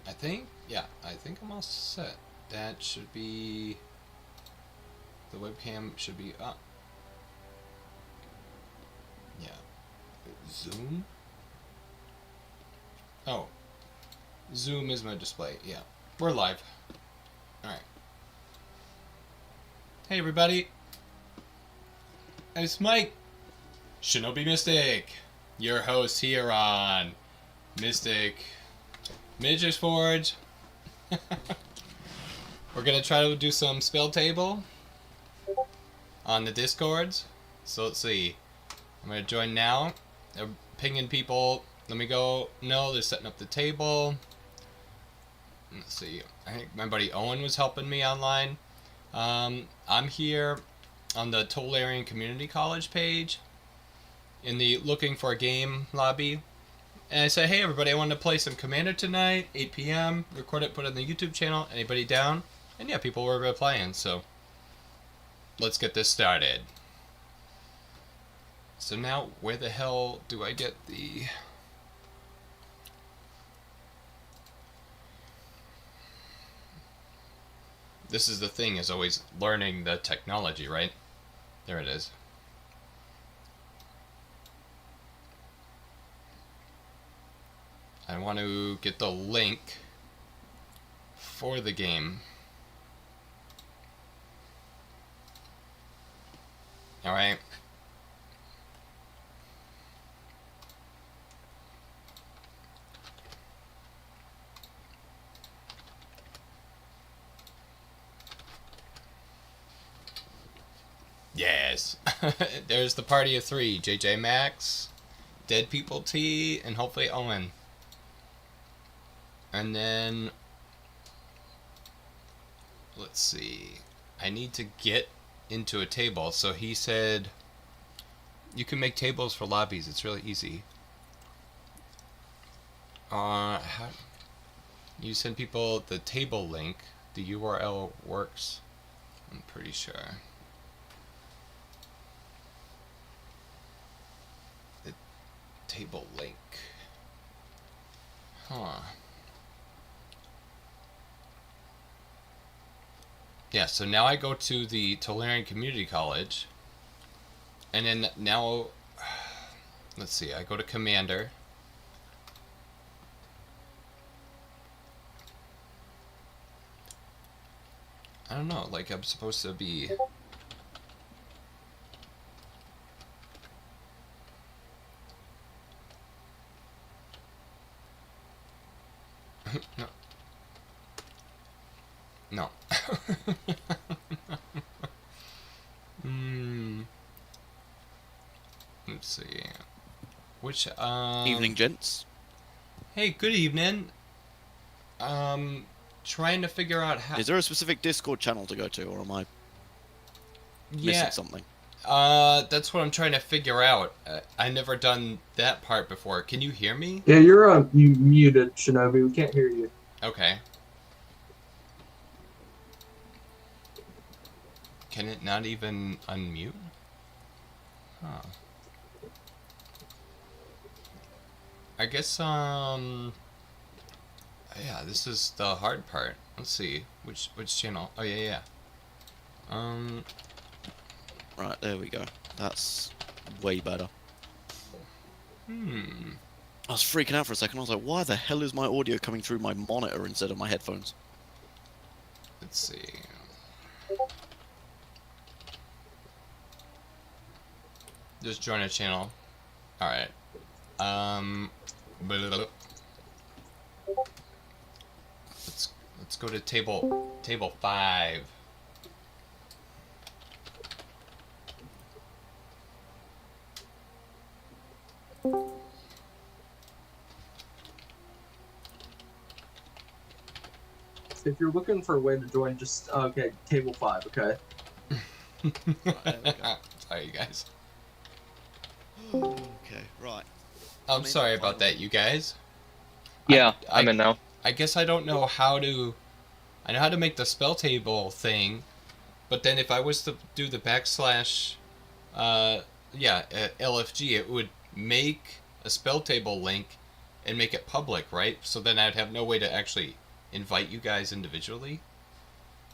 I think, yeah, I think I'm all set. That should be, the webcam should be up. Yeah. Zoom? Oh. Zoom is my display, yeah. We're live. Alright. Hey everybody. It's Mike. ShinobiMystic. Your host here on Mystic Midget Forge. We're gonna try to do some spell table on the Discords. So let's see. I'm gonna join now. They're pinging people. Let me go. No, they're setting up the table. Let's see. I think my buddy Owen was helping me online. I'm here on the Tolarian Community College page in the looking for a game lobby. And I said, hey everybody, I wanted to play some Commander tonight, 8 p.m. Record it, put it on the YouTube channel. Anybody down? And yeah, people were replying, so let's get this started. So now, where the hell do I get the... This is the thing, is always learning the technology, right? There it is. I want to get the link for the game. Alright. Yes. There's the party of three. JJ Max, Dead People T, and hopefully Owen. And then, let's see, I need to get into a table. So he said, you can make tables for lobbies. It's really easy. How, you send people the table link. The URL works, I'm pretty sure. The table link. Huh. Yeah, so now I go to the Tolarian Community College, and then now, let's see, I go to Commander. I don't know, like I'm supposed to be... No. No. Let's see. Which, Evening, gents. Hey, good evening. Trying to figure out how... Is there a specific Discord channel to go to, or am I missing something? That's what I'm trying to figure out. I never done that part before. Can you hear me? Yeah, you're you muted, Shinobi. We can't hear you. Okay. Can it not even unmute? Huh. I guess, yeah, this is the hard part. Let's see. Which channel? Oh, yeah. Right, there we go. That's way better. I was freaking out for a second. I was like, why the hell is my audio coming through my monitor instead of my headphones? Let's see. Just join a channel. Alright. Let's go to table 5. If you're looking for a way to join, just okay, table 5, okay? Sorry, you guys. Okay, right. I'm sorry about that, you guys. Yeah, I'm in now. I guess I don't know how to... I know how to make the spell table thing, but then if I was to do the backslash, LFG, it would make a spell table link and make it public, right? So then I'd have no way to actually invite you guys individually.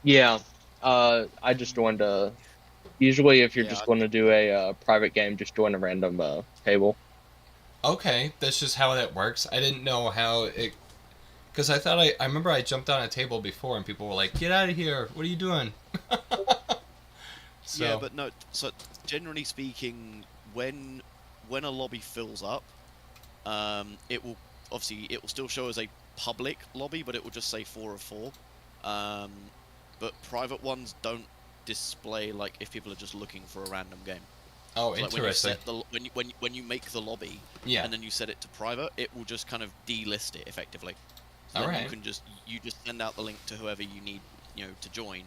Yeah. I just joined a. Usually, if you're Yeah, just going to do a private game, just join a random table. Okay, that's just how that works. I didn't know how it. Because I thought I remember I jumped on a table before and people were like, "Get out of here! What are you doing?" So, Yeah, but no. So generally speaking, when a lobby fills up, it will still show as a public lobby, but it will just say 4 of 4. But private ones don't display like if people are just looking for a random game. oh, So, like interesting. when you make the lobby Yeah. and then you set it to private, it will just kind of delist it effectively. So All then right. you can just send out the link to whoever you need, to join,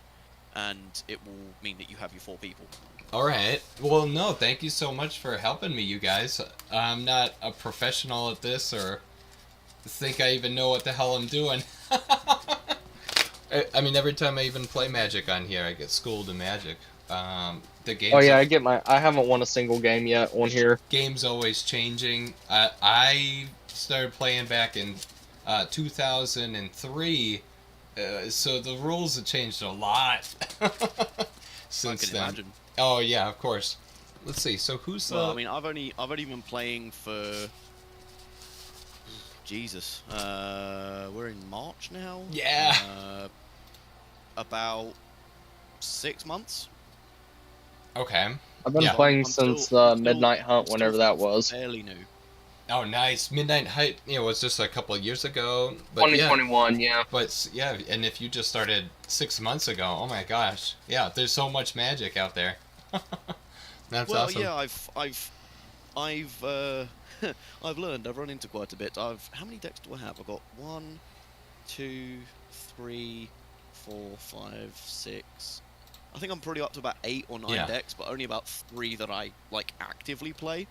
and it will mean that you have your 4 people. All right. Well, no, thank you so much for helping me, you guys. I'm not a professional at this or think I even know what the hell I'm doing. I mean, every time I even play Magic on here, I get schooled in Magic. The game's Oh yeah, I haven't won a single game yet on here. game's always changing. I started playing back in 2003, so the rules have changed a lot since I can then. imagine. Oh yeah, of course. Let's see. So who's Well, I mean, I've only been playing for Jesus. We're in March now. Yeah. About 6 months. Okay. I've been Yeah. playing I'm since still Midnight Hunt, whenever that was. Fairly new. Oh, nice. Midnight Height, was just a couple of years ago. But yeah, 2021, yeah. but yeah, and if you just started 6 months ago, oh my gosh, yeah, there's so much magic out there. That's Well, awesome. yeah, I've I've learned. I've run into quite a bit. How many decks do I have? I've got 1, 2, 3, 4, 5, 6. I think I'm pretty up to about 8 or 9 Yeah. decks, but only about 3 that I like actively play.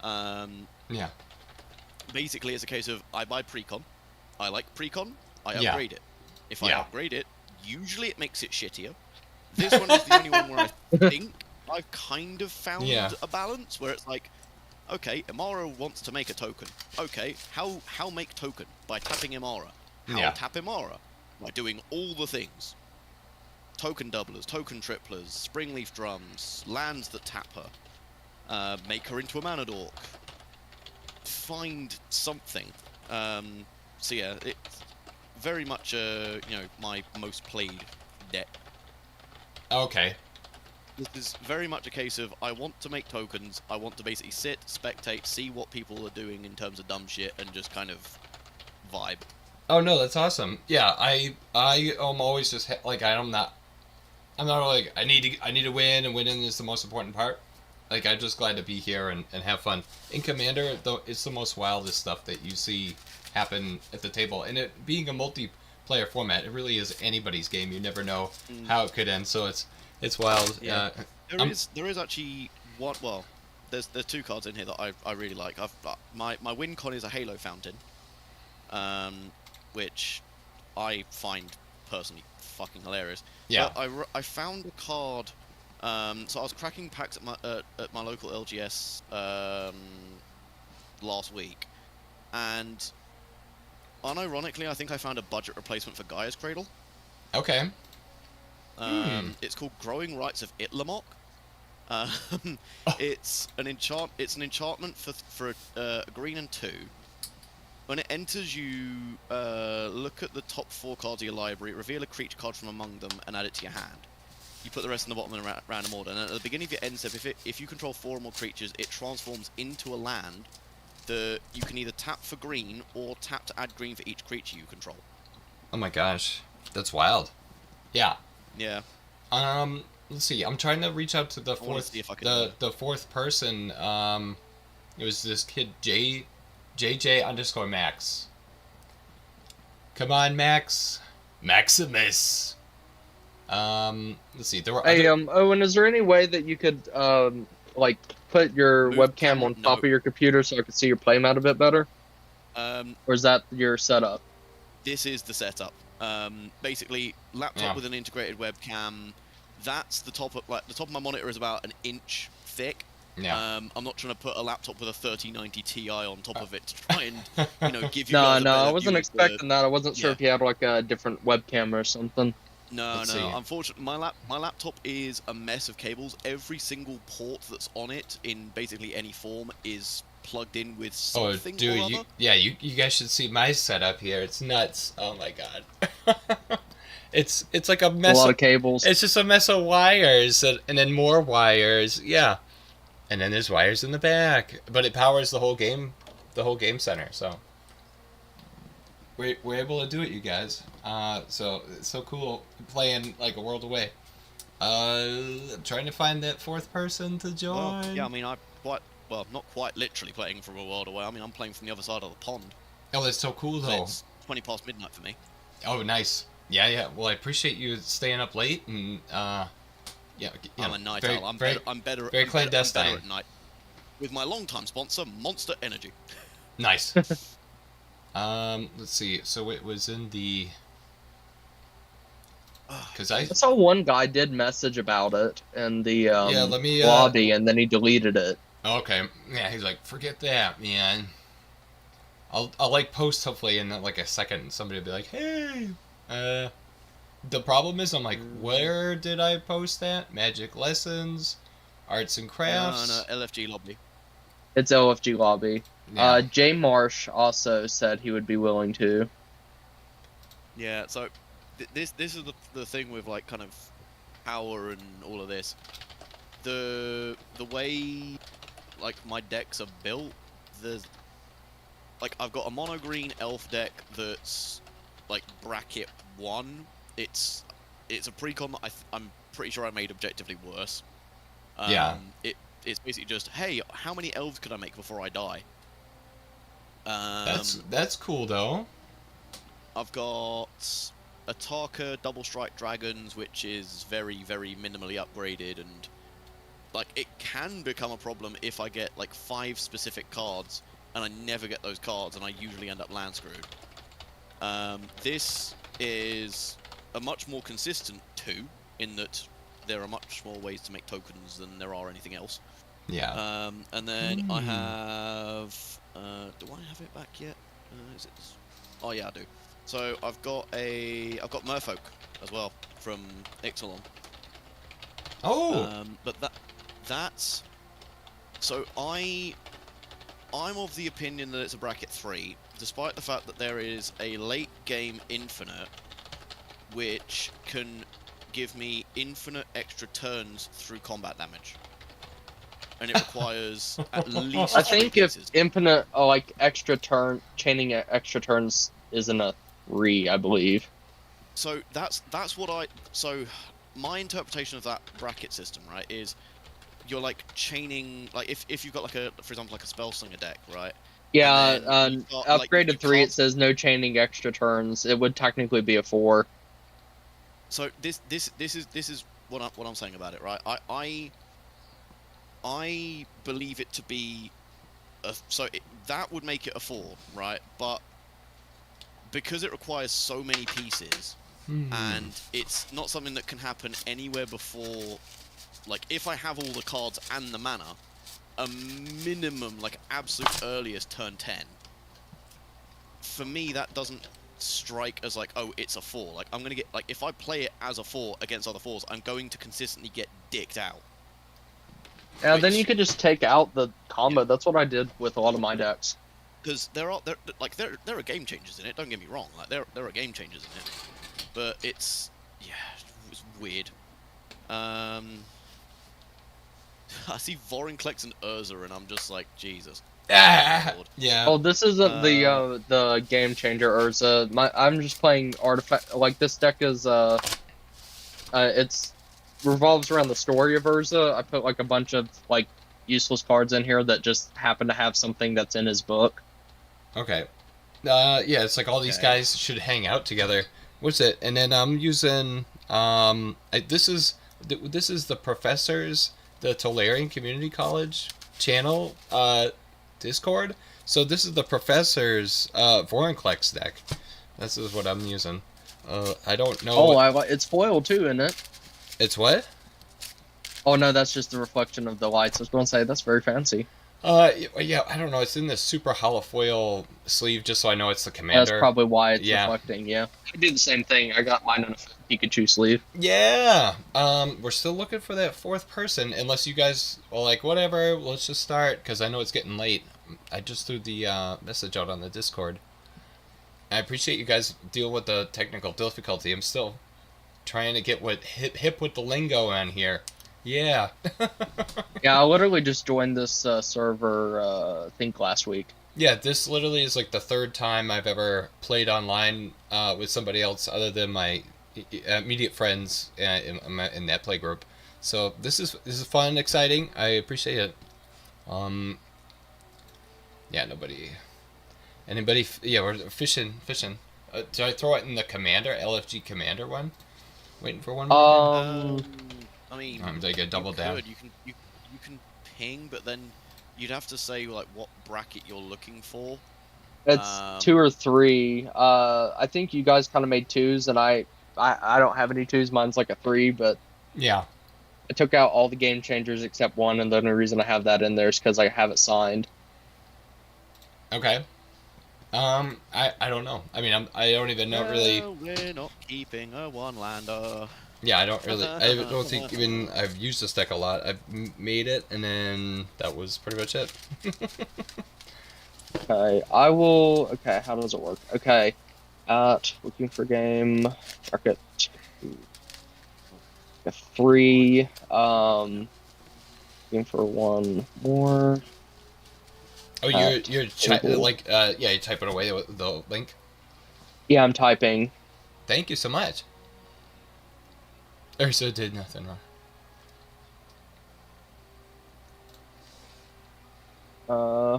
Yeah. Basically, it's a case of I buy precon, I like precon, I Yeah. upgrade it. If I Yeah. upgrade it, usually it makes it shittier. This one is the only one where I think I've kind of found Yeah. a balance where it's like, okay, Imara wants to make a token. Okay, how make token? By tapping Imara. How Yeah. tap Imara? By doing all the things. Token doublers, token triplers, springleaf drums, lands that tap her, make her into a mana dork. Find something. So yeah, it's very much my most played deck. Okay. This is very much a case of I want to make tokens, I want to basically sit, spectate, see what people are doing in terms of dumb shit, and just kind of vibe. Oh no, that's awesome. Yeah, I am always just like I'm not like I need to win, and winning is the most important part. Like I'm just glad to be here and have fun. In Commander, though, it's the most wildest stuff that you see happen at the table, and it being a multiplayer format, it really is anybody's game. You never know how it could end, so it's wild. Yeah. There is actually one. Well, there's 2 cards in here that I really like. My win con is a Halo Fountain, which I find personally fucking hilarious. Yeah. But I found a card. So I was cracking packs at my local LGS last week, and unironically, I think I found a budget replacement for Gaia's Cradle. Okay. It's called Growing Rights of Itlamok. It's an enchantment for a green and 2. When it enters, you look at the top 4 cards of your library, reveal a creature card from among them, and add it to your hand. You put the rest in the bottom in a random order, and at the beginning of your end step, if you control 4 or more creatures, it transforms into a land that you can either tap for green or tap to add green for each creature you control. Oh my gosh, that's wild. Yeah. Yeah. Let's see. I'm trying to reach out to the I wanna fourth, see if I can the fourth person. It was this kid JJ_Max. Come on, Max. Maximus. Let's see. There were Hey, other... Owen, is there any way that you could, like, put your Move webcam camera? on top of your computer so I could see your playmat a bit better? Or is that your setup? This is the setup. Basically, laptop Yeah. with an integrated webcam. That's the top of my monitor is about an inch thick. Yeah. I'm not trying to put a laptop with a 3090 Ti on top of it to try and, give you No, guys a no, I better wasn't view of the- expecting that. I wasn't sure Yeah. if you had like a different webcam or something. No, Let's no. see. Unfortunately, my laptop is a mess of cables. Every single port that's on it, in basically any form, is plugged in with Oh, something or dude, other. you guys should see my setup here. It's nuts. Oh my god. it's like a A mess. lot of cables. It's just a mess of wires and then more wires. Yeah. And then there's wires in the back, but it powers the whole game center. So we're able to do it, you guys. So it's so cool playing like a world away. Trying to find that fourth person to join. Well, yeah, I mean, not quite literally playing from a world away. I mean, I'm playing from the other side of the pond. Oh, that's so cool So though. it's 20 past midnight for me. Oh, nice. Yeah. Well, I appreciate you staying up late and yeah. I'm a night very, owl. I'm very, better. I'm better. very I'm better clandestine. at night. With my longtime sponsor, Monster Energy. Nice. Let's see. So it was in the. Because I saw one guy did message about it in the let me lobby, and then he deleted it. Okay. Yeah, he's like, forget that, man. I'll like post hopefully in like a second. Somebody will be like, hey. The problem is I'm like, where did I post that? Magic lessons, arts and crafts. No, LFG lobby. It's LFG lobby. Yeah. Jay Marsh also said he would be willing to. Yeah. So this is the thing with like kind of power and all of this. The way like my decks are built, there's like I've got a mono green elf deck that's like bracket 1. It's a precon that I'm pretty sure I made objectively worse. Yeah. It's basically just, hey, how many elves could I make before I die? That's cool though. I've got Ataka Double Strike Dragons, which is very, very minimally upgraded, and like it can become a problem if I get like 5 specific cards and I never get those cards, and I usually end up land screwed. This is a much more consistent 2, in that there are much more ways to make tokens than there are anything else. Yeah. And then I have... do I have it back yet? Is it... Oh yeah, I do. So I've got Merfolk as well from Ixalan. Oh. But that's... So I'm of the opinion that it's a bracket 3, despite the fact that there is a late game infinite, which can give me infinite extra turns through combat damage. And it requires at least I think 3 if pieces. infinite, like chaining extra turns isn't a 3, I believe. So that's what so my interpretation of that bracket system, right, is you're like chaining, like if you've got like for example like a spellslinger deck, right? Yeah, And you've got, like, upgraded you 3 can't- it says no chaining extra turns. It would technically be a 4. So this is what I'm saying about it, right? I believe it to be that would make it a 4, right? But because it requires so many pieces, and it's not something that can happen anywhere before, like if I have all the cards and the mana, a minimum, like absolute earliest turn 10. For me, that doesn't strike as like, oh, it's a 4. Like I'm gonna get, like if I play it as a 4 against other 4s, I'm going to consistently get dicked out. Yeah, then you could just take out the combo. That's what I did with a lot of my decks. Because there are game changers in it. Don't get me wrong. Like there are game changers in it, but it's weird. I see Vorinclex and Urza, and I'm just like, Jesus. Lord. Yeah. Oh, this isn't the game changer Urza. I'm just playing artifact. Like this deck is it's revolves around the story of Urza. I put like a bunch of like useless cards in here that just happen to have something that's in his book. Okay. Yeah, it's like all these guys should hang out together. What's it? And then I'm using this is the professors, the Tolarian Community College channel Discord. So this is the professors Vorinclex deck. This is what I'm using. I don't know. Oh, it's foil too, isn't it? It's what? Oh no, that's just the reflection of the lights. I was going to say that's very fancy. Yeah, I don't know. It's in this super hollow foil sleeve, just so I know it's the That's commander. probably why it's Yeah. reflecting. Yeah, I do the same thing. I got mine on a Pikachu sleeve. Yeah. We're still looking for that fourth person, unless you guys are like, whatever, let's just start, because I know it's getting late. I just threw the message out on the Discord. I appreciate you guys dealing with the technical difficulty. I'm still trying to get what hip with the lingo on here. Yeah. Yeah, I literally just joined this server, I think last week. Yeah, this literally is like the third time I've ever played online with somebody else other than my immediate friends in that play group. So this is fun and exciting. I appreciate it. Yeah, anybody? Yeah, we're fishing. Did I throw it in the commander LFG commander one? Waiting for one more. I mean, Did I get double down? you can ping, but then you'd have to say like what bracket you're looking for. It's 2 or 3. I think you guys kind of made 2s, and I don't have any 2s. Mine's like a 3, but Yeah. I took out all the game changers except one, and the only reason I have that in there is because I have it signed. Okay. I don't know. I mean, I don't even know really. We're not keeping a one-lander. Yeah, I don't think even I've used this deck a lot. I've made it, and then that was pretty much it. Okay, I will. Okay, how does it work? Okay, looking for game market. A 3. Looking for one more. Oh, you're yeah, you type it away with the link. Yeah, I'm typing. Thank you so much. Ursa did nothing wrong.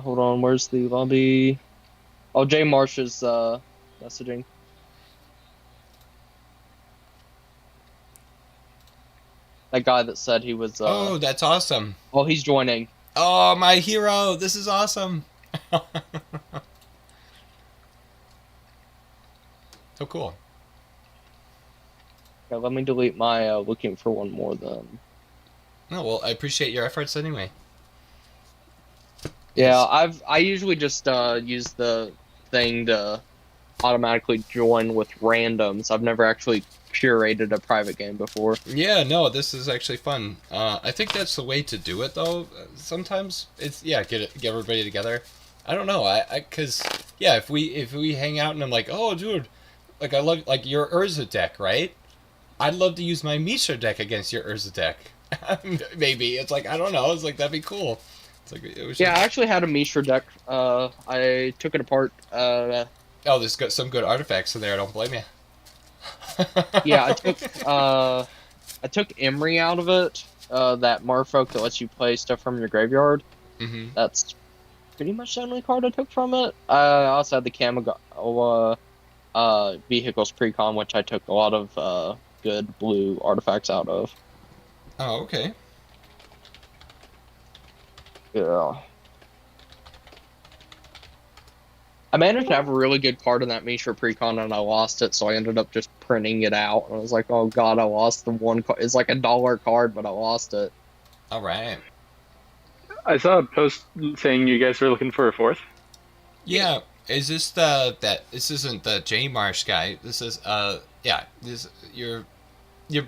Hold on. Where's the lobby? Oh, Jay Marsh is messaging. That guy that said he was. Oh, that's awesome. Oh, he's joining. Oh, my hero! This is awesome. So cool. Okay, let me delete my looking for one more then. No, well, I appreciate your efforts anyway. Yeah, I usually just use the thing to automatically join with randoms. I've never actually curated a private game before. Yeah, no, this is actually fun. I think that's the way to do it, though. Sometimes it's get everybody together. I don't know, cause yeah, if we hang out and I'm like, oh, dude, like I love like your Urza deck, right? I'd love to use my Misha deck against your Urza deck. Maybe it's like I don't know. It's like that'd be cool. It's like it was. Yeah, I actually had a Mishra deck. I took it apart. Oh, there's got some good artifacts in there. I don't blame you. Yeah, I took Emery out of it. That Merfolk that lets you play stuff from your graveyard. Mm-hmm. That's pretty much the only card I took from it. I also had the Vehicles Precon, which I took a lot of good blue artifacts out of. Oh, okay. Yeah. I managed to have a really good card in that Mishra Precon, and I lost it, so I ended up just printing it out. And I was like, oh god, I lost the one card. It's like $1 card, but I lost it. All right. I saw a post saying you guys were looking for a 4th. Yeah. Is this this isn't the J Marsh guy? This is yeah. This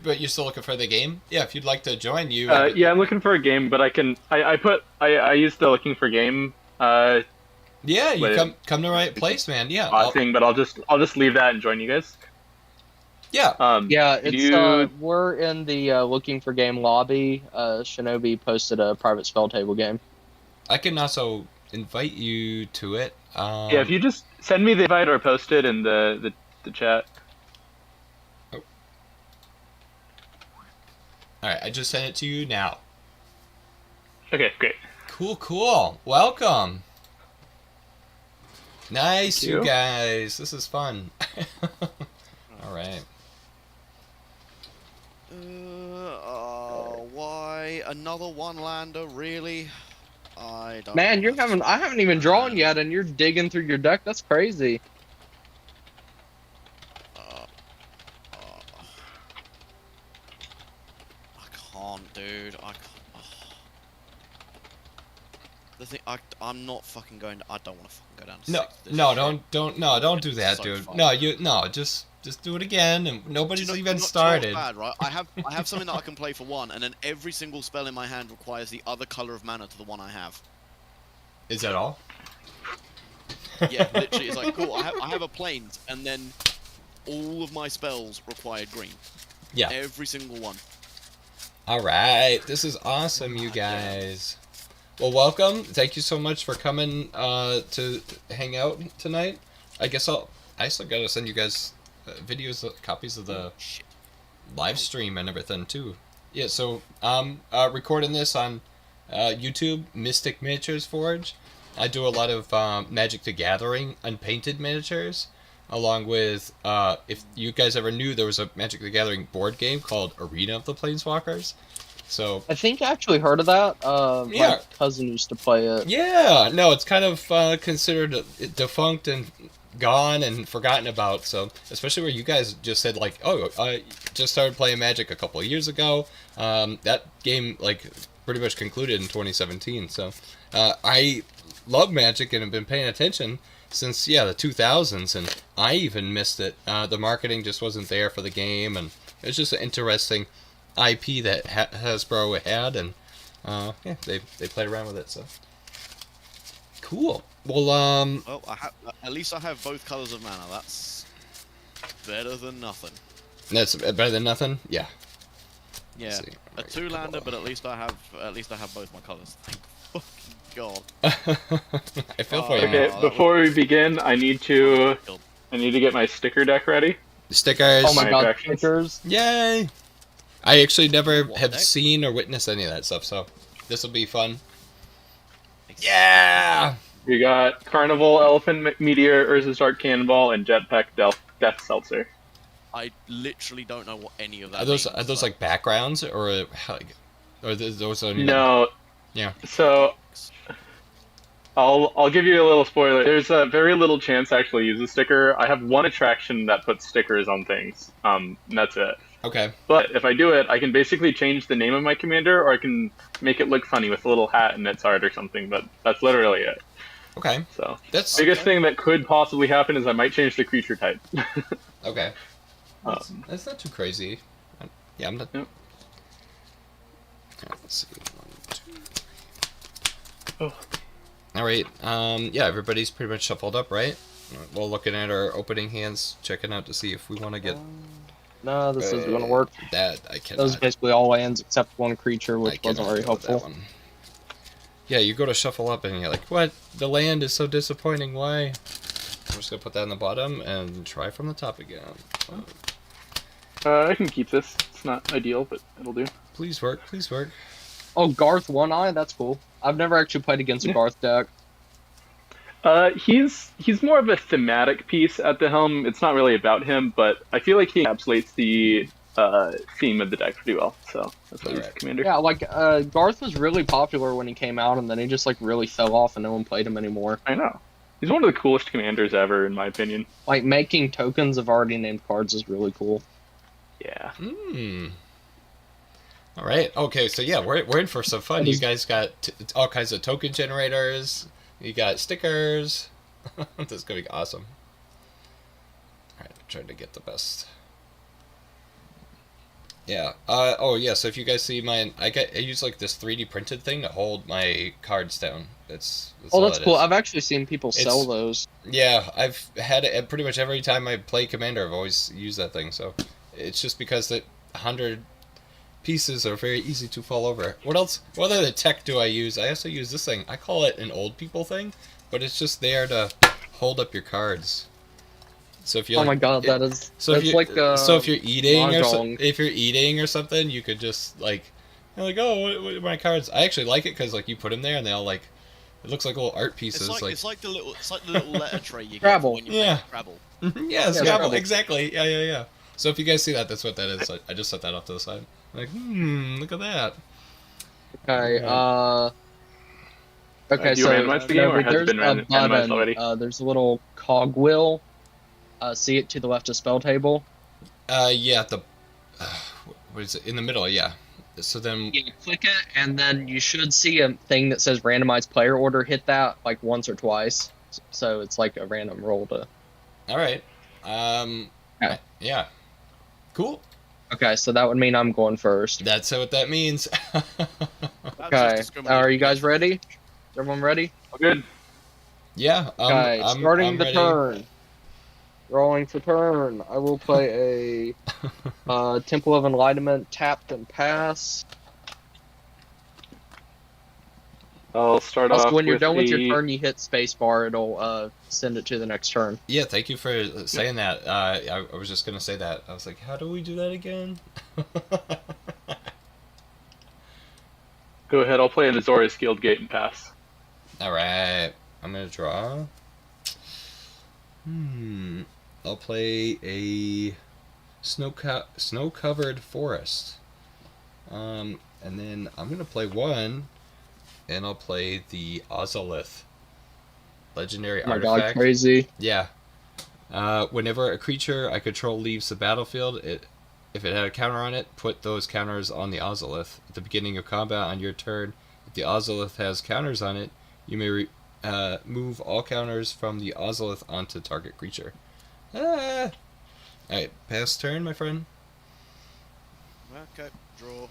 but you're still looking for the game? Yeah. If you'd like to join, you. Yeah, I'm looking for a game, but I used the looking for game. Yeah, you come to the right place, man. Yeah. Thing, but I'll just leave that and join you guys. Yeah. Yeah, it's we're in the looking for game lobby. Shinobi posted a private spell table game. I can also invite you to it. Yeah, if you just send me the invite or post it in the chat. Oh. All right, I just sent it to you now. Okay, great. Cool. Welcome. Nice, Thank you you. guys. This is fun. All right. Why another one-lander? Really? I don't. Man, I haven't even drawn yet, and you're digging through your deck. That's crazy. I can't, dude. I can't. Oh. The thing, I'm not fucking going. I don't want to fucking go down to No, 6. This no, shit don't do that, so dude. fun. No, just do it again, and nobody's Do you know- even do you know started. what's bad, right? I have something that I can play for 1, and then every single spell in my hand requires the other color of mana to the one I have. Is that all? Yeah, literally, it's like, cool. I have a plains, and then all of my spells require green. Yeah. Every single one. All right, this is awesome, you guys. Well, welcome. Thank you so much for coming to hang out tonight. I guess I still gotta send you guys videos, copies of the Shit. live stream and everything too. Yeah, so I'm recording this on YouTube, Mystic Miniatures Forge. I do a lot of Magic the Gathering unpainted miniatures, along with if you guys ever knew, there was a Magic the Gathering board game called Arena of the Planeswalkers. So I think I actually heard of that. Yeah. My cousin used to play it. yeah, no, it's kind of considered defunct and gone and forgotten about. So especially where you guys just said like, oh, I just started playing Magic a couple of years ago. That game like pretty much concluded in 2017. So I love Magic and have been paying attention since the 2000s, and I even missed it. The marketing just wasn't there for the game, and it was just an interesting IP that Hasbro had, and yeah, they played around with it. So cool. Well, Well, at least I have both colors of mana. That's better than nothing. that's better than nothing. Yeah. Yeah, Let's see. a 2-lander, but at least I have both my colors. Thank fucking god. I feel for you. Okay, that before we begin, I need to get my sticker deck ready. Stickers. Oh my My god, attractions. stickers. Yay! I actually never What, have Nick? seen or witnessed any of that stuff, so this will be fun. Yeah! We got Carnival, Elephant Meteor, Urza's Dark Cannonball, and Jetpack Death Seltzer. I literally don't know what any of that Are those means, like backgrounds or those are No. Yeah. So I'll give you a little spoiler. There's a very little chance I actually use a sticker. I have one attraction that puts stickers on things. And that's it. Okay. But if I do it, I can basically change the name of my commander, or I can make it look funny with a little hat and its art or something. But that's literally it. Okay. So That's biggest thing that could possibly happen is I might change the creature type. okay. That's not too crazy. Yeah, I'm not. Yep. Alright, let's see. 1, 2, 3. Oh. All right. Yeah, everybody's pretty much shuffled up, right? We're looking at our opening hands, checking out to see if we want to get No, this isn't gonna work. that. I cannot. Those are basically all lands except one creature, I which wasn't cannot very go with that helpful. one. Yeah, you go to shuffle up and you're like, what? The land is so disappointing. Why? I'm just gonna put that in the bottom and try from the top again. Oh, I can keep this. It's not ideal, but it'll do. please work. Please work. Oh, Garth One Eye, that's cool. I've never actually played against a Garth deck. He's more of a thematic piece at the helm. It's not really about him, but I feel like he encapsulates the theme of the deck pretty well. So that's why he's the Alright. commander. Yeah, like Garth was really popular when he came out, and then he just like really fell off, and no one played him anymore. I know. He's one of the coolest commanders ever, in my opinion. Like making tokens of already named cards is really cool. Yeah. Hmm. All right. Okay. So yeah, we're in for some fun. You guys got all kinds of token generators. You got stickers. This is gonna be awesome. All right. I'm trying to get the best. Yeah. Oh yeah. So if you guys see mine, I use like this 3D printed thing to hold my cards down. That's Oh, all that's it cool. is. I've actually seen people sell It's- those. Yeah, I've had it pretty much every time I play Commander. I've always used that thing. So it's just because the 100 pieces are very easy to fall over. What else? What other tech do I use? I also use this thing. I call it an old people thing, but it's just there to hold up your cards. So if you Oh my god, that is that's if like so if you're eating or mahjong. if you're eating or something, you could just like you're like, oh, what are my cards? I actually like it because like you put them there and they all like it looks like little art pieces. It's like the little letter tray you get Scrabble. when you Yeah. play Scrabble. Yeah, Scrabble, Scrabble. exactly. Yeah. So if you guys see that, that's what that is. I just set that off to the side. Like, look at that. Okay, okay, Do you so randomize the game, or has it there's been a randomized button. already? There's a little cogwheel. See it to the left of spell table. Yeah, what is it? In the middle, yeah. So then, Yeah, click it, and then you should see a thing that says randomized player order. Hit that like once or twice. So it's like a random roll to. all right. Okay. Yeah. Cool. Okay, so that would mean I'm going first. That's what that means. That was just Okay. discriminating Are you guys against me. ready? Is everyone ready? All good. Yeah. Okay, starting I'm the ready. turn. Rolling for turn. I will play a Temple of Enlightenment tapped and pass. I'll start Also, off when you're with done with your a. turn, you hit spacebar. It'll send it to the next turn. Yeah, thank you for saying that. I was just gonna say that. I was like, how do we do that again? Go ahead. I'll play an Azorius Guild Gate and pass. All right. I'm gonna draw. I'll play a snow-covered forest. And then I'm gonna play one, and I'll play the Ozolith, legendary Oh my artifact. god, crazy. Yeah. Whenever a creature I control leaves the battlefield, if it had a counter on it, put those counters on the Ozolith. At the beginning of combat on your turn, if the Ozolith has counters on it, you may move all counters from the Ozolith onto target creature. Ah! Alright, pass turn, my friend. Okay, draw.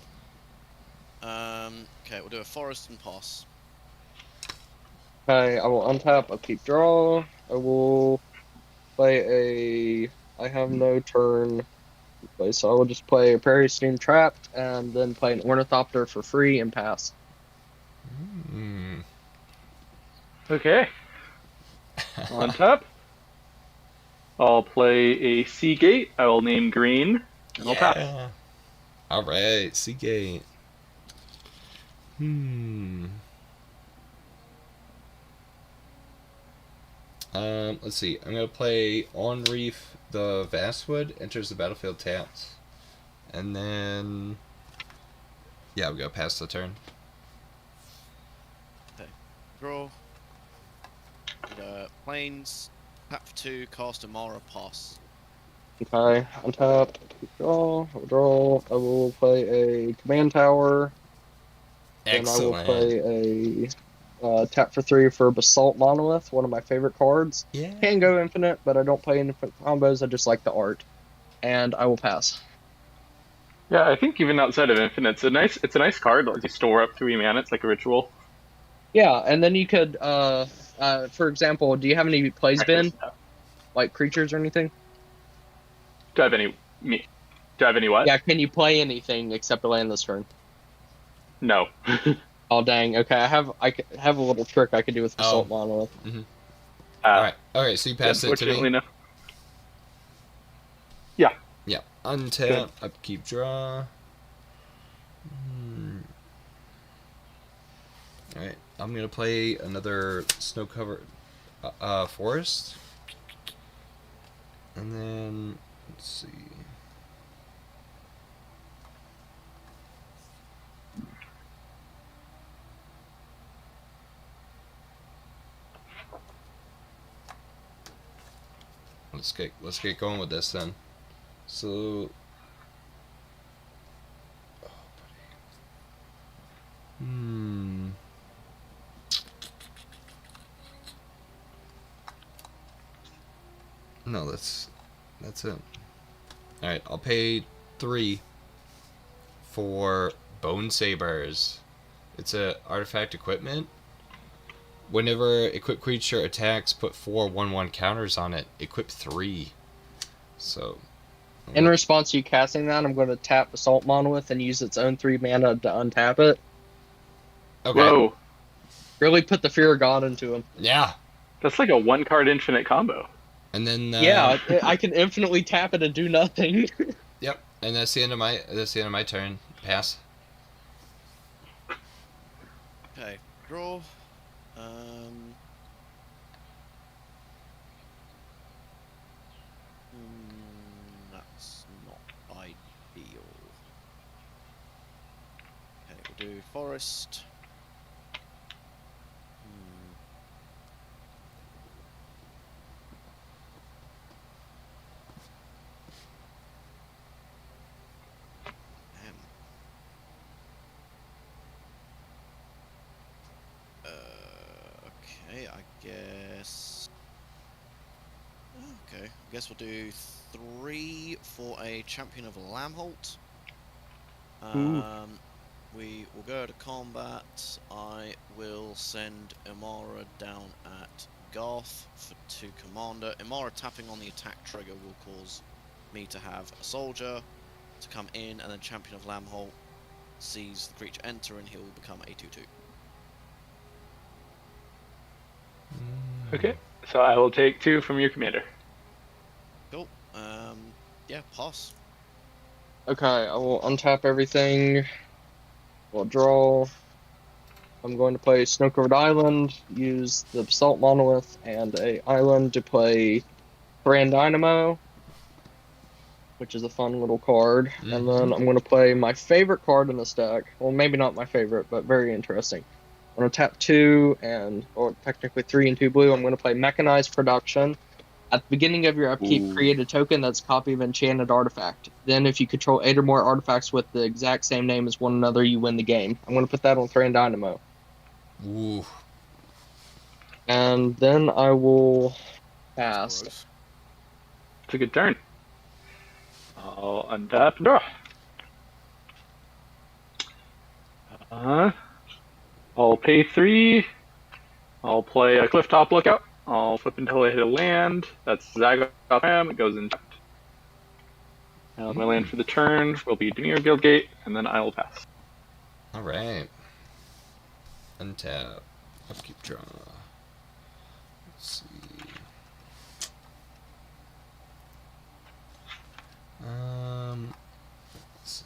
Okay, we'll do a forest and pass. Okay, I will untap, upkeep draw. I will play a. I have no turn. So I will just play a Prairie Stream Trapped and then play an Ornithopter for free and pass. Okay. On top. I'll play a Sea Gate. I will name green. And I'll pass. Yeah. Alright, Seagate. Let's see. I'm gonna play On Reef. The Vastwood enters the battlefield tapped, and then yeah, we go past the turn. Okay, draw. And, planes. Tap for 2, cast Amara, pass. Okay, untap, upkeep draw. I will draw. I will play a Command Tower. Then I will Excellent. play a tap for 3 for Basalt Monolith, one of my favorite cards. Yeah. Can go infinite, but I don't play infinite combos. I just like the art. And I will pass. Yeah, I think even outside of Infinite, it's a nice card. Lets you store up 3 mana. It's like a ritual. Yeah, and then you could, for example, do you have any plays bin? Like creatures or anything? Do I have any what? Yeah, can you play anything except a land this turn? No. Oh dang. Okay, I have a little trick I could do with Basalt Monolith. Alright, so you passed it to Unfortunately, me? no. Yeah. Yeah. Untap, upkeep draw. Alright, I'm gonna play another snow-covered forest. And then, let's see. Let's get going with this then. So, no, that's it. All right, I'll pay 3 for Bone Sabers. It's a artifact equipment. Whenever equipped creature attacks, put 4 1/1 counters on it. Equip 3. So. In response to you casting that, I'm going to tap Basalt Monolith and use its own 3 mana to untap it. Okay. Whoa. Really put the Fear of God into him. Yeah. That's like a 1-card infinite combo. And then. Yeah, I can infinitely tap it and do nothing. Yep. And that's the end of my turn. Pass. Okay, draw. That's not ideal. Okay, we'll do forest. Damn. Okay, I guess. Okay, I guess we'll do 3 for a Champion of Lamholt. We will go to combat. I will send Imara down at Garth for 2 commander. Imara tapping on the attack trigger will cause me to have a soldier to come in, and then Champion of Lamholt sees the creature enter and he'll become a 2/2. Okay, so I will take 2 from your commander. Cool. Yeah, pass. Okay, I will untap everything. We'll draw. I'm going to play Snow-Covered Island, use the Basalt Monolith and a island to play Brand Dynamo, which is a fun little card. And then I'm going to play my favorite card in this deck. Well, maybe not my favorite, but very interesting. I'm going to tap 2, or technically 3 and 2 blue. I'm going to play Mechanized Production. At the beginning of your upkeep, create a token that's a copy of Enchanted Artifact. Then, if you control 8 or more artifacts with the exact same name as one another, you win the game. I'm going to put that on Thran Dynamo. Ooh. And then I will pass. Gross. It's a good turn. I'll untap and draw. I'll pay 3. I'll play a Clifftop Lookout. I'll flip until I hit a land. That's Zagoth Ram. It goes in tapped. And my land for the turn will be Demir Guildgate, and then I will pass. Alright. Untap. Upkeep draw. Let's see. Let's see.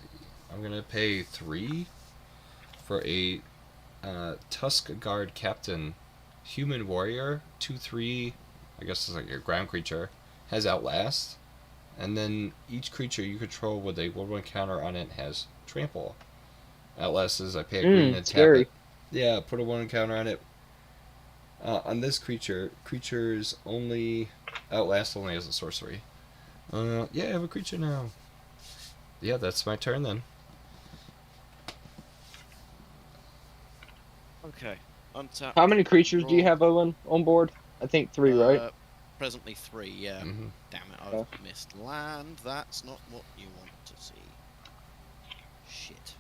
I'm gonna pay 3 for a Tusk Guard Captain. Human Warrior, 2/3, I guess it's like your ground creature, has Outlast, and then each creature you control with a 1/1 counter on it has Trample. Outlast is I pay a green and tap it. Yeah, put a 1 counter on it. On this creatures only Outlast only as a sorcery. Yeah, I have a creature now. Yeah, that's my turn then. Okay. Untap. How many creatures do you have, Owen, on board? I think 3, right? Presently 3, yeah. Damn it, I've missed land. That's not what you want to see. Shit.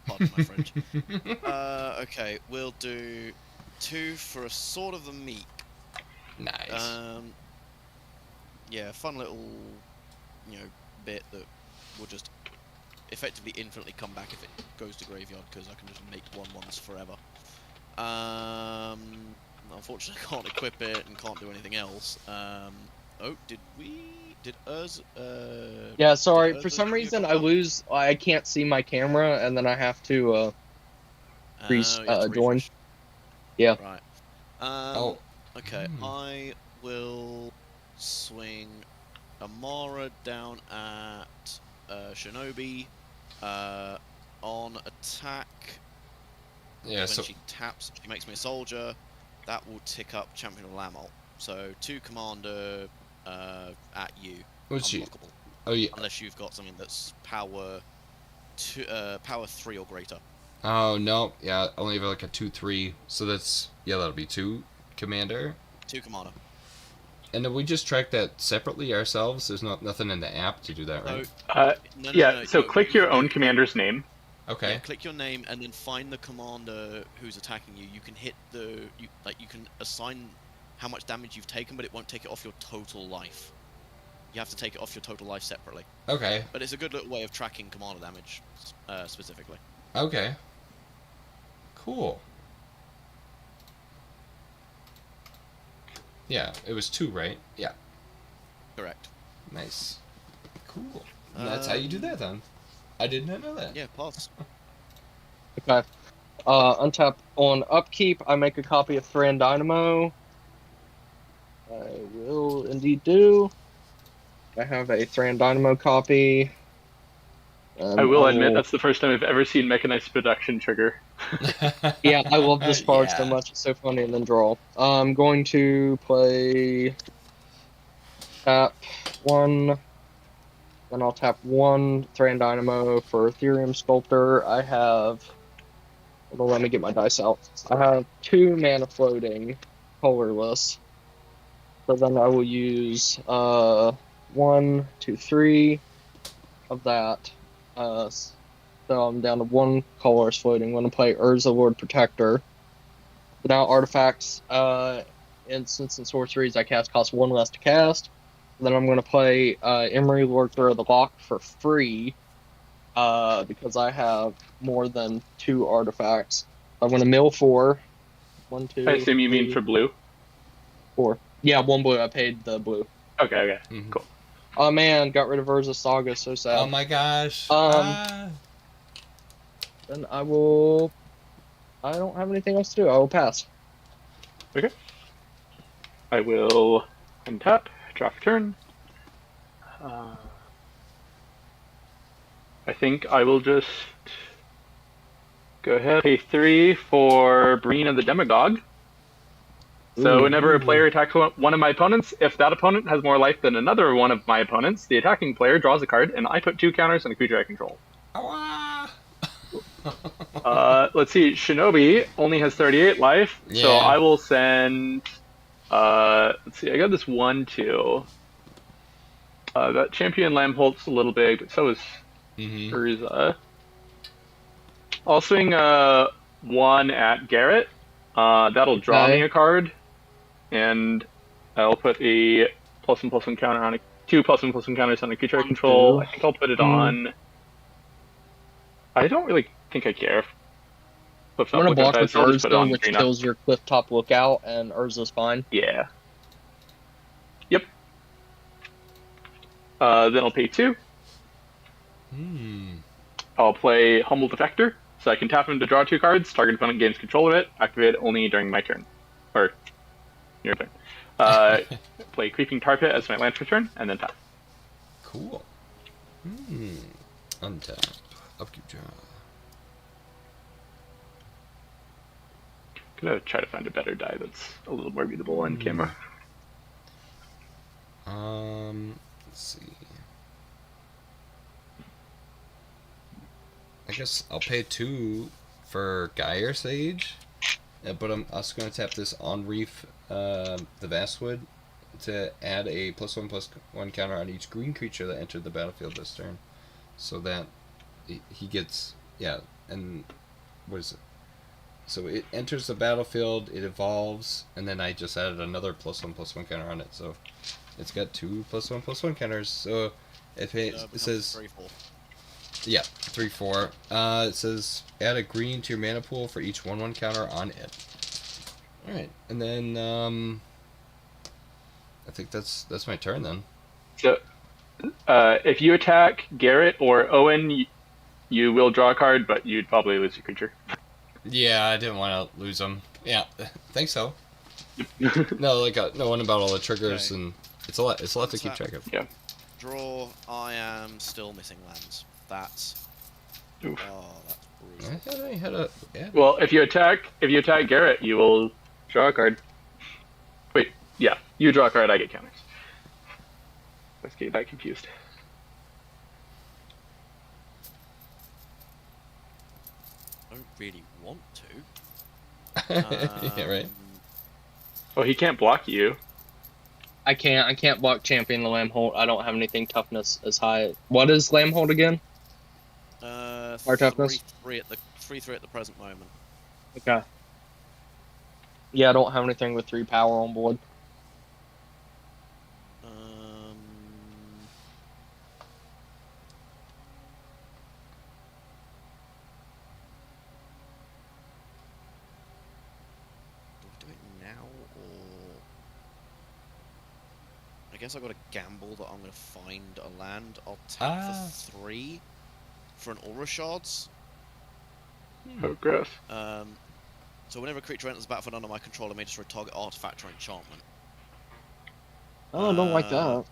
Pardon my French. Okay, we'll do 2 for a Sword of the Meek. Nice. Yeah, fun little, bit that will just effectively infinitely come back if it goes to graveyard, because I can just make 1/1s forever. Unfortunately, I can't equip it and can't do anything else. Oh, did Urza? Yeah, sorry. For some reason, I can't see my camera, and then I have to join. Yeah. Right. Okay, I will swing Amara down at Shinobi on attack. Yeah, when so she taps, she makes me a soldier. That will tick up Champion of Lamholt. So 2 commander at you. what's she? Unblockable. Oh yeah. Unless you've got something that's power 3 or greater. Oh no, yeah, I only have like a 2/3, so that'll be 2 commander. 2 commander. And then we just track that separately ourselves. There's nothing in the app to do that, right? So click your own commander's name. Okay. Yeah, click your name and then find the commander who's attacking you. You can hit you can assign how much damage you've taken, but it won't take it off your total life. You have to take it off your total life separately. Okay. But it's a good little way of tracking commander damage, specifically. Okay. Cool. Yeah, it was 2, right? Yeah. Correct. Nice. Cool. And that's how you do that then. I did not know that. Yeah, pass. Okay. Untap on upkeep. I make a copy of Thran Dynamo. I will indeed do. I have a Thran Dynamo copy. I will admit that's the first time I've ever seen Mechanized Production trigger. Yeah, I love this card so much. It's so funny. And then draw. I'm going to play tap 1. Then I'll tap 1 Thran Dynamo for Ethereum Sculptor. I have Hold on, let me get my dice out. I have 2 mana floating, colorless. So then I will use 1, 2, 3 of that. So I'm down to 1 colorless floating. I'm gonna play Urza Lord Protector. So now artifacts, instants and sorceries I cast cost 1 less to cast. Then I'm gonna play Emery Lord Throw the Lock for free. Because I have more than 2 artifacts. I'm gonna mill 4. 1, 2, I assume you mean 3, for blue. 4. Yeah, 1 blue. I paid the blue. Okay, okay, Mhm. cool. Oh man, got rid of Urza Saga. So sad. Oh my gosh. Then I will. I don't have anything else to do. I will pass. Okay. I will untap, draft turn. I think I will just go ahead, pay 3 for Breen of the Demagogue. So Ooh. whenever a player attacks one of my opponents, if that opponent has more life than another one of my opponents, the attacking player draws a card, and I put 2 counters on a creature I control. Let's see, Shinobi only has 38 life, so Yeah. I will send. Let's see, I got this 1/2. That Champion Lampholt's a little big, but so is Mm-hmm. Urza. I'll swing 1 at Garrett. That'll draw me a card, and I'll put a +1/+1 counter on 2 +1/+1 counters on a creature I control. I think I'll put it on. I don't really think I care. I'm gonna block with I'll just put it on Urza, which Green kills your Clifftop Lookout, and Urza's fine. Yeah. Yep. Then I'll pay 2. I'll play Humble Defector, so I can tap him to draw 2 cards. Target opponent gains control of it. Activate it only during my turn. Or your turn. Play Creeping Tar Pit as my land for turn, and then tap. Cool. Untap. Upkeep draw. Gonna try to find a better die that's a little more readable on camera. Let's see. I guess I'll pay 2 for Gyre Sage, but I'm also going to tap this on Reef, the Vastwood, to add a +1/+1 counter on each green creature that entered the battlefield this turn, so that he gets, yeah, and what is it? So it enters the battlefield, it evolves, and then I just added another +1/+1 counter on it, so it's got 2 +1/+1 counters. So it says 3/4. yeah, 3/4. It says add a green to your mana pool for each 1/1 counter on it. All right, and then I think that's my turn then. So, if you attack Garrett or Owen, you will draw a card, but you'd probably lose your creature. Yeah, I didn't want to lose them. Yeah, think so. No, like no one about all the triggers, Okay. and it's a lot. It's a lot to keep track of. Yeah. Draw. I am still missing lands. That's. Oof. Oh, that's brutal. I had a yeah. Well, if you attack Garrett, you will draw a card. Wait, yeah, you draw a card, I get counters. Let's get that confused. I don't really want to. Yeah, right. Well, he can't block you. I can't block Champion the Lambholt. I don't have anything toughness as high. What is Lambholt again? Our toughness? 3/3 at the present moment. Okay. Yeah, I don't have anything with 3 power on board. Do we do it now, or I guess I've got to gamble that I'm going to find a land. I'll tap for 3 for an Aura Shards. Oh, gross. So whenever a creature enters the battlefield under my control, I may destroy target artifact or enchantment. Oh, I don't like that.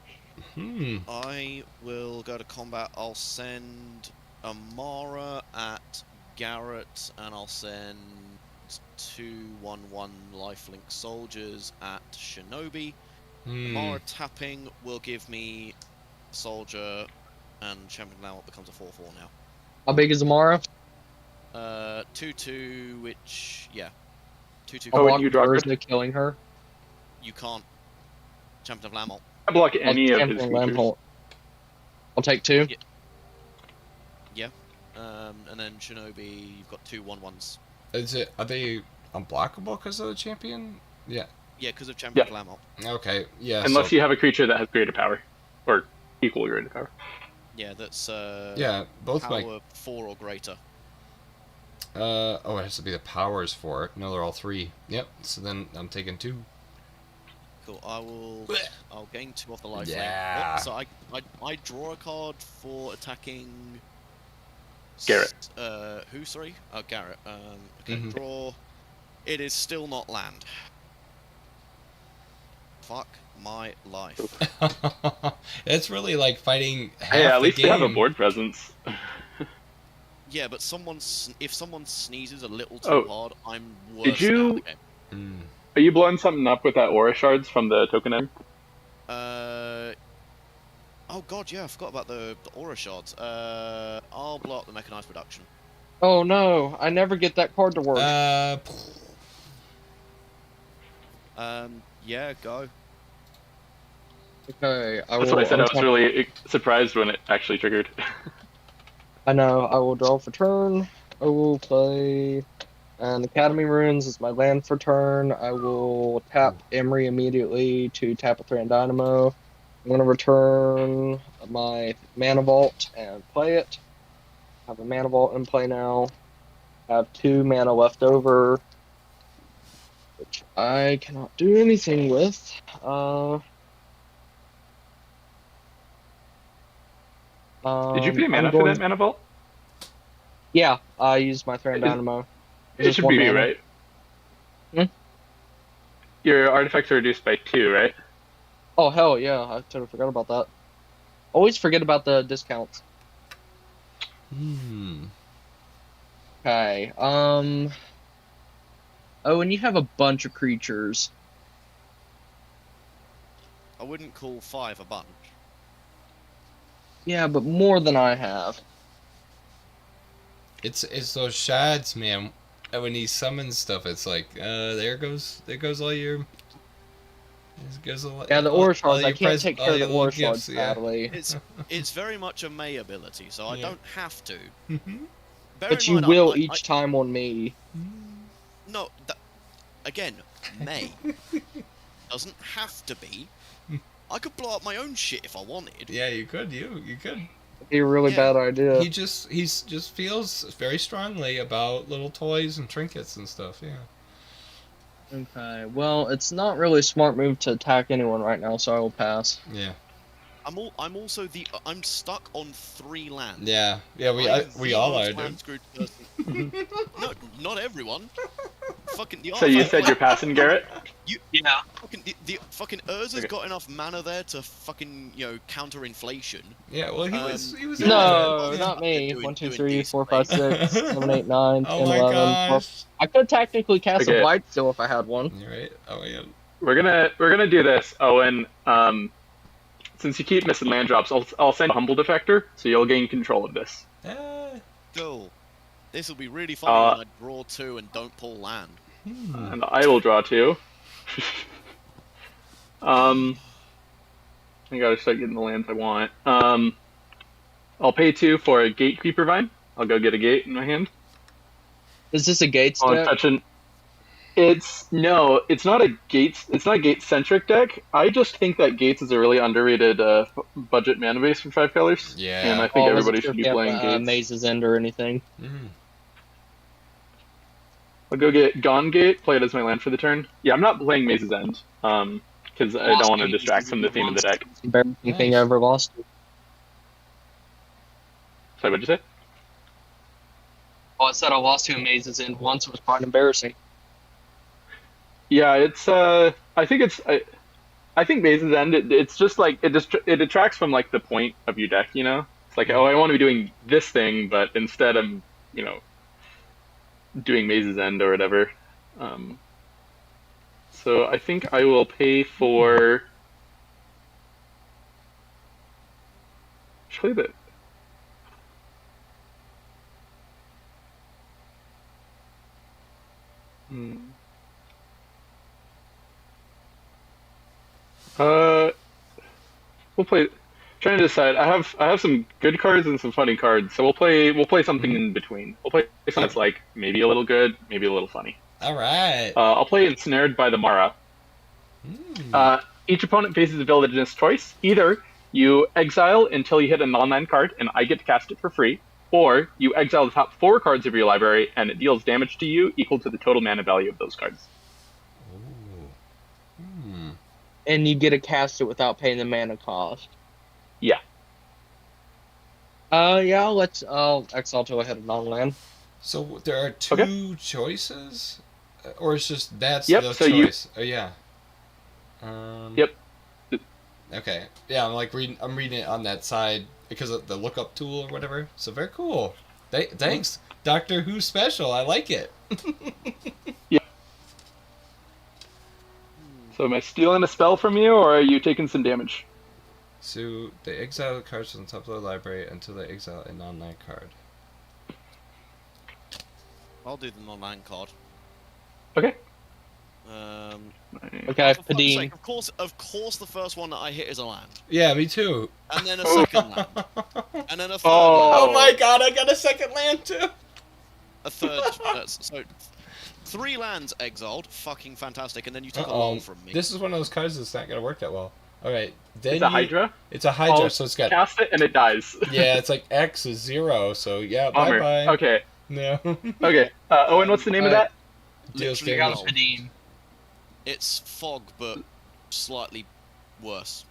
I will go to combat. I'll send Amara at Garrett, and I'll send 2 1/1 lifelink soldiers at Shinobi. Amara tapping will give me soldier, and Champion now becomes a 4/4 now. How big is Amara? 2/2, which yeah, 2/2. Oh, Block and you draw a Urza killing her. You can't. Champion of Lamont. I block any of his Champion creatures. Lamphold. I'll take 2. Yeah. Yeah. And then Shinobi, you've got 2 1/1s. Are they unblockable because of the champion? Yeah. Yeah, because of Champion Yeah. of Lamont. Okay. Yeah. Unless so, you have a creature that has greater power, or equal greater power. Yeah, that's Yeah, both power my. 4 or greater. Oh, it has to be the powers for it. No, they're all 3. Yep. So then I'm taking 2. Cool. I'll gain 2 off the life Yeah. link. So I draw a card for attacking. Garrett. Who? Sorry. Oh, Garrett. Okay. Mhm. Draw. It is still not land. Fuck my life. It's really like fighting half Hey, at the least game. you have a board presence. Yeah, but if someone sneezes a little too Oh, hard, I'm worse did you- out of the game. Mm. Are you blowing something up with that aura shards from the token end? Oh god, yeah, I forgot about the aura shards. I'll blow up the mechanized production. Oh no, I never get that card to work. Yeah, go. Okay, I That's will. what I said. I was untap- really surprised when it actually triggered. I know. I will draw for turn. I will play. And Academy Ruins is my land for turn. I will tap Emery immediately to tap a 3 Dynamo. I'm going to return my Mana Vault and play it. Have a Mana Vault in play now. Have 2 mana left over, which I cannot do anything with. Did you pay I'm mana for going- that mana vault? Yeah, I used my Thran Is- Dynamo. It Just should 1 be mana. right. Hmm? Your artifacts are reduced by 2, right? Oh hell yeah, I totally forgot about that. Always forget about the discounts. Hmm. Okay, oh, and you have a bunch of creatures. I wouldn't call 5 a bunch. Yeah, but more than I have. It's those shads, man. And when he summons stuff, it's like, there goes all your. There goes all, Yeah, the all- Aura all Shards, I your can't pres- take all care of your the little Aura Shards, gifts, yeah. sadly. It's very much a May ability, so I Yeah. don't have to. Mhm. Bear But in you mind, will I- each time on me. No, again, May. Doesn't have to be. I could blow up my own shit if I wanted. Yeah, you could. You could. It'd be a really Yeah. bad idea. He just feels very strongly about little toys and trinkets and stuff. Yeah. Okay, well, it's not really a smart move to attack anyone right now, so I will pass. Yeah. I'm also I'm stuck on 3 lands. Yeah. Yeah. I'm We the all most are, dude. land-screwed person. No, not everyone. Fucking the So you artifact said you're passing, Garrett? Yeah. fucking the fucking Urza's Okay. got enough mana there to fucking counter inflation. Yeah. Well, he Um, was. No, Yeah. not me. Doing- 1, 2, doing 3, 4, 5, decently. 6, 7, 8, 9, 10, Oh my 11, 12. gosh. I could technically cast Okay. a Blight still if I had one. You're right. Oh yeah. We're gonna do this, Owen. Since you keep missing land drops, I'll send a Humble Defector, so you'll gain control of this. Cool. This will be really funny when I draw 2 and don't pull land. And I will draw 2. I gotta start getting the lands I want. I'll pay 2 for a Gatekeeper Vine. I'll go get a gate in my hand. Is this a Gates Oh, I'm deck? touching. It's not a gate centric deck. I just think that Gates is a really underrated budget mana base for 5 colors. Yeah. And I think Oh, I wasn't everybody sure should if be you playing have, Gates. Maze's End or anything. Mhm. I'll go get Gone Gate, play it as my land for the turn. Yeah, I'm not playing Maze's End, because I don't want to distract from the theme of the deck. Embarrassing thing I ever lost. Sorry, what'd you say? Oh, I said I lost to a Maze's End once. It was quite embarrassing. Yeah, it's I think Maze's End. It's just like it detracts from like the point of your deck. You know, it's like, oh, I want to be doing this thing, but instead I'm doing Maze's End or whatever. So I think I will pay for. Actually, we'll play. Trying to decide. I have some good cards and some funny cards, so we'll play something in between. We'll play something that's like maybe a little good, maybe a little funny. All right. I'll play Ensnared by the Mara. Each opponent faces a villainous choice. Either you exile until you hit a non-land card, and I get to cast it for free, or you exile the top 4 cards of your library, and it deals damage to you equal to the total mana value of those cards. And you get to cast it without paying the mana cost. Yeah. Yeah, I'll exile till I hit a non-land. So there are 2 choices, or it's just that's Yep, the so choice. Oh yeah. Yep. Okay. Yeah, I'm reading it on that side because of the lookup tool or whatever. So very cool. Thanks, Doctor Who special. I like it. Yeah. So am I stealing a spell from you, or are you taking some damage? So they exile the cards from the top of the library until they exile a non-land card. I'll do the non-land card. Okay. Okay, For fuck's Padim. sake, of course, the first one that I hit is a land, Yeah, me too. and then a second land, and then a third Oh. land, Oh my god, I got a second land too. a third. So 3 lands exiled, fucking fantastic, and then you took a lull from me. This is one of those cards that's not gonna work that well. Alright, then It's a Hydra. It's a Hydra, I'll so it's got cast it and it dies. yeah, it's like X is 0, so yeah, Bummer. bye bye. Okay. No. Okay. Owen, what's the name of that? Deals Literally damage. lull. Padim. It's fog, but slightly worse.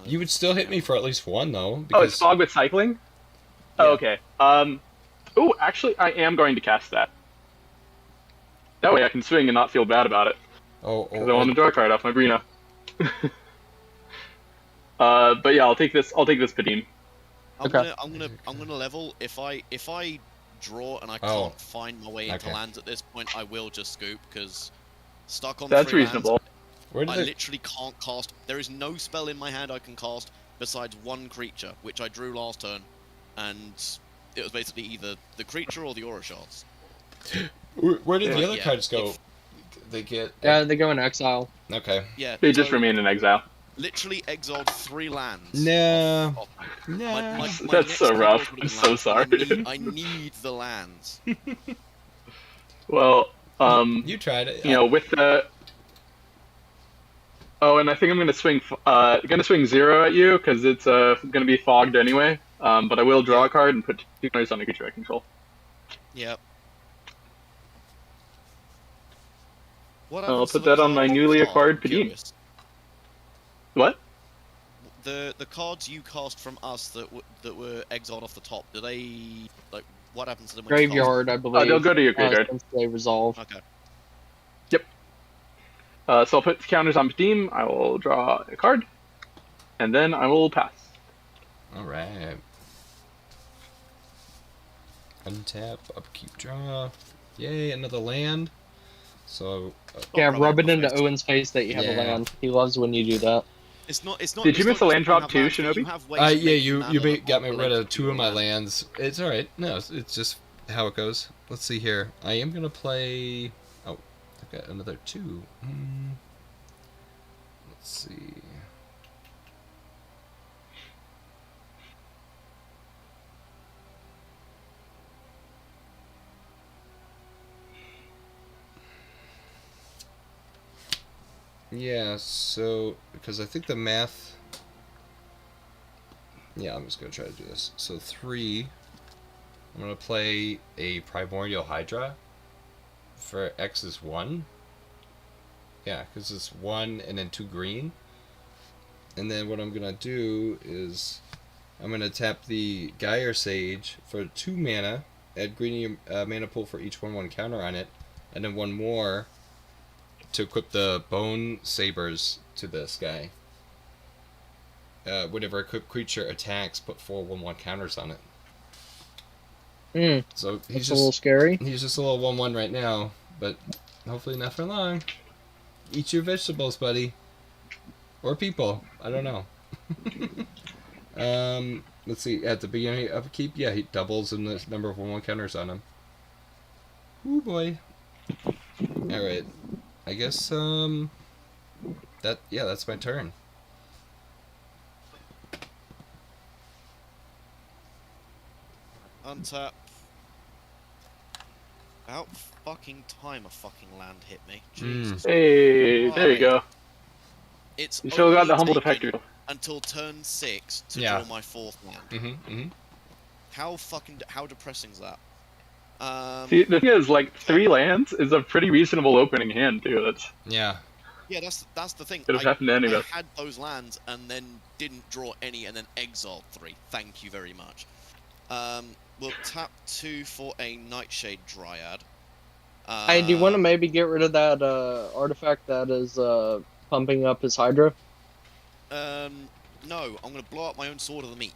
You would still hit me for at least 1 though, Oh, it's because fog with cycling. Oh, okay. Oh, actually, I am going to cast that. That way, I can swing and not feel bad about it. Because I want to draw a card off my Brina. But yeah, I'll take this. I'll take this Padim. I'm Okay. gonna level. If I draw and I Oh. can't find my way into Okay. lands at this point, I will just scoop because stuck on That's 3 reasonable. where Lands, did I it? literally can't cast. There is no spell in my hand I can cast besides 1 creature, which I drew last turn, and it was basically either the creature or the aura shards. Where did the But other yeah, cards go? if- They get Yeah, they go in exile. okay. Yeah, They just so remain in exile. literally exiled 3 lands. No. off- No. my That's next so card rough. would've I'm been so lands. sorry. I need the lands. Well, You tried it. you know, with the. Oh, and I think I'm gonna swing 0 at you because it's gonna be fogged anyway. But I will draw a card and put 2 counters on a creature I control. Yep. What I'll happens to put the that on my card newly card? acquired I'm Padim. curious. What? The cards you cast from us that were exiled off the top, do they like what happens to them? When you cast Graveyard, I believe. They'll go to your graveyard. Since they resolve. them? Okay. So I'll put counters on Padim. I will draw a card, and then I will pass. All right. Untap, upkeep, draw. Yay, another land. So Yeah, Rub it rub it in my into face. Owen's face that you have Yeah. a land. He loves when you do that. It's not. It's not. Did it's you not miss a just land drop have too, lands, but Shinobi? You have ways to yeah, make you mana got me rid relate of to 2 of my your lands. It's all right. No, it's just how it goes. Let's see here. I am gonna play. Oh, I've got another 2. Let's see. Yeah, so because I think the math. Yeah, I'm just gonna try to do this. So 3. I'm gonna play a Primordial Hydra. For X is 1. Yeah, because it's 1 and then 2 green. And then what I'm gonna do is I'm gonna tap the Gyre Sage for 2 mana. Add green mana pool for each 1/1 counter on it, and then 1 more to equip the Bone Sabers to this guy. Whenever a creature attacks, put 4 1/1 counters on it. So That's he's a little scary. He's just a little 1/1 right now, but hopefully not for long. Eat your vegetables, buddy. Or people. I don't know. Let's see. At the beginning of upkeep, yeah, he doubles in the number of 1/1 counters on him. Ooh boy. Alright. I guess, that's my turn. Untap. About fucking time a fucking land hit me. Jesus. Hey, there you go. It's You still got only the humble taken defector. until turn 6 to Yeah. draw my 4th land. How depressing is that? See, the thing is, like, 3 lands is a pretty reasonable opening hand, too. That's Yeah. Yeah, that's the thing. could have happened to any of I us. had those lands and then didn't draw any and then exiled 3. Thank you very much. We'll tap 2 for a Nightshade Dryad. Hey, do you want to maybe get rid of that artifact that is pumping up his Hydra? No, I'm gonna blow up my own Sword of the Meek.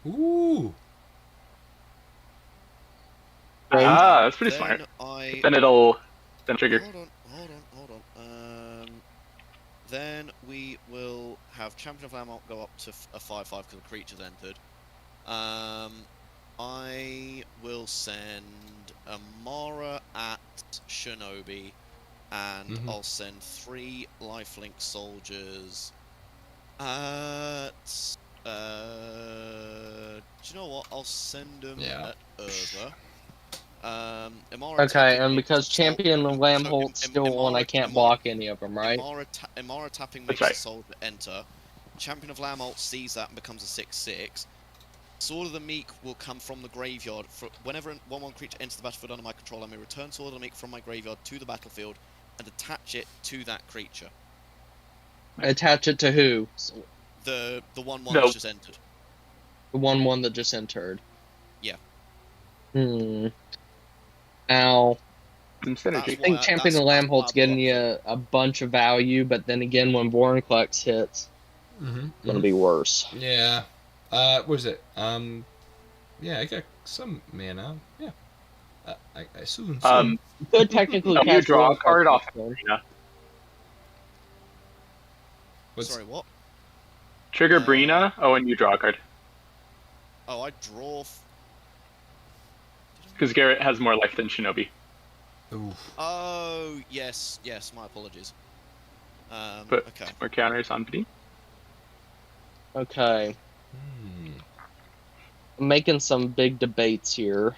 Ooh. Ah, that's pretty Then smart. Then it'll trigger. Hold on. Then we will have Champion of Lamont go up to a 5/5 because the creature's entered. I will send Amara at Shinobi, and I'll send 3 lifelink soldiers at. Do you know what? I'll send them at Urza. Amara Okay, and because Champion of Lamholt's still on, I can't block any of them, right? Amara tapping makes the soldier enter. Champion of Lamholt sees that and becomes a 6/6. Sword of the Meek will come from the graveyard. Whenever 1/1 creature enters the battlefield under my control, I may return Sword of the Meek from my graveyard to the battlefield and attach it to that creature. Attach it to who? The 1/1 that just entered. The 1/1 that just entered. Yeah. Now, Some synergy. I think Champion of Lamholt's getting you a bunch of value, but then again, when Vorinclex hits, it's gonna be worse. Yeah. What is it? Yeah, I got some mana. Yeah. I soon. You could technically you cast draw a Vorinclex card off. turn. Sorry, what? Trigger Brina. Oh, and you draw a card. Oh, I draw. Because Garrett has more life than Shinobi. Oof. Oh, yes. My apologies. Put okay. more counters on Brina. Okay. I'm making some big debates here.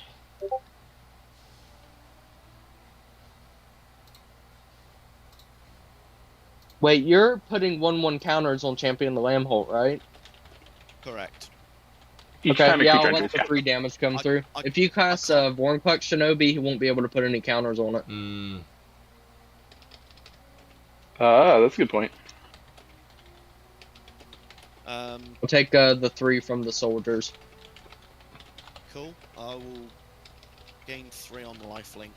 Wait, you're putting 1/1 counters on Champion of Lamholt, right? Correct. Each time a yeah, creature I'll let enters, the yeah. 3 damage come through. If you cast Vorinclex Shinobi, he won't be able to put any counters on it. That's a good point. I'll take the 3 from the soldiers. Cool. I will gain 3 on lifelink.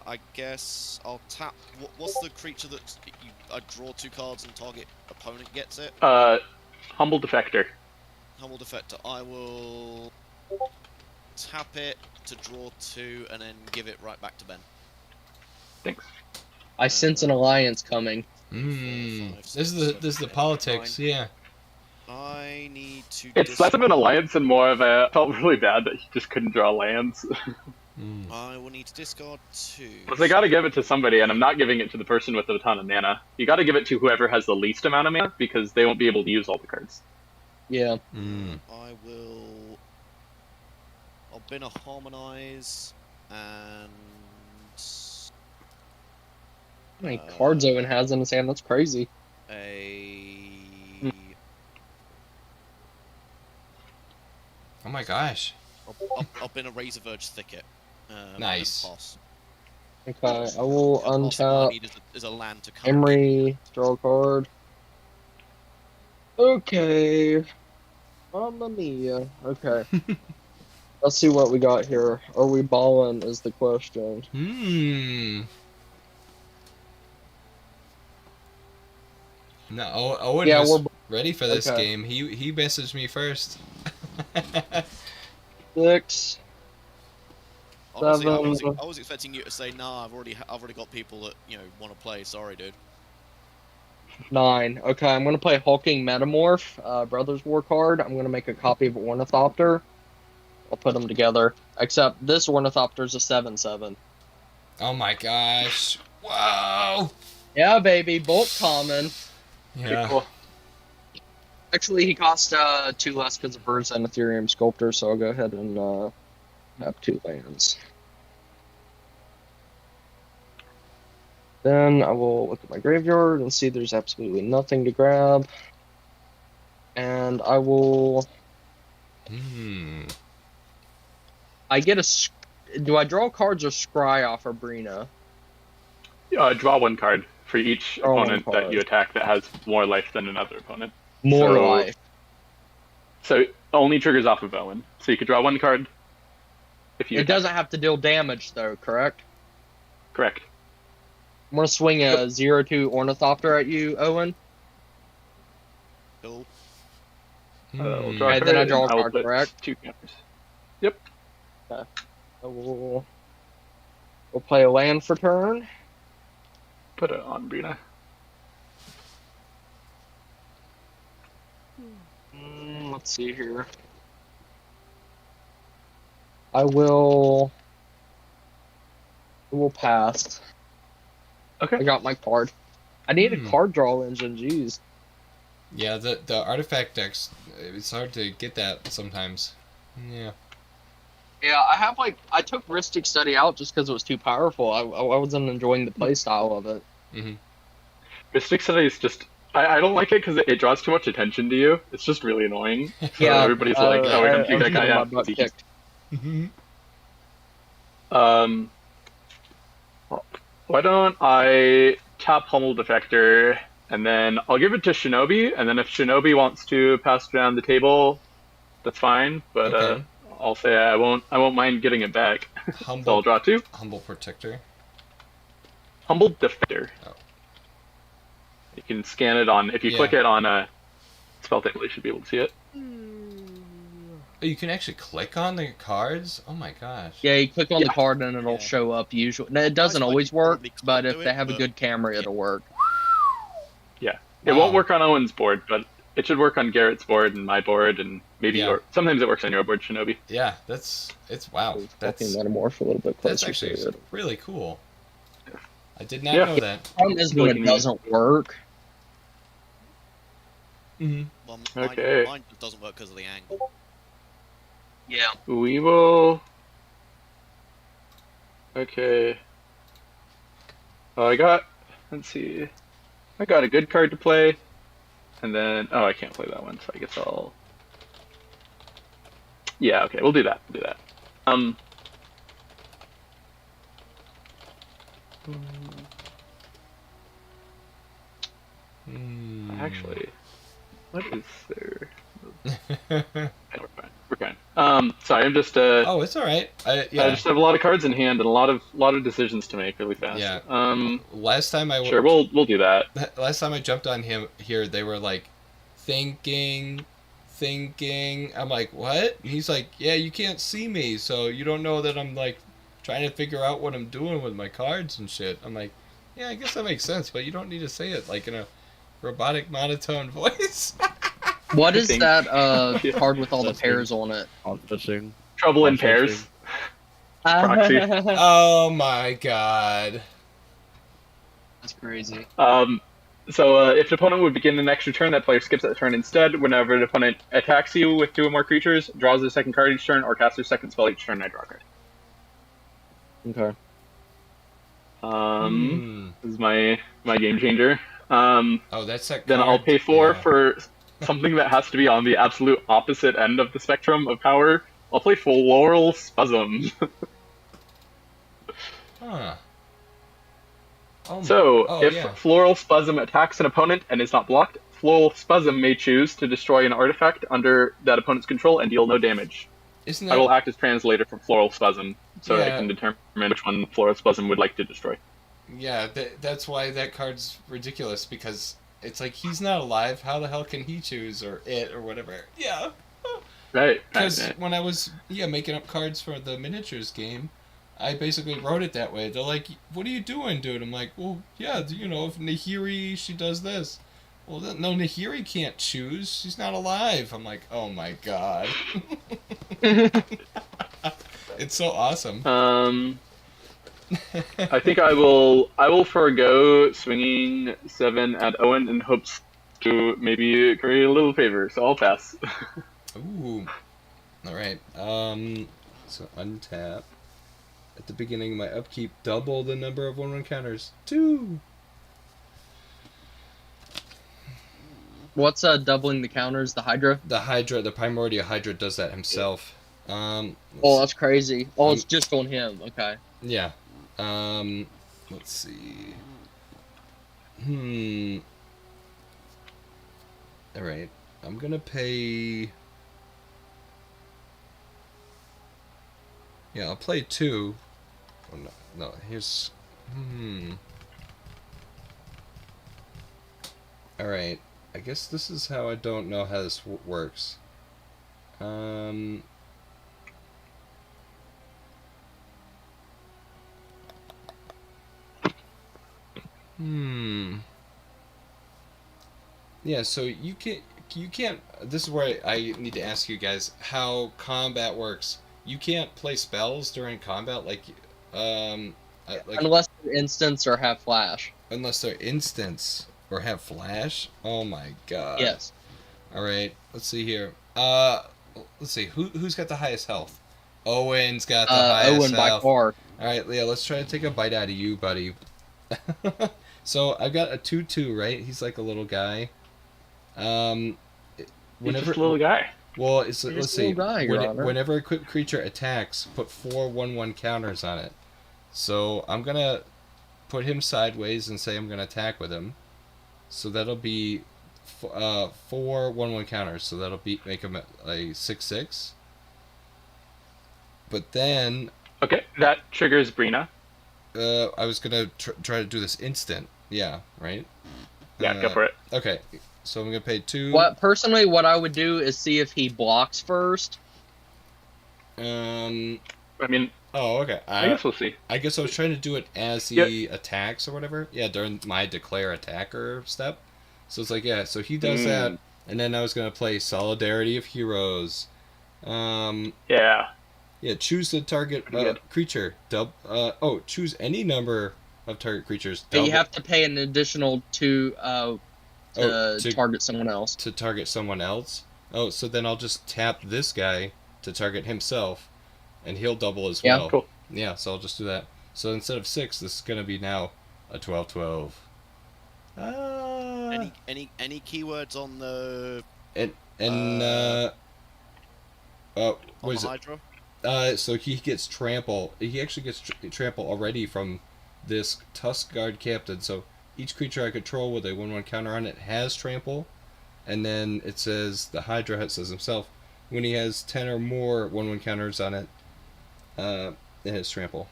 I guess I'll tap. What's the creature that I draw 2 cards and target opponent gets it? Humble Defector. Humble Defector. I will tap it to draw 2 and then give it right back to Ben. Thanks. I sense an alliance coming. This is the politics. 9. Yeah. I need to. It's less of an alliance and more of a. I felt really bad that he just couldn't draw lands. I will need to discard 2. Because I gotta give it to somebody, and I'm not giving it to the person with a ton of mana. You gotta give it to whoever has the least amount of mana, because they won't be able to use all the cards. Yeah. I will. I'll bin a Harmonize and. How many cards Owen has in his hand? That's crazy. Oh my gosh. I'll bin a Razor Verge Thicket. Nice. Pass. Okay, I will All I untap need is a land to come. Emery, draw a card. Okay. Mamma mia. Okay. Let's see what we got here. Are we balling is the question. No, Owen Yeah, was we're ready for this okay. game. He messaged me first. 6. Honestly, I 7. was expecting you to say, "Nah, I've already got people that want to play." Sorry, dude. 9. Okay, I'm gonna play Hulking Metamorph, Brothers War card. I'm gonna make a copy of Ornithopter. I'll put them together. Except this Ornithopter is a 7/7. Oh my gosh! Whoa! Yeah, baby, bulk common. Okay, Yeah. cool. Actually, he cost 2 less because of Birds and Ethereum Sculptor, so I'll go ahead and have 2 lands. Then I will look at my graveyard and see there's absolutely nothing to grab. And I will... I get a... Do I draw cards or scry off of Brina? Draw 1 card for each Draw one opponent that card. you attack that has more life than another opponent. More So- life. So it only triggers off of Owen. So you could draw 1 card. If you It doesn't have to deal damage, though, correct? correct. I'm going to swing a 0/2 Ornithopter at you, Owen. Cool. We'll draw a And then I card, draw a and will card, put correct? 2 counters. We'll play a land for turn. Put it on Brina. Let's see here. I will pass. Okay. I got my card. I need a card draw engine, jeez. Yeah, the artifact decks, it's hard to get that sometimes. Yeah. Yeah, I took Ristic Study out just because it was too powerful. I wasn't enjoying the playstyle of it. Mystic Study is just... I don't like it because it draws too much attention to you. It's just really annoying. So Yeah, everybody's like, oh, we're going to I'm take that guy getting my out. butt kicked. Why don't I tap Hummel Defector, and then I'll give it to Shinobi, and then if Shinobi wants to pass it down the table, that's fine. But Okay. I'll say I won't mind getting it back. So I'll Humble, draw 2. humble protector. Humble Defector. Oh. You can scan it on. If you Yeah. click it on a spell table, you should be able to see it. Oh, you can actually click on the cards? Oh my gosh. Yeah, you click on the Yeah. card and it'll Yeah. show up usually. No, it doesn't Might always work, probably but do if it, they have a but- good camera, it'll work. It Wow. won't work on Owen's board, but it should work on Garrett's board and my board, and maybe Yeah. your. Sometimes it works on your board, Shinobi. Yeah, wow. Fucking That's metamorph a little bit that's closer actually to it. really cool. I did not Yeah. know that. Problem is when it Looking at- doesn't work. Well, Okay. mine just doesn't work because of the angle. Yeah. We will. Okay. Let's see. I got a good card to play, and then I can't play that one, so I guess I'll. Yeah, okay, we'll do that. Actually, what is there? Okay, we're fine. Sorry, I'm just Oh, it's all right. I Yeah. just have a lot of cards in hand and a lot of decisions to make really fast. Yeah. Um. Last time I Sure, we'll do that. last time I jumped on him here, they were like thinking. I'm like, what? He's like, yeah, you can't see me, so you don't know that I'm like trying to figure out what I'm doing with my cards and shit. I'm like, yeah, I guess that makes sense, but you don't need to say it like in a robotic monotone voice. What is think- that card with all the That's pairs on it? Fishing. Trouble in pairs. Proxy. Oh my god. That's crazy. So if an opponent would begin the next turn, that player skips that turn instead. Whenever an opponent attacks you with 2 or more creatures, draws a second card each turn, or casts their second spell each turn, I draw a card. Okay. This is my game changer. Oh, that's that Then card. I'll pay 4 Yeah. for something that has to be on the absolute opposite end of the spectrum of power. I'll play Floral Spasm. Huh. Oh, So, oh, if yeah. Floral Spasm attacks an opponent and is not blocked, Floral Spasm may choose to destroy an artifact under that opponent's control and deal no damage. Isn't I will that act as translator for Floral Spasm, so I Yeah. can determine which one Floral Spasm would like to destroy. yeah? That's why that card's ridiculous, because it's like he's not alive. How the hell can he choose or it or whatever? Yeah. Right. Because right. when I was making up cards for the miniatures game, I basically wrote it that way. They're like, "What are you doing, dude?" I'm like, "Well, yeah, if Nahiri, she does this." Well, no, Nahiri can't choose. She's not alive. I'm like, "Oh my god." It's so awesome. I think I will forego swinging 7 at Owen in hopes to maybe curry a little favor, so I'll pass. Ooh. Alright. So untap. At the beginning of my upkeep, double the number of 1/1 counters. 2! What's doubling the counters? The Hydra? The Primordial Hydra does that himself. Oh, that's crazy. Oh, it's just on him. Okay. Yeah. Let's see. Alright. I'm gonna pay... Yeah, I'll play 2. Oh, no, here's... Alright. I guess this is how I don't know how this works. Yeah, so you can't. This is where I need to ask you guys how combat works. You can't play spells during combat, like unless they're instants or have flash. unless they're instants or have flash. Oh my god. Yes. All right, let's see here. Let's see who's got the highest health. Owen's got the highest Owen by health. far. All right, Leah, let's try to take a bite out of you, buddy. So I've got a 2/2, right? He's like a little guy. He's just a little guy. Well, He's let's a see. little guy, Your Honor. Whenever a quick creature attacks, put 4 1/1 counters on it. So I'm gonna put him sideways and say I'm gonna attack with him. So that'll be 4 1/1 counters. So that'll make him a 6/6. But then Okay, that triggers Brina. I was gonna try to do this instant. Yeah, right. Yeah, go for it. Okay, so I'm gonna pay 2. Personally, what I would do is see if he blocks first. I mean, Oh, okay. I guess we'll see. I guess I was trying to do it as he attacks or whatever. Yeah, during my declare attacker step. So it's like, yeah, so he does that, and then I was gonna play Solidarity of Heroes. Yeah. Yeah, choose the target creature. Choose any number of target creatures. But you have to pay an additional 2 to target someone else. To target someone else. Oh, so then I'll just tap this guy to target himself, and he'll double as well. Cool. Yeah, so I'll just do that. So instead of 6, this is gonna be now a 12/12. Any keywords on the what is it? Hydra? So he gets trample. He actually gets trample already from this Tusk Guard Captain. So each creature I control with a 1/1 counter on it has trample, and then it says the Hydra says himself when he has 10 or more 1/1 counters on it, it has trample.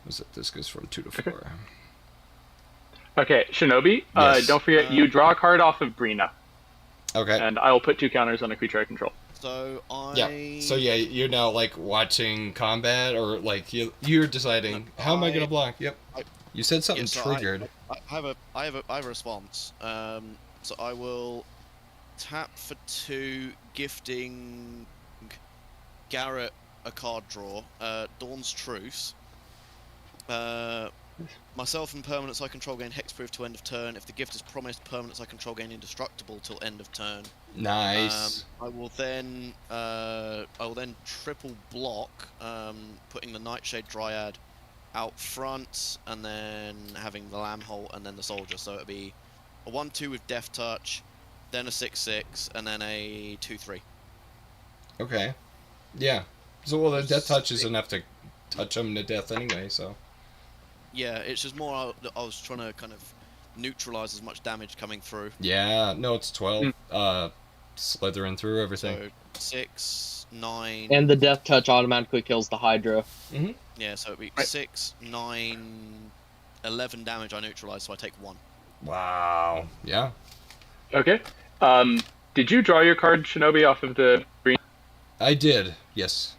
Was it? This goes from 2 to 4. Okay, Shinobi. Yes. Don't forget you draw a card off of Brina, Okay. and I will put 2 counters on a creature I control. So Yeah. So yeah, you're now like watching combat, or like you're deciding how am I gonna block? Yep. You said something triggered. I have a response. So I will tap for 2, gifting Garrett a card draw. Dawn's Truce. Myself and permanents I control gain hexproof to end of turn. If the gift is promised, permanents I control gain indestructible till end of turn. Nice. I will then triple block, putting the Nightshade Dryad out front, and then having the Lambhole and then the Soldier. So it'll be a 1/2 with Death Touch, then a 6/6, and then a 2/3. Okay. Yeah. So well, the death touch is enough to touch him to death anyway. So. Yeah, it's just more I was trying to kind of neutralize as much damage coming through. Yeah. No, it's 12. Slithering through everything. So 6, 9. And the death touch automatically kills the Hydra. Mm-hmm. Yeah, so it'd be 6, 9, 11 damage I neutralize, so I take 1. Wow. Yeah. Okay. Did you draw your card, Shinobi, off of the green? I did. Yes.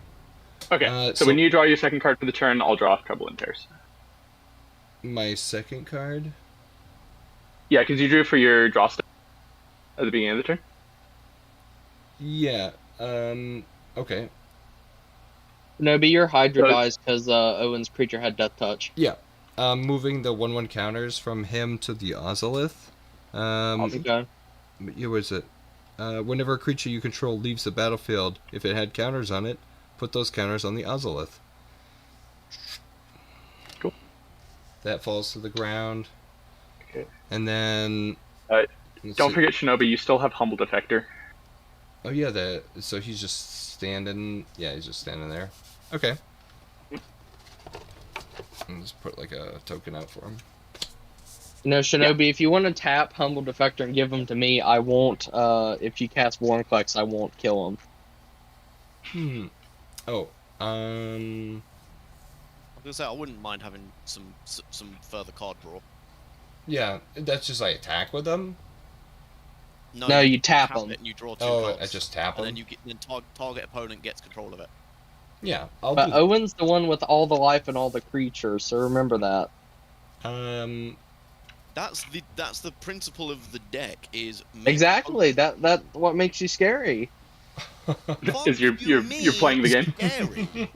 Okay. So when you draw your second card for the turn, I'll draw off Trouble and Tears. My second card. Yeah, because you drew for your draw step at the beginning of the turn. Yeah. Okay. Shinobi, your Hydra So- dies because Owen's creature had Death Touch. Yeah. Moving the 1/1 counters from him to the Ozolith. Okay. Yeah, what is it? Whenever a creature you control leaves the battlefield, if it had counters on it, put those counters on the Ozolith. Cool. That falls to the ground. Okay. And then... Uh, let's Don't see. forget, Shinobi, you still have Humble Defector. Oh, yeah, so he's just standing... Yeah, he's just standing there. Okay. I'll just put, like, a token out for him. You know, Shinobi, if you want to tap Humble Defector and give him to me, I won't, if you cast Warnclex, I won't kill him. Oh, I was gonna say I wouldn't mind having some further card draw. yeah, that's just, like, attack with them? No, you tap him. it and you draw 2 Oh, cards. I just tap and him? then you get target opponent gets control of it. Yeah, I'll But do Owen's the one with all the life and all the creatures, so remember that. That's the principle of the deck is make Exactly. That what makes you scary. Is you're playing the game? Scary.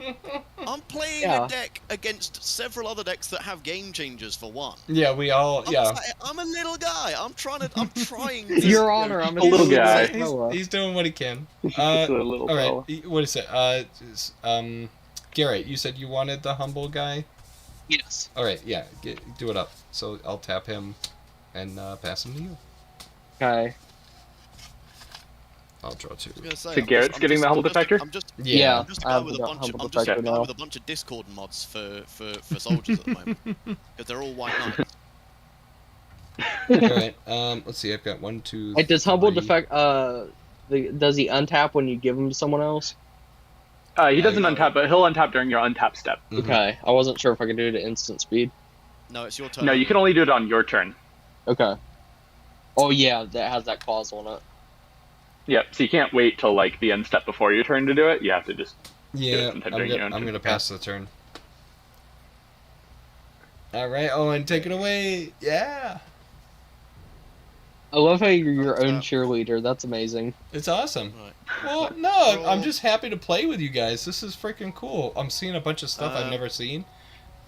I'm playing Yeah. a deck against several other decks that have game changers for one. Yeah, we all... Yeah. I'm a little guy. I'm trying to Your Honor, I'm a little guy. He's doing what he can. It's a little All fella. right, what is it? Garrett, you said you wanted the humble guy? Yes. All right, yeah, do it up. So I'll tap him and pass him to you. Okay. I'll draw 2. So Garrett's getting the Humble Defector? I'm just Yeah. I'm just a I guy have with a the bunch of Humble I'm just a Defector guy now. with a bunch of Discord mods for soldiers at the moment because they're all white knights. All right, let's see. I've got 1, 2. Hey, does Humble 3. Defect does he untap when you give him to someone else? He doesn't untap, but he'll untap during your untap step. Mhm. Okay. I wasn't sure if I could do it at instant speed. No, it's your turn. No, you can only do it on your turn. Okay. Oh yeah, that has that clause on it. Yeah, so you can't wait till like the end step before your turn to do it. You have to just Yeah, sometime I'm during your own gonna turn. pass the turn. All right, Owen, take it away. Yeah, I love how you're your own cheerleader. That's amazing. it's awesome. Right. Well, no, I'm Roll. just happy to play with you guys. This is freaking cool. I'm seeing a bunch of stuff I've never seen.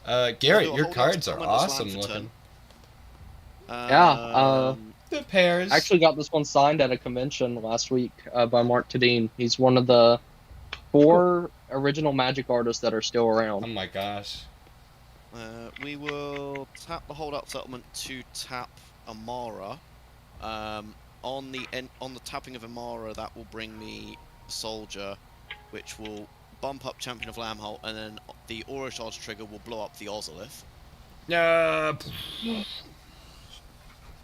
Garrett, I'll your hold on cards to are someone that's awesome land for looking. Yeah, The pairs. I actually got this one signed at a convention last week by Mark Tadine. He's one of the 4 original Magic artists that are still oh around. my gosh. we will tap the holdout settlement to tap Amara. On the tapping of Amara, that will bring me Soldier, which will bump up Champion of Lambholt, and then the Aura Charge trigger will blow up the Ozolith. Yeah.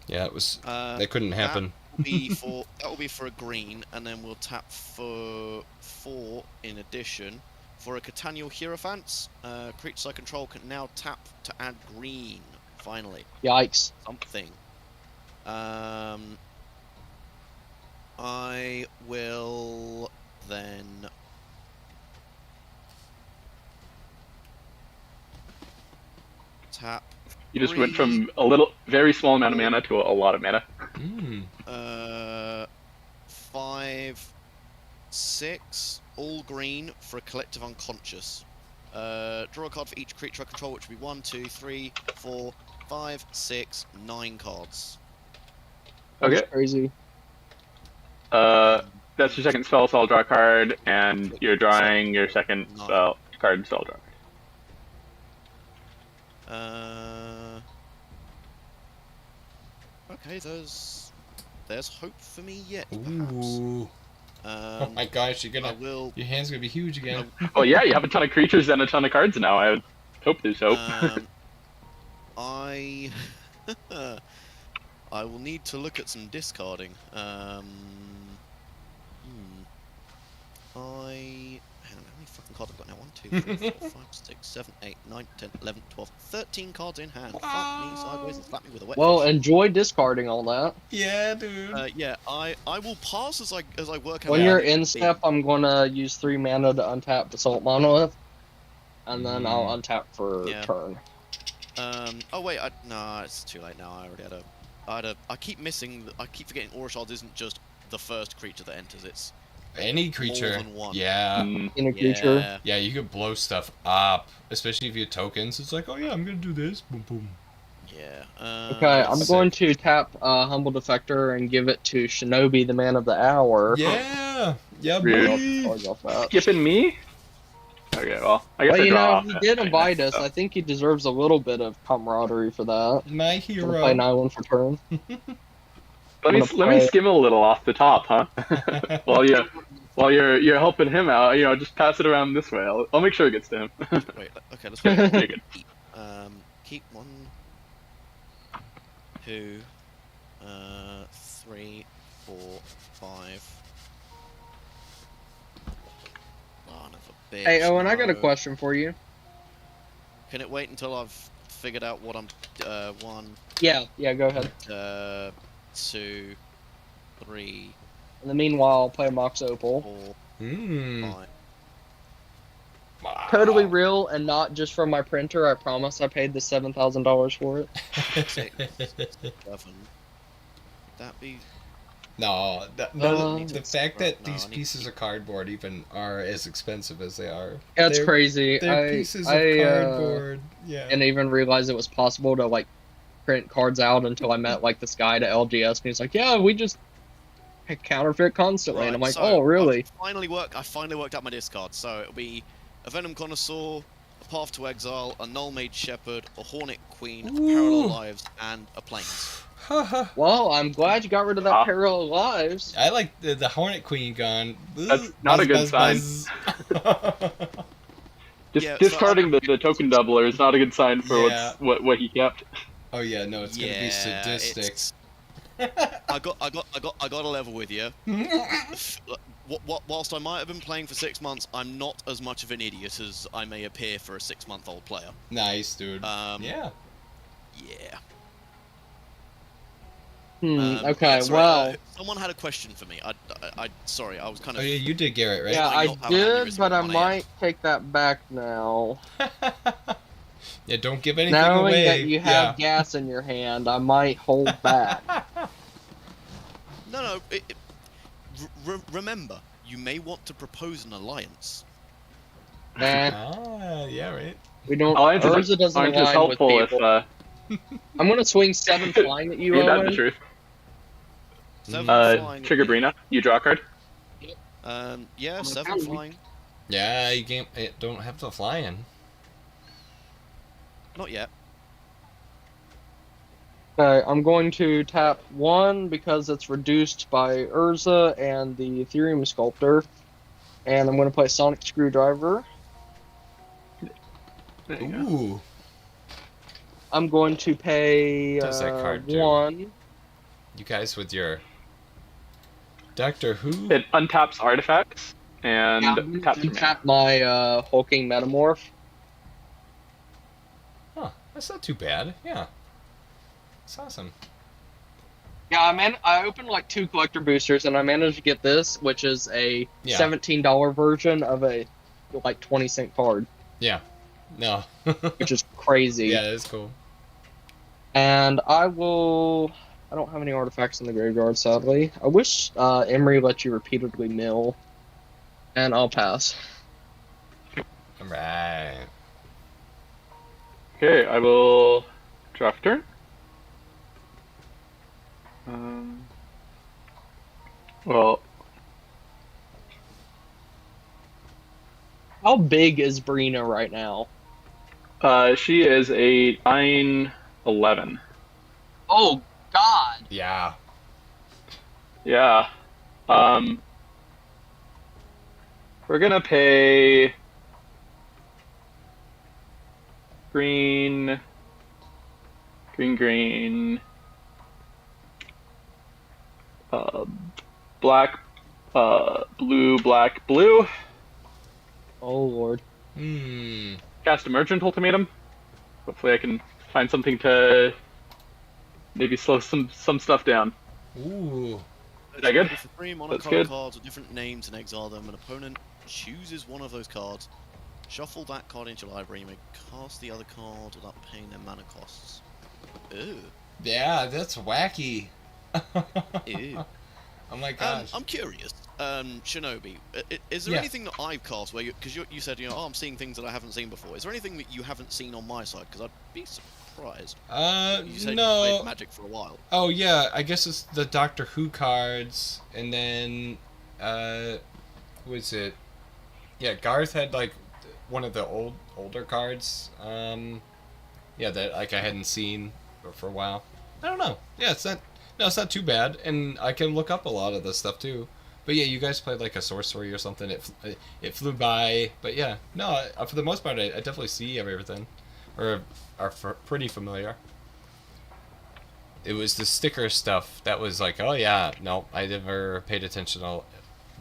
Yeah, it was. Uh, That couldn't happen. that will be for a green, and then we'll tap for 4 in addition. For a Catanial Hierophants, creatures I control can now tap to add green. Finally, Yikes. something. I will then tap. You just went from a very small amount of mana to a lot of mana. Mm. 5, 6, all green for a collective unconscious. Draw a card for each creature I control, which would be 1, 2, 3, 4, 5, 6, 9 cards. Okay. That's crazy. That's your second spell, so I'll draw a card, and you're drawing your second No. spell card, so I'll draw. Okay, there's hope for me yet, perhaps. Ooh. Oh my gosh, you're I gonna. will. Your hand's gonna be huge again. Oh yeah, you have a ton of creatures and a ton of cards now. I would hope there's hope. I I will need to look at some discarding. Hang on, how many fucking cards I've got now? 1, 2, 3, 4, 5, 6, 7, 8, 9, 10, 11, 12, 13 cards in hand. Fuck me sideways and slap me with a wet Well, fish. enjoy discarding all that. Yeah, dude. Yeah, I will pass as I work out. When Yeah. you're in step, I'm gonna use 3 mana to untap Basalt Monolith, and then I'll untap for Yeah. turn. Oh wait, no, it's too late now. I already had a. I keep missing. I keep forgetting Aura Shards isn't just the first creature that enters. Any creature. than one. Yeah. In a creature. Yeah. Yeah, you could blow stuff up, especially if you have tokens. It's like, oh yeah, I'm gonna do this. Boom, boom. Yeah. Okay, I'm sick. going to tap Humble Defector and give it to Shinobi, the man of the hour. Yeah. Yeah, Rude. boy. Charge off that. Skipping me? Okay, well, I guess But I you draw know, off he that did thing, invite us. so. I think he deserves a little bit of camaraderie for that. My I'm hero. gonna play an island for turn. Let me play- skim a little off the top, huh? while you're helping him out, just pass it around this way. I'll make sure it gets to him. Wait. Okay. Let's go. Very good. Keep 1, 2, 3, 4, 5. Son of a bitch. Hey, Owen, I got a no. question for you. Can it wait until I've figured out what I'm 1, Yeah, go ahead. 2, 3, In the meanwhile, I'll play Mox Opal. 4, Hmm. 5. Wow. Totally real and not just from my printer. I promise I paid the $7,000 for it. 6, 7. That be No, No. the fact that No, these I need pieces of cardboard even are as expensive as they are. That's They're- crazy. They're pieces of cardboard. Yeah. Didn't even realize it was possible to like print cards out until I met like this guy at LGS, and he's like, "Yeah, we just counterfeit constantly." And I'm like, so "Oh, really?" I finally worked out my discard. So it'll be a Venom Connoisseur, a Path to Exile, a Null Mage Shepherd, a Hornet Queen, a Parallel Lives, and a Plains. Well, I'm glad you got rid of that Parallel Lives. I like the Hornet Queen gone. That's not a good sign. Yeah, so Discarding the token doubler is not a good sign for Yeah. what he kept. Oh yeah, no, it's gonna be sadistic. it's- I got a level with you. Whilst I might have been playing for 6 months, I'm not as much of an idiot as I may appear for a 6-month-old player. Nice, dude. Yeah. Okay, Sorry, well, someone had a question for me. Sorry, I was kind Oh of. yeah, you did Garrett, right? yeah, might I not have an did, aneurysm but I on my might take that back now. Yeah, don't give anything Knowing away. that you have gas in your hand, I might hold back. No. Remember, you may want to propose an alliance. Nah, Ah, yeah, right. we don't. Alliances Urza doesn't aren't as align with helpful if people. I'm gonna swing 7 flying at you, ain't that the Owen. truth. 7 flying. Trigger Brina, you draw a card. Yeah, 7 flying. Yeah, you don't have to fly in. Not yet. Okay, I'm going to tap 1 because it's reduced by Urza and the Ethereum Sculptor. And I'm going to play Sonic Screwdriver. There you go. Ooh. I'm going to pay Does that card do? 1. You guys with your Doctor Who? It untaps artifacts and Yeah, I'm taps going your to mana. tap my Hulking Metamorph. Huh, that's not too bad. Yeah. That's awesome. Yeah, I opened like 2 collector boosters and I managed to get this, which is a Yeah. $17 version of a like 20-cent card, No. which is crazy. Yeah, that's cool. And I don't have any artifacts in the graveyard, sadly. I wish Emery let you repeatedly mill. And I'll pass. Alright. Okay, I will draw for turn. Well, How big is Brina right now? she is a 9/11. Oh, God! Yeah. Yeah. We're gonna pay green. Black, blue, black, blue. Oh, Lord. Hmm. Cast Emergent Ultimatum. Hopefully I can find something to maybe slow some stuff down. Ooh. Is that good? For 3 That's monocolored good. cards with different names and exile them, an opponent chooses one of those cards. Shuffle that card into your library. You may cast the other card without paying their mana costs. Ew. Yeah, that's wacky. Ew. Oh my gosh. I'm curious. Shinobi, is there Yeah. anything that I've cast where because you said oh, I'm seeing things that I haven't seen before? Is there anything that you haven't seen on my side? Because I'd be surprised. You said you No. played Magic for a while. Oh yeah, I guess it's the Doctor Who cards, and then was it? Yeah, Garth had like one of the older cards. Yeah, that like I hadn't seen for a while. I don't know. Yeah, it's not too bad, and I can look up a lot of this stuff too. But yeah, you guys played like a sorcery or something. It flew by, but yeah, no. For the most part, I definitely see everything, or are pretty familiar. It was the sticker stuff that was like, oh yeah, no, I never paid attention to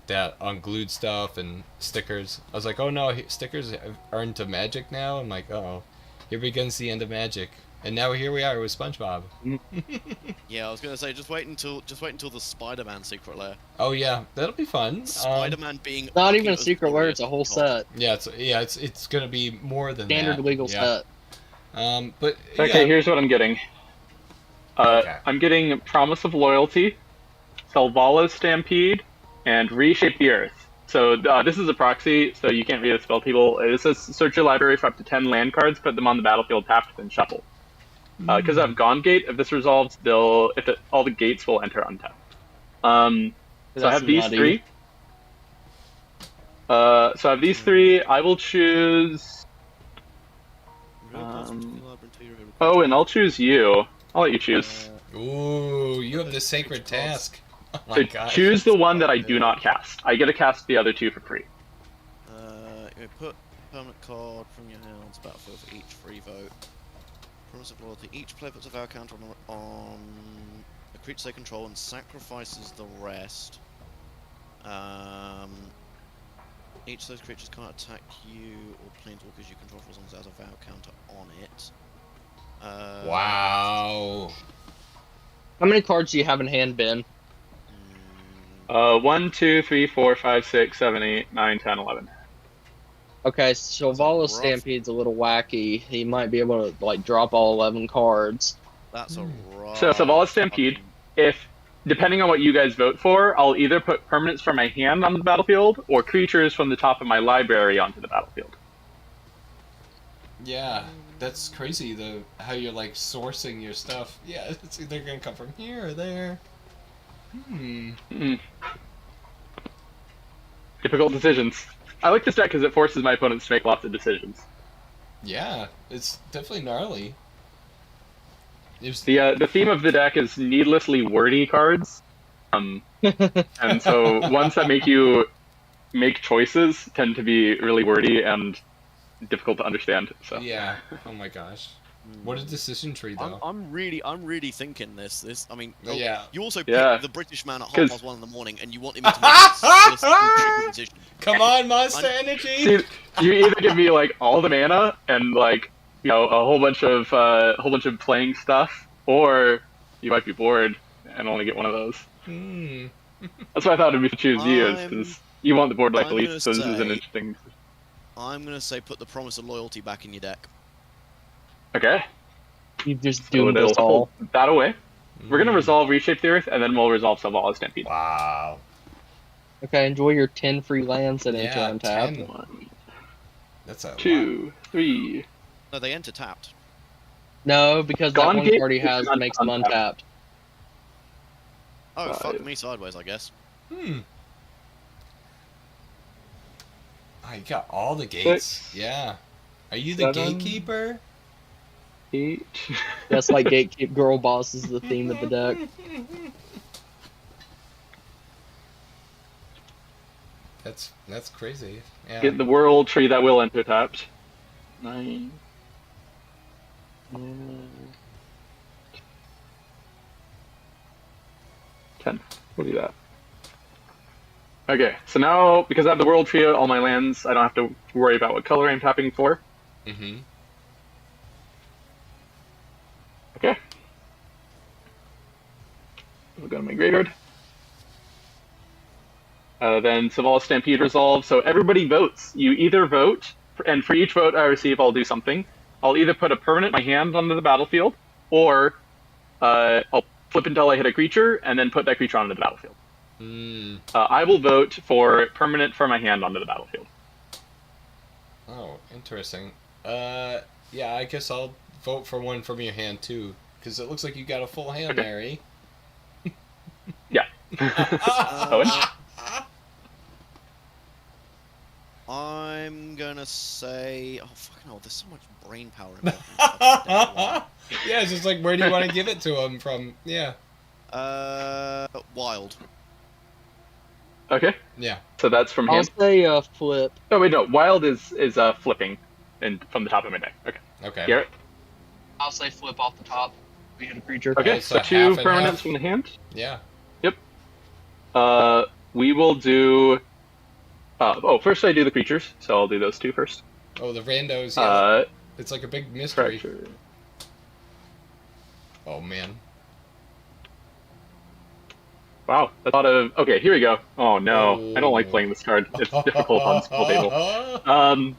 that unglued stuff and stickers. I was like, oh no, stickers are into Magic now. I'm like, oh, here begins the end of Magic, and now here we are with SpongeBob. Yeah, I was gonna say just wait until the Spider-Man secret lair. Oh yeah, that'll be fun. Spider-Man being Not even a fucking secret lair, glorious it's a whole god. set. Yeah, it's gonna be more than Standard that. legal yeah. set. But Okay, yeah. here's what I'm getting. Okay. I'm getting Promise of Loyalty, Selvalla's Stampede, and Reshape the Earth. So this is a proxy, so you can't read the spell table. It says search your library for up to 10 land cards, put them on the battlefield tapped, then shuffle. Because I have Gone Gate, if this resolves, all the gates will enter untapped. So I have these three. I will choose. Oh, and I'll choose you. I'll let you choose. Ooh, you have the sacred task. Oh my So gosh. choose the one that I do not cast. I get to cast the other two for free. You put permanent card from your hands battlefield for each free vote. Promise of Loyalty. Each player puts a vow counter on a creature they control and sacrifices the rest. Each of those creatures can't attack you or planeswalkers you control for as long as it has a vow counter on it. Wow. How many cards do you have in hand, Ben? 1, 2, 3, 4, 5, 6, 7, 8, 9, 10, 11. Okay, so Vala's rough- Stampede's a little wacky. He might be able to like drop all 11 cards. That's a rough. So Selvalla's Stampede, depending on what you guys vote for, I'll either put permanents from my hand on the battlefield or creatures from the top of my library onto the battlefield. Yeah, that's crazy. How you're like sourcing your stuff. Yeah, it's either gonna come from here or there. Difficult decisions. I like this deck because it forces my opponents to make lots of decisions. Yeah, it's definitely gnarly. The theme of the deck is needlessly wordy cards, and so ones that make you make choices tend to be really wordy and difficult to understand. So Yeah. Oh my gosh. What a decision tree, though. I'm really thinking this. I mean, Yeah. you also Yeah. picked the British man at 'Cause- 1:30 in the morning, and you wanted me to make this tricky decision. Come on, Monster Energy. See, you either give me like all the mana and like a whole bunch of playing stuff, or you might be bored and only get one of those. That's why I thought it'd be to choose you, is because you want the board life I'm at least. gonna So this is an say- interesting. I'm gonna say put the Promise of Loyalty back in your deck. Okay. You just So doomed it'll us all. hold that away. We're gonna resolve Reshape the Earth, and then we'll resolve Selvalla's Stampede. Wow. Okay, enjoy your 10 free lands that enter Yeah, untapped. 10. 1, That's a lot. 2, 3. No, they enter tapped. No, because that Gone one Gate card he is has makes them untapped. untapped. Oh, fuck Five. me sideways, I guess. I got all the gates. 6, Yeah. Are you the 7. gatekeeper? 8. That's like Gatekeep Girl Boss is the theme of the deck. That's crazy. Yeah. Get the world tree that will enter tapped. 9. 10. We'll do that. Okay, so now, because I have the world tree, all my lands, I don't have to worry about what color I'm tapping for. Okay. We'll go to my graveyard. Then Selvalla's Stampede resolves, so everybody votes. You either vote, and for each vote I receive, I'll do something. I'll either put a permanent in my hand onto the battlefield, or I'll flip until I hit a creature, and then put that creature onto the battlefield. I will vote for permanent for my hand onto the battlefield. Oh, interesting. Yeah, I guess I'll vote for one from your hand too, because it looks like you got a full hand, Okay. Mary. Yeah. Owen? I'm gonna say, oh fucking hell, there's so much brain power in that. Yeah, it's just like, where do you want to give it to him from? Yeah. Wild. Okay. Yeah. So that's from I'll hand. say flip. Oh wait, no. Wild is flipping, and from the top of my deck. Okay. Okay. Garrett. I'll say flip off the top. We hit a creature. Okay. Okay, So so 2 half and permanents half. from the hand. Yeah. We will do. First I do the creatures, so I'll do those 2 first. Oh, the randos. Yeah. Uh, It's like a big mystery. Fracture. Oh man. Wow, that's a lot of. Okay, here we go. Oh no, I don't like playing this card. It's difficult on school table.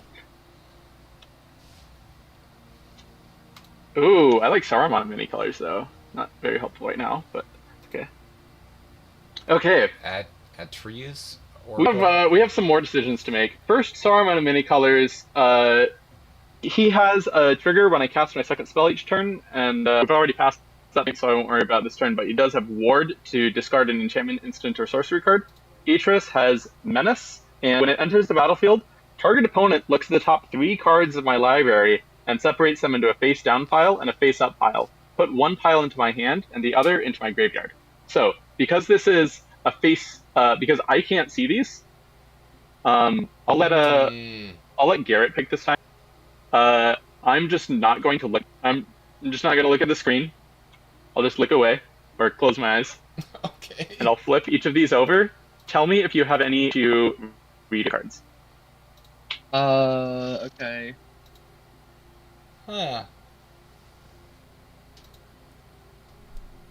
Ooh, I like Saruman in many colors though. Not very helpful right now, but okay. Okay, Atreus? Or we have some more decisions to make. First, Saruman in many colors. He has a trigger when I cast my second spell each turn, and we've already passed that thing, so I won't worry about this turn. But he does have Ward to discard an enchantment, instant, or sorcery card. Atreus has Menace, and when it enters the battlefield, target opponent looks at the top 3 cards of my library and separates them into a face-down pile and a face-up pile. Put 1 pile into my hand and the other into my graveyard. So, because this is a face, because I can't see these, I'll let Garrett pick this time. I'm just not going to look. I'm just not going to look at the screen. I'll just look away or close my eyes, Okay. and I'll flip each of these over. Tell me if you have any to read cards. Okay. Huh.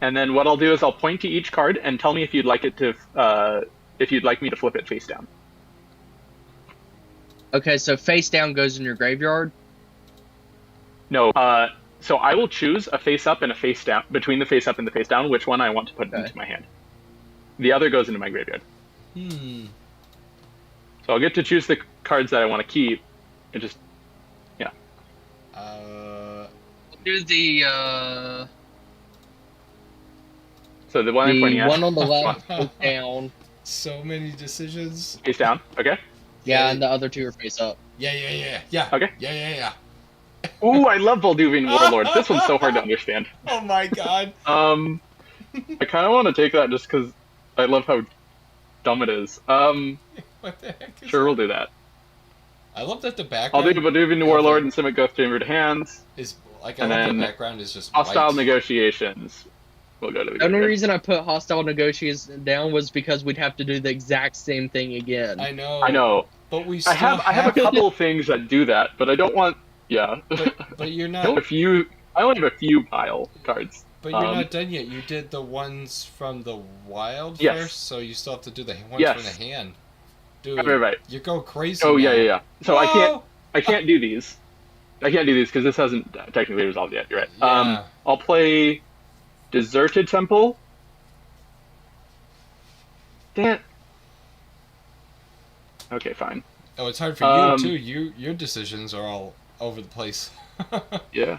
And then what I'll do is I'll point to each card and tell me if you'd like it to, if you'd like me to flip it face down. Okay, so face down goes in your graveyard. No. So I will choose a face up and a face down between the face up and the face down. Which one I want to put into my hand. The other goes into my graveyard. So I'll get to choose the cards that I want to keep. It just, yeah. Do the So the one I'm pointing at. one on the left goes down. So many decisions. Face down. Okay. Yeah, and the other 2 are face up. Yeah. Okay. Yeah. Ooh, I love Bolduvian Warlord. This one's so hard to understand. Oh my god. I kind of want to take that just because I love how dumb it is. What the heck is Sure, that? we'll do that. I love that the background I'll do Bolduvian Warlord and Simic Ghost Chamber to hands. is like, And I love then the background is just Hostile white. Negotiations. We'll go to the The only graveyard. reason I put hostile negotiations down was because we'd have to do the exact same thing again. I know. I know. But we still I have a couple of things that do that, but I don't want. Yeah. But you're I not. only have a few pile cards. But you're not done yet. You did the ones from the wild Yes. first, so you still have to do the ones Yes. from the hand. Dude, Right. you go crazy. Oh now. yeah. So Oh! I can't do these. I can't do these because this hasn't technically resolved yet. You're right. Yeah. I'll play Deserted Temple. Damn. Okay, fine. Oh, it's hard for you too. Your decisions are all over the place. Yeah.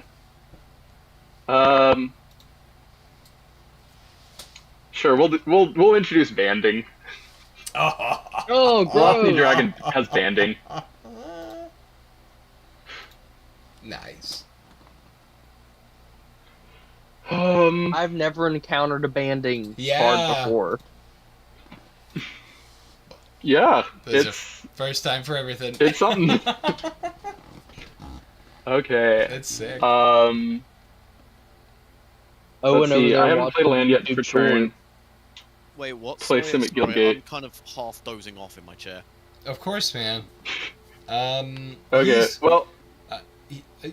Sure. We'll introduce banding. Oh, Lofty gross! Dragon has banding. Nice. I've never encountered a banding Yeah. card before. Yeah. There's a It's first time for everything. it's something. Okay. That's sick. Owen Let's over see. there I haven't watching played a land yet YouTube for short. turn. Wait, what? Play Sorry, Simic sorry, Guildgate. I'm kind of half dozing off in my chair. Of course, man. Okay. he's- Well,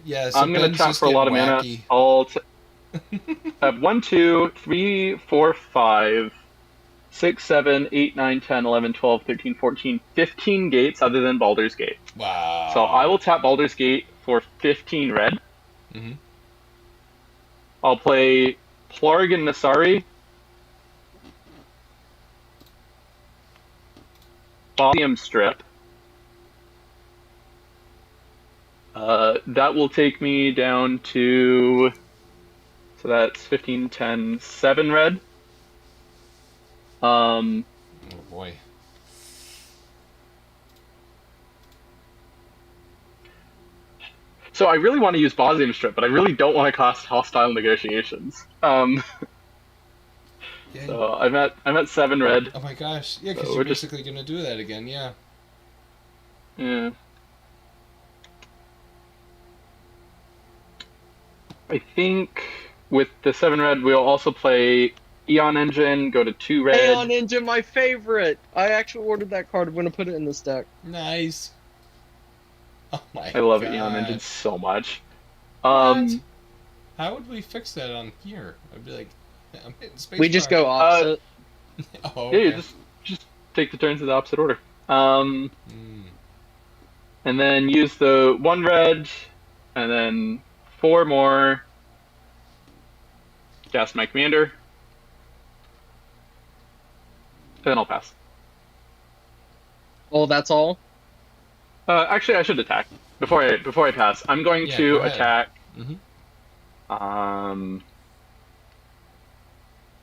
yeah. So I'm gonna Ben's tap just for a lot of getting mana. wacky. I'll I have 1, 2, 3, 4, 5, 6, 7, 8, 9, 10, 11, 12, 13, 14, 15 gates other than Baldur's Gate. Wow. So I will tap Baldur's Gate for 15 red. Mhm. I'll play Plarg and Nasari. Volume Strip. That will take me down to, so that's 15, 10, 7 red. Oh boy. So I really want to use Volume Strip, but I really don't want to cost Hostile Negotiations. Yeah. So I'm at 7 red. Oh my gosh. Yeah, because So you're we're just- basically gonna do that again. Yeah. Yeah. I think with the 7 red, we'll also play Eon Engine, go to 2 red. Aeon Engine, my favorite. I actually ordered that card. I'm gonna put it in this deck. Nice. Oh my. I love God. Eon Engine so much. What? How would we fix that on here? I'd be like, I'm hitting space. We just go opposite. Oh, Yeah, okay. you just take the turns in the opposite order. Mm. And then use the 1 red, and then 4 more. Cast my commander. Then I'll pass. Oh, that's all. Actually, I should attack before I pass. I'm going Yeah, to go ahead. attack. Mhm.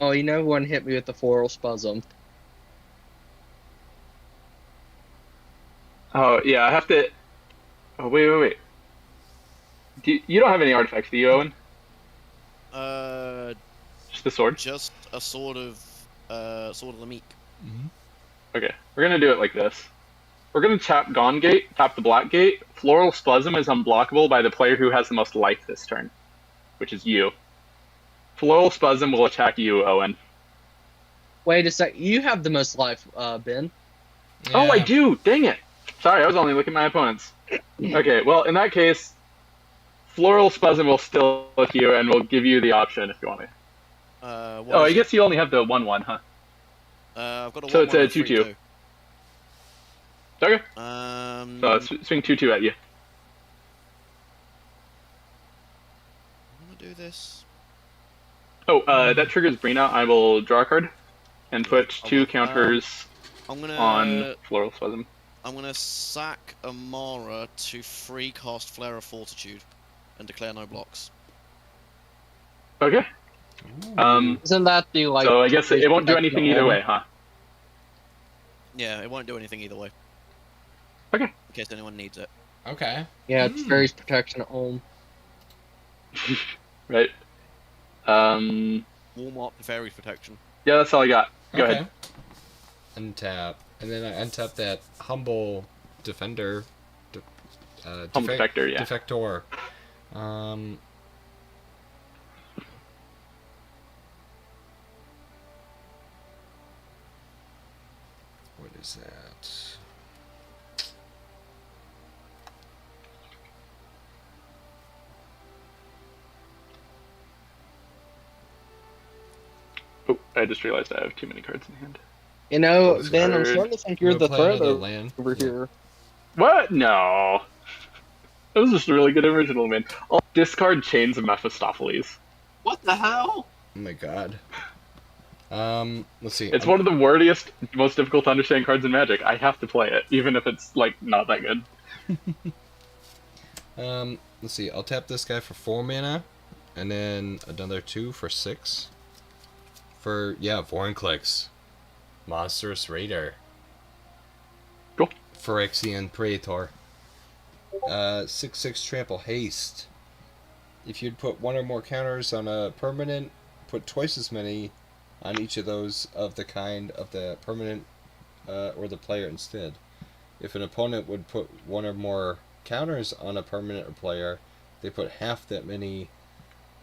Oh, you know, one hit me with the floral spasm. Oh yeah, I have to. Oh wait. You don't have any artifacts, do you, Owen? Just the sword. Just a sword of the meek. Mhm. Okay, we're gonna do it like this. We're gonna tap Gone Gate, tap the Black Gate. Floral Spasm is unblockable by the player who has the most life this turn, which is you. Floral Spasm will attack you, Owen. Wait a sec. You have the most life, Ben. Oh, I Yeah. do! Dang it! Sorry, I was only looking at my opponents. Okay, well, in that case, Floral Spasm will still with you, and we'll give you the option if you want it. What Oh, I is it? guess you only have the 1/1, huh? I've got a So 1-1 it's a and 2/2. 3/2. Okay, I'm so swing 2/2 at you. gonna do this. Oh, that triggers Brina. I will draw a card and put 2 counters I'm gonna on Floral Spasm. I'm gonna sack Amara to free cast Flare of Fortitude and declare no blocks. Okay. Ooh. Isn't that the like? So I guess it won't do anything either way, huh? Yeah, it won't do anything either way. Okay. In case anyone needs it. Okay. Yeah, it's Mm. Fairy's protection at home. Right. Walmart Fairies Protection. Yeah, that's all I got. Go Okay. ahead. Untap, and then I untap that humble defender. Home Defector, yeah. Defector. What is that? Oh, I just realized I have too many cards in hand. You know, Oh, it's Ben, I'm hard. starting to think you're I'm the gonna play threat another land. over Yeah. here. What? No. That was just a really good original, man. I'll discard Chains of Mephistopheles. What the hell? Oh my god. Let's see. It's one of the wordiest, most difficult to understand cards in Magic. I have to play it, even if it's, like, not that good. Let's see. I'll tap this guy for 4 mana, and then another 2 for 6. For Vorinclex, Monstrous Raider, Cool. Phyrexian Praetor. 6/6 trample haste. If you'd put 1 or more counters on a permanent, put twice as many on each of those of the kind of the permanent or the player instead. If an opponent would put 1 or more counters on a permanent or player, they put half that many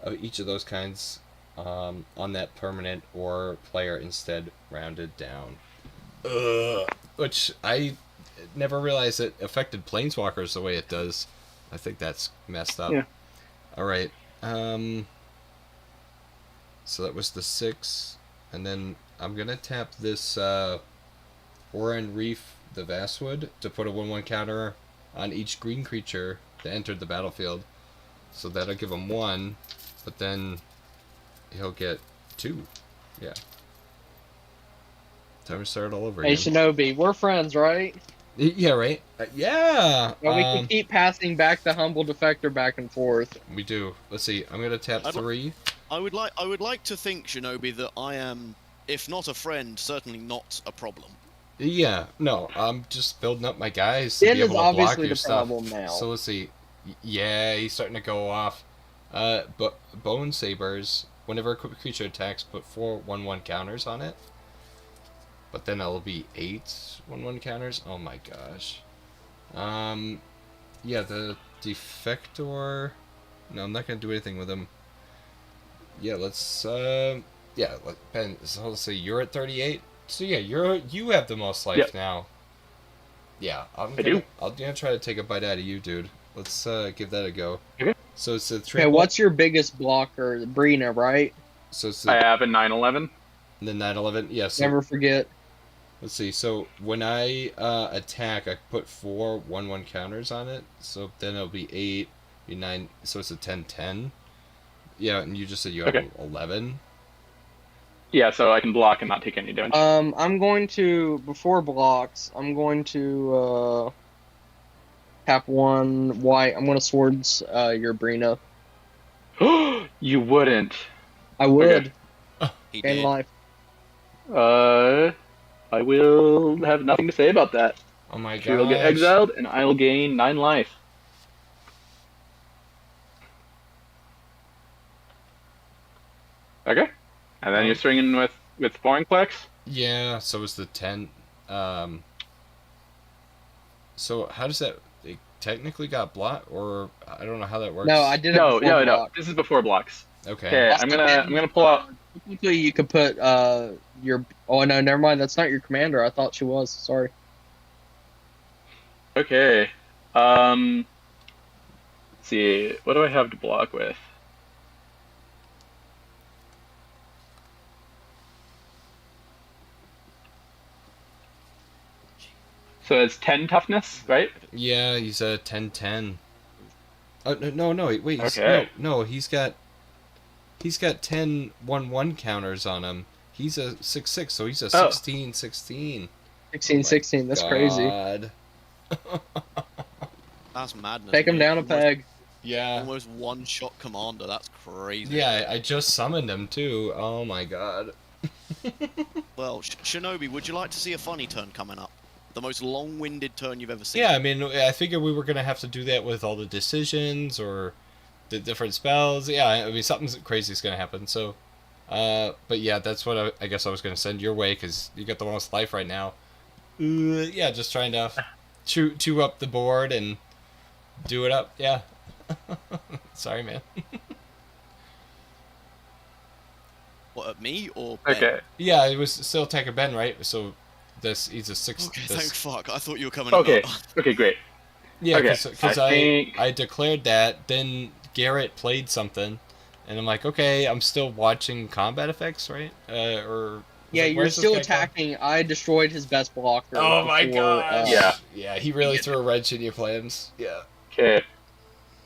of each of those kinds on that permanent or player instead, rounded down. Which I never realized it affected planeswalkers the way it does. I think that's messed up. Yeah. Alright. So that was the 6. And then I'm going to tap this Oran Reef, the Vastwood, to put a 1/1 counter on each green creature that entered the battlefield. So that'll give him 1, but then he'll get 2. Yeah. Time to start all over Hey, again. Shinobi, we're friends, right? Yeah, right? Yeah! Well, we can keep passing back the humble defector back and forth. We do. Let's see. I'm gonna tap I'd li- 3. I would like to think, Shinobi, that I am, if not a friend, certainly not a problem. Yeah, no, I'm just building up my guys to Din be is able to block obviously your the stuff. problem now. So let's see. Yeah, he's starting to go off. But Bone Sabers, whenever a creature attacks, put 4 1/1 counters on it. But then it'll be 8 1/1 counters. Oh my gosh. Yeah, the Defector. No, I'm not gonna do anything with him. Yeah, let's. Yeah, Ben. So let's see. You're at 38. So yeah, you have the most life Yep. now. Yeah, I do. I'm gonna try to take a bite out of you, dude. Let's give that a go. Okay. So it's a Okay, triple. what's your biggest blocker? Brina, right? So it's I the have a 9/11. 9/11. Yeah. So Never forget. let's see. So when I attack, I put 4 1/1 counters on it. So then it'll be 8, be 9. So it's a 10/10. Yeah, and you just said you have Okay. 11. Yeah, so I can block and not take any damage. I'm going to, before blocks, I'm going to tap 1 white. I'm going to swords your Brina. You wouldn't. I would. He Gain did. life. I will have nothing to say about that. Oh my She will get gosh. exiled, and I'll gain 9 life. Okay. And then you're swinging with Vorinclex. Yeah, so it's the 10. So how does that? It technically got blocked, or I don't know how that works. No, I did it No, before no, no. block. This is before blocks. Okay. Okay, I'm gonna pull out. Technically, you could put your. Oh no, never mind. That's not your commander. I thought she was. Sorry. Okay. Let's see. What do I have to block with? So it's 10 toughness, right? Yeah, he's a 10/10. Oh no, wait. Okay. No, he's got 10 1/1 counters on him. He's a 6/6, so he's a Oh. 16/16. 16-16. That's crazy. God. That's madness. Take him down a Almost- peg. Yeah. Almost one-shot commander. That's crazy. Yeah, I just summoned him too. Oh my god. Well, Shinobi, would you like to see a funny turn coming up? The most long-winded turn you've ever seen. Yeah, I mean, I figured we were gonna have to do that with all the decisions or the different spells. Yeah, I mean, something crazy is gonna happen. So, but yeah, that's what I guess I was gonna send your way because you got the most life right now. Yeah, just trying to chew up the board and do it up. Yeah. Sorry, man. What, at me or Ben? Okay. Yeah, it was still Attacker Ben, right? So he's a 6. Okay, this- thank fuck. I thought you were coming Okay. up. Okay, great. Yeah, Okay, because I think- I declared that, then Garrett played something, and I'm like, okay, I'm still watching combat effects, right? Or Yeah, like, you're where's this still guy attacking. I destroyed his best blocker. Oh my before, gosh! Yeah. Yeah, he really threw a wrench in your plans. Yeah. Okay.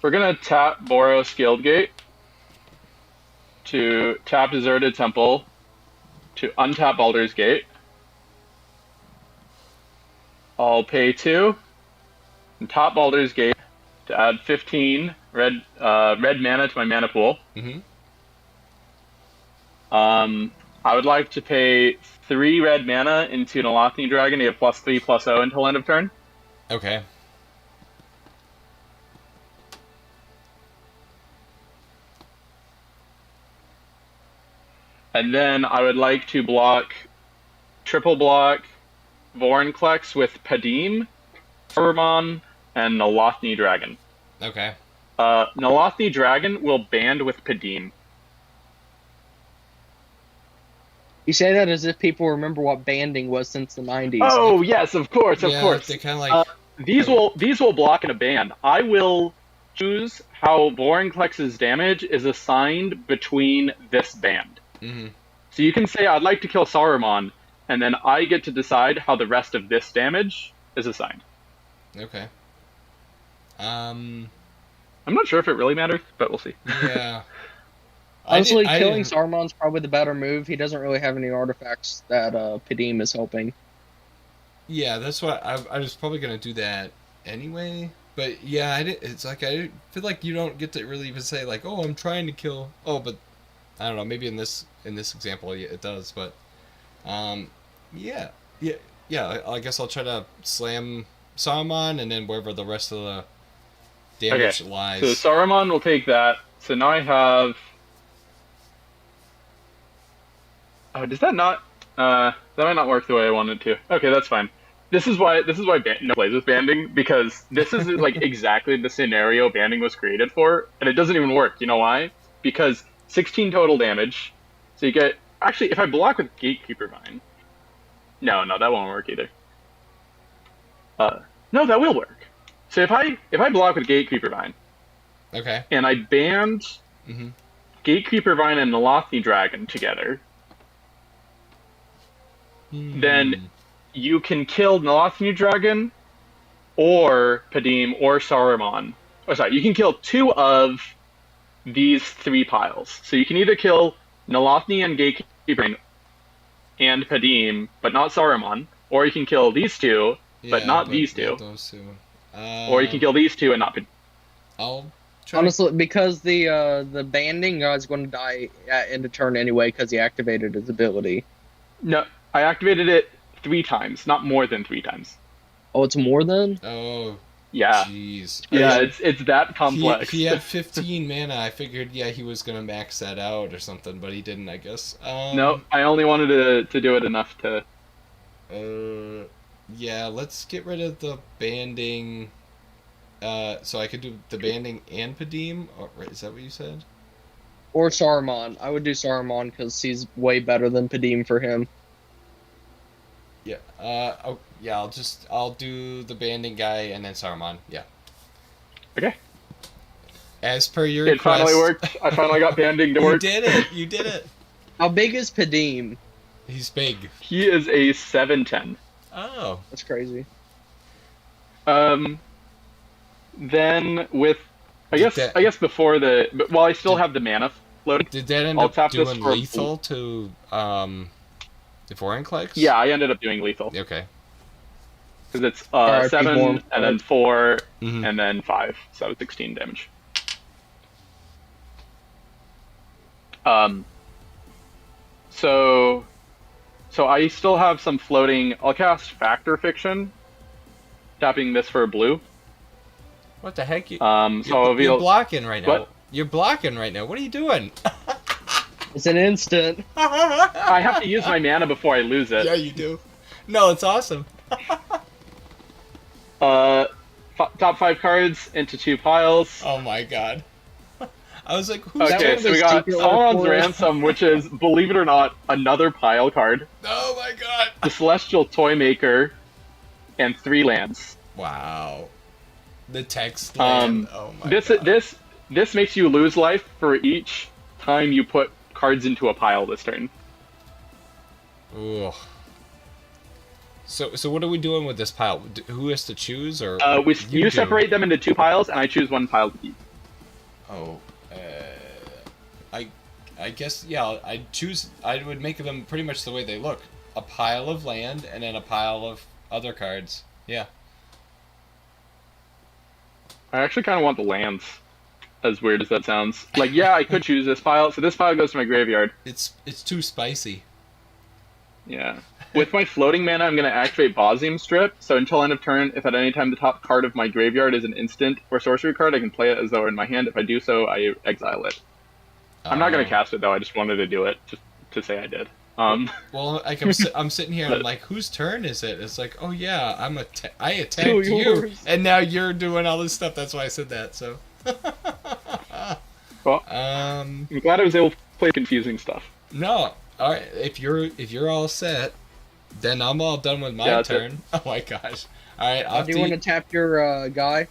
We're gonna tap Boros Guildgate to tap Deserted Temple to untap Baldur's Gate. I'll pay 2 and tap Baldur's Gate to add 15 red mana to my mana pool. Mm-hmm. I would like to pay 3 red mana into an Alathni Dragon to get +3/+0 until end of turn. Okay. And then I would like to triple block Vorinclex with Padim, Furmon, and Nalathni Dragon. Okay. Nalathni Dragon will band with Padim. You say that as if people remember what banding was since the 90s. Oh yes, of course. They kind of like. These will block in a band. I will choose how Vorinclex's damage is assigned between this band. Mm-hmm. So you can say I'd like to kill Saruman, and then I get to decide how the rest of this damage is assigned. Okay. I'm not sure if it really matters, but we'll see. Yeah. Honestly, I killing didn't- Saruman's probably the better move. He doesn't really have any artifacts that Padim is helping. Yeah, that's what I was probably gonna do that anyway. But yeah, it's like I feel like you don't get to really even say like, oh, I'm trying to kill. Oh, but I don't know. Maybe in this example, yeah, it does. But yeah, yeah. I guess I'll try to slam Saruman, and then wherever the rest of the damage lies. So Saruman will take that. So now I have. Oh, does that not? That might not work the way I want it to. Okay, that's fine. This is why no plays with banding, because this is like exactly the scenario banding was created for, and it doesn't even work. You know why? Because 16 total damage. So you get actually if I block with Gatekeeper Vine. No, that won't work either. No, that will work. So if I block with Gatekeeper Vine, Okay. and I band Mm-hmm. Gatekeeper Vine and Nalothni Dragon together, then you can kill Nalothni Dragon or Padim or Saruman. Oh, sorry, you can kill 2 of these 3 piles. So you can either kill Nalothni and Gatekeeper and Padim, but not Saruman, or you can kill these 2, but not these 2. Those two. Or you can kill these 2 and not Padim. I'll try. Honestly, because the banding guy's going to die at end of turn anyway because he activated his ability. No, I activated it 3 times, not more than 3 times. Oh, it's more than? Oh, Yeah. jeez. Yeah, it's that complex. He had 15 mana. I figured, yeah, he was gonna max that out or something, but he didn't, I guess. No, I only wanted to do it enough to. Yeah, let's get rid of the banding. So I could do the banding and Padim. Or, is that what you said? Or Saruman. I would do Saruman because he's way better than Padim for him. Yeah. Oh, yeah. I'll do the banding guy and then Saruman. Yeah. Okay. As per your It request. finally worked. I finally got banding to You work. did it. You did it. How big is Padim? He's big. He is a 7/10. Oh. That's crazy. Then with, I Did guess before while I still have the mana loaded. Did that end I'll up tap this doing for- lethal to the foreign clicks? Yeah, I ended up doing lethal Okay. because it's Alright, 7 people, and then 4 Mhm. and then 5, so 16 damage. So I still have some floating. I'll cast Factor Fiction, tapping this for blue. What the heck? So I'll You're reveal. blocking right now. What? You're blocking right now. What are you doing? It's an instant. I have to use my mana before I lose it. Yeah, you do. No, it's awesome. Top 5 cards into 2 piles. Oh my god. I was like, who's That Okay, one so we was got secret Sauron's report. Ransom, which is, believe it or not, another pile card. Oh my god. The Celestial Toymaker, and 3 lands. Wow. The text land. Oh my This god. this makes you lose life for each time you put cards into a pile this turn. Ugh. So what are we doing with this pile? Who has to choose, or You do? separate them into 2 piles, and I choose 1 pile to keep. Oh, I guess, yeah. I would make them pretty much the way they look: a pile of land and then a pile of other cards. Yeah. I actually kind of want the lands, as weird as that sounds. Like, yeah, I could choose this pile, so this pile goes to my graveyard. It's too spicy. Yeah. With my floating mana, I'm going to activate Bosium Strip, so until end of turn, if at any time the top card of my graveyard is an instant or sorcery card, I can play it as though in my hand. If I do so, I exile it. I'm not going to cast it, though. I just wanted to do it, just to say I did. Well, like I'm sitting here and I'm like, whose turn is it? It's like, oh yeah, I attacked Oh, you, yours. and now you're doing all this stuff. That's why I said that. So. Well, I'm glad I was able to play confusing stuff. No. All right. If you're all set, then I'm all done with my Yeah, that's it. turn. Oh my gosh. All right. I'll Do you want to tap your guy?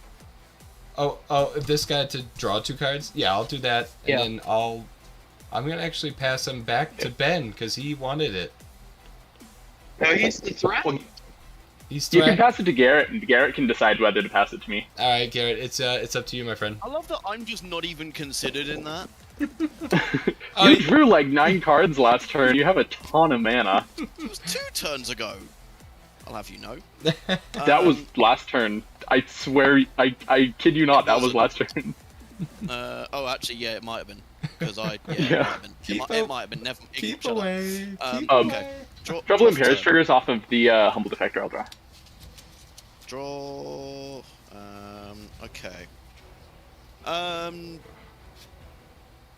Oh, if this guy to draw 2 cards? Yeah, I'll do that, and Yeah. then I'm gonna actually pass him back to Ben because he wanted it. No, he's the threat. Well, He's you can threat. pass it to Garrett, and Garrett can decide whether to pass it to me. All right, Garrett. It's up to you, my friend. I love that I'm just not even considered in that. Oh, You drew like 9 cards last turn. You have a ton of mana. It was 2 turns ago. I'll have you know. That was last turn. I swear, I kid you not, that was wasn't. last turn. Oh, actually, yeah, it might have been. Because I, yeah, Yeah. it might have been. It might have been. Never. keep shut up. away. Keep okay. away. Trouble in draw Paris turn. triggers off of the Humble Defector I'll draw. Draw. Okay.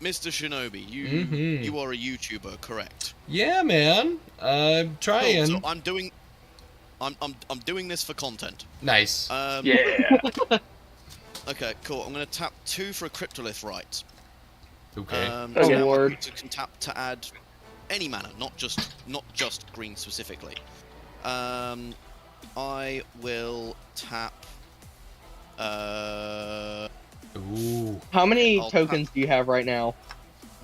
Mr. Shinobi, you are a YouTuber, correct? Yeah, man. I'm trying. Cool, so I'm doing this for content. Nice. Yeah. Okay, cool. I'm gonna tap 2 for a Cryptolith right. Okay. Okay. Now Lord. I can tap to add any mana, not just green specifically. I will tap. Ooh. How many I'll tokens do you have right now?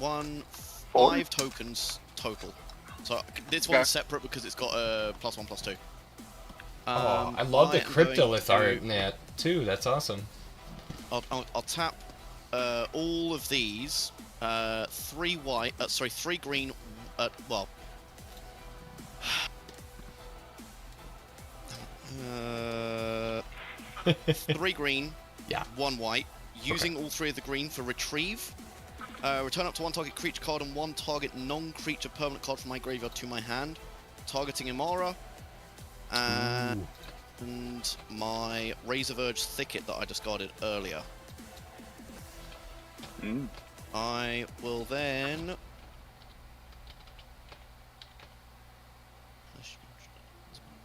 5 tokens total. So this Okay. one's separate because it's got a +1/+2. Oh, I love the am going Cryptolith to- art in that too. That's awesome. I'll tap all of these. 3 white. Sorry, 3 green. Well. 3 green. Yeah. 1 white. Using all 3 of the green for retrieve. Return up to 1 target creature card and 1 target non-creature permanent card from my graveyard to my hand. Targeting Imara. And my Razor Verge Thicket that I discarded earlier. Mm. I will then...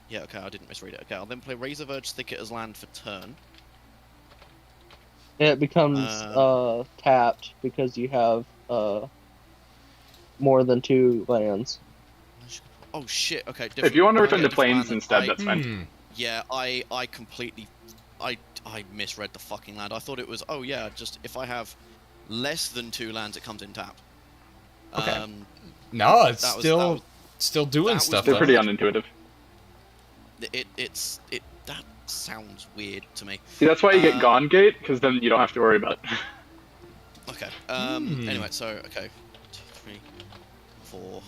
Yeah, okay, I didn't misread it. Okay, I'll then play Razor Verge Thicket as land for turn. It becomes tapped because you have more than 2 lands. Oh shit, okay, different. If you want to I'll return get to a different planes land instead, then. that's fine. Hmm. Yeah, I completely... I misread the fucking land. I thought it was, oh yeah, just if I have less than 2 lands, it comes in tap. Okay. No, it's that was- still that still doing was stuff. They're though. pretty unintuitive. That sounds weird to me. See, that's why you get Gone Gate, because then you don't have to worry about it. Okay. Hmm. Anyway, so okay, 2, 3, 4,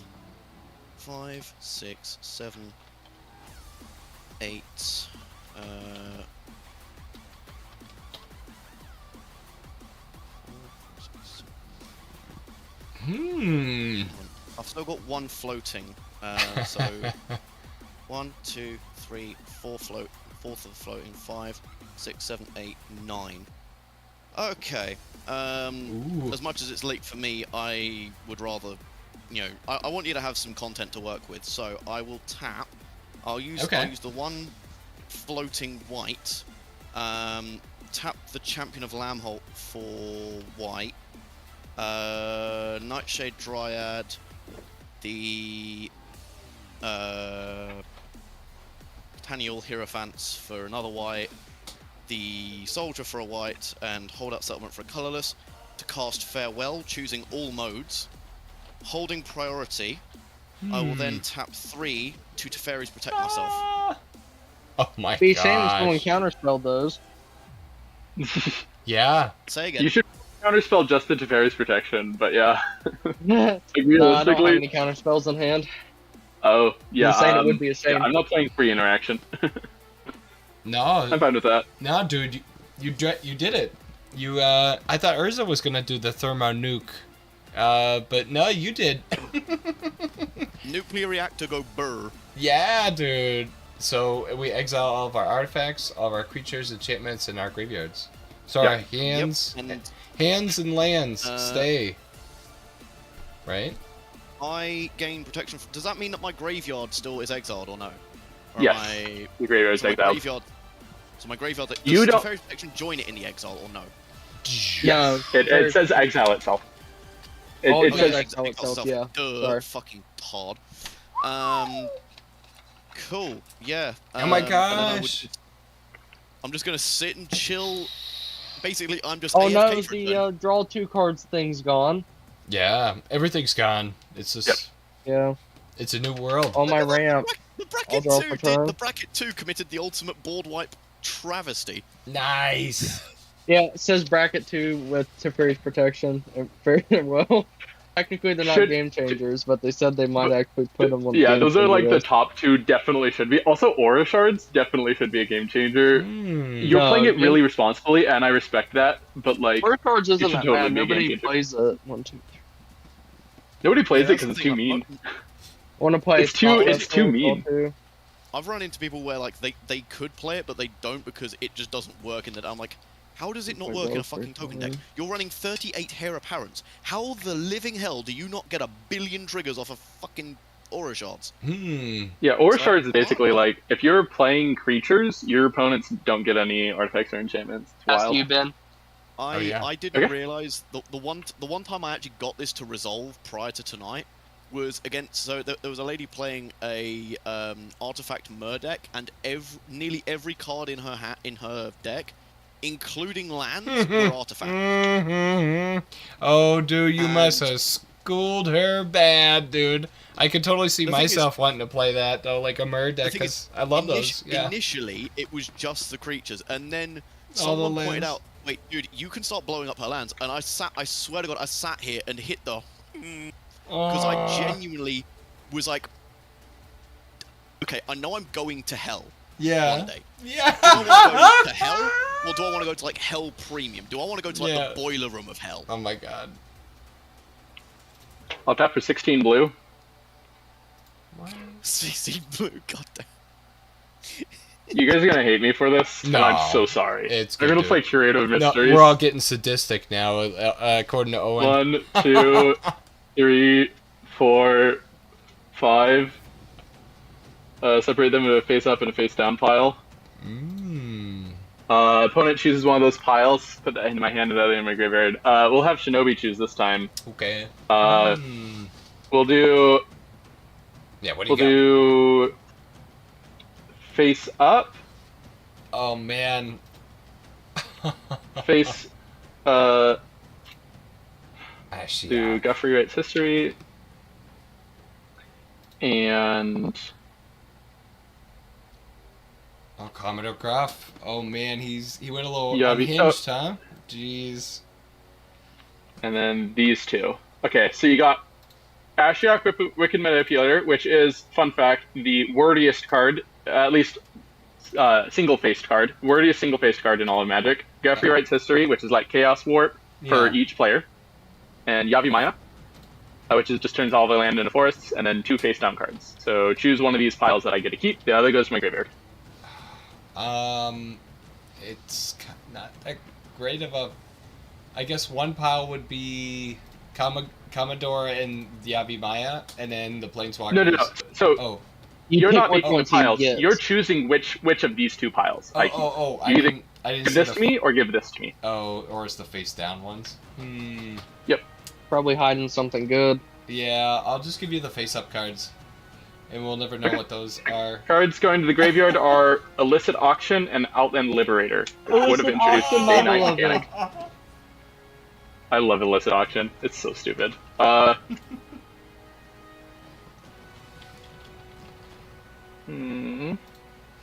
5, 6, 7, 8. I've still got 1 floating. So 1, 2, 3, 4 float. 4th of the floating. 5, 6, 7, 8, 9. Okay. Ooh. As much as it's late for me, I would rather, I want you to have some content to work with. So I will tap. I'll use the 1 floating white. Tap the Champion of Lambholt for white. Nightshade Dryad. The Taniel Hierophants for another white. The Soldier for a white, and Hold Out Settlement for a colorless, to cast Farewell, choosing all modes. Holding priority, I will then tap 3 to Teferi's Protect myself. Oh my Be ashamed if someone gosh. counterspelled those. Yeah. Say again. You should counterspell just the Teferi's Protection, but yeah. No, Like, I don't have realistically, any counterspells in hand. oh, yeah. Just saying it would be a shame. Yeah, I'm not playing free interaction. No. I'm fine with that. No, dude, you did it. You I thought Urza was gonna do the thermo nuke, but no, you did. Nuclear reactor go burr. Yeah, dude. So we exile all of our artifacts, all of our creatures, enchantments, and our graveyards. So our hands, Yep. And hands and lands stay. Right? I gain protection. Does that mean that my graveyard still is exiled or no? Or Yes. am I... The graveyard's So my exiled. graveyard. So my graveyard. Does You don't- Teferi's Protection join it in the exile or no? Yeah, It says exile itself. It Oh, it yeah, says exile itself, yeah. Duh, Sorry. fucking pod. Cool. Yeah. Oh my and then I would gosh. I'm just gonna sit and chill. Basically, I'm just. Oh no, AFK for a turn. the draw 2 cards thing's gone. Yeah, everything's gone. It's just, Yeah, it's a new world. on my ramp. The I'll bracket draw 2 for did. turn. The bracket 2 committed the ultimate board wipe travesty. Nice. Yeah, it says bracket 2 with Teferi's protection. Very well. Technically, they're not Should- game changers, but they said they might actually put them on. Yeah, the those are like the list. top two. Definitely should be. Also, aura shards definitely should be a game changer. Hmm. You're No, playing it yeah. really responsibly, and I respect that. But like, Aura cards isn't should that totally bad. be a game Nobody changer. plays it. 1, 2, 3. nobody plays Yeah, it because that's it's the too thing, mean. Want to play? It's too- Spot it's too Wrestler, mean. too. I've run into people where like they could play it, but they don't because it just doesn't work. And that I'm like, how does it not work in a fucking token deck? You're running 38 Hair Apparents. How the living hell do you not get a billion triggers off of fucking aura shards? Hmm. Yeah, aura So- shards is basically like if you're playing creatures, your opponents don't get any artifacts or enchantments. It's That's wild. you, Ben. yeah. I didn't Okay. realize the one time I actually got this to resolve prior to tonight was against. So there was a lady playing a artifact Mer deck, and nearly every card in her deck, including lands, were artifacts. Oh, dude, you must And- have schooled her bad, dude. I could totally see The thing is- myself wanting to play that though, like a Mer deck, thing because I love those. Yeah. Initially, it was just the creatures, and then All the someone pointed lands. out, "Wait, dude, you can start blowing up her lands." And I swear to God, I sat here and hit the because I genuinely was like, "Okay, I know I'm going to hell Yeah. one day. Yeah. Do I want to go to hell, or do I want to go to like Hell Premium? Do I want to go to like Yeah. the boiler room of hell?" Oh my god. I'll tap for 16 blue. CC Blue, goddamn. You guys are gonna hate me for this, and No, I'm so sorry. it's They're good, gonna dude. play Curative No, Mysteries. we're all getting sadistic now, according to Owen. 1, 2, 3, 4, 5. Separate them in a face up and a face down pile. Mmm. Opponent chooses one of those piles. Put that in my hand and the other in my graveyard. We'll have Shinobi choose this time. Okay. Mm. We'll do. Yeah. What do We'll you got? do. Face up. Oh man. Face. Actually, Do yeah. Guthrie writes history. And. Oh, Commodore Gruff. Oh man, he went a little Yeah, unhinged, huh? Jeez. And then these two. Okay, so you got Ashiok Wicked Manipulator, which is, fun fact, the wordiest card, at least single-faced card, wordiest single-faced card in all of Magic. Guthrie writes history, which is like Chaos Warp for Yeah. each player. And Yavi Maya, which is just turns all the land into forests, and then 2 face-down cards. So choose one of these piles that I get to keep, the other goes to my graveyard. It's not that great of a. I guess one pile would be Commodore and Yavi Maya, and then the Planeswalkers. No. So Oh. you're pick not which making the ones he piles. gets. You're choosing which of these 2 piles I keep. I You either didn't. I didn't Give see this the. to me or give this to me. Oh, or it's the face down ones. Hmm. Probably hiding something good. Yeah, I'll just give you the face up cards, and we'll never know what those are. Cards going to the graveyard are Illicit Auction and Outland Liberator, which would have Illicit introduced Auction, Day I 9 love mechanic. I love Illicit Auction. It's so stupid. Hmm.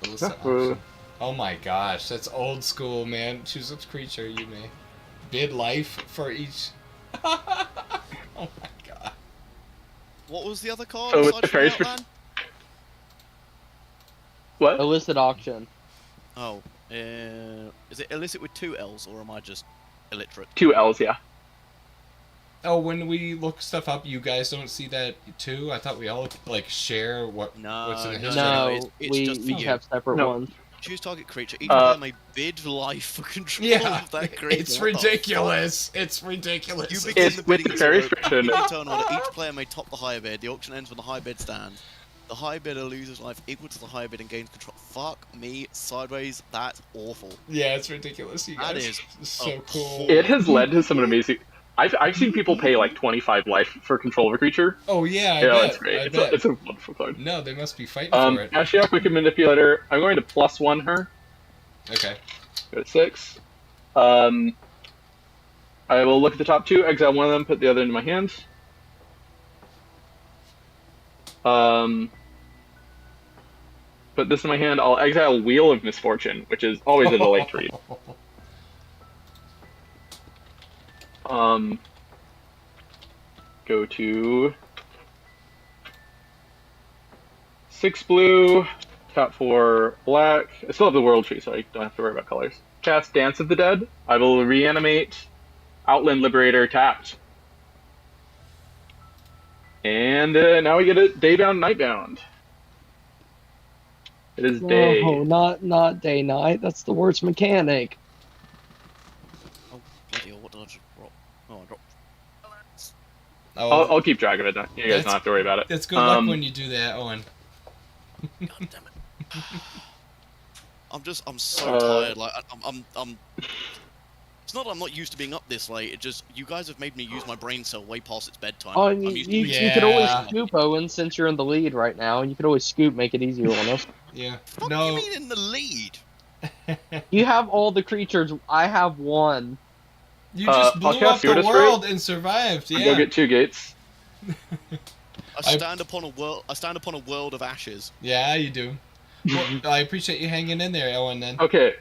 Illicit auction. Oh my gosh, that's old school, man. Choose which creature you may. Bid life for each. Oh my god. What was the other card? So with aside the from fairies Outland? What? Illicit auction. Oh, is it illicit with 2 L's, or am I just illiterate? 2 L's, yeah. Oh, when we look stuff up, you guys don't see that too? I thought we all like share what's in the No, history. no, No, it's we just for each you. have separate No. ones. Choose target creature. Each Uh, player may bid life for control Yeah, of that creature. it's What the ridiculous. It's ridiculous. You begin It's the with bidding the fairy order. restriction. In your turn order, each player may top the higher bid. The auction ends when the high bid stands. The high bidder loses life equal to the high bid and gains control. Fuck me sideways. That's awful. Yeah, it's ridiculous. You That guys. is It's so cool. It has led to some amazing. I've seen people pay like 25 life for control of a creature. Oh yeah, I Yeah, bet. it's great. I It's bet. a wonderful card. No, they must be fighting for it. Ashiok Wicked Manipulator. I'm going to +1 her. Okay. Go to 6. I will look at the top 2, exile one of them, put the other into my hand. Put this in my hand. I'll exile Wheel of Misfortune, which is always a delight to read. Go to 6 blue, tap 4 black. I still have the World Tree, so I don't have to worry about colors. Cast Dance of the Dead. I will reanimate Outland Liberator tapped. And now we get a Daybound, Nightbound. It is day. Oh, not day night. That's the worst mechanic. Oh, bloody hell, what did I just drop? Oh, I dropped. Oh, I'll keep track of it. You guys don't have to worry about it. it's good luck when you do that, Owen. God damn it. I'm so tired. Like, I'm. It's not that I'm not used to being up this late. It just, you guys have made me use my brain cell way past its bedtime. Oh, I'm you, used you, to you could always Yeah. scoop, Owen, since you're in the lead right now. You could always scoop, make it easier on us. Yeah. What do No. you mean in the lead? You have all the creatures. I have one. You just I'll blew up cast the Stewardess world and survived. Go Yeah. get 2 gates. I stand upon a world of ashes. Yeah, you do. Well, I appreciate you hanging in there, Owen. Then. Okay.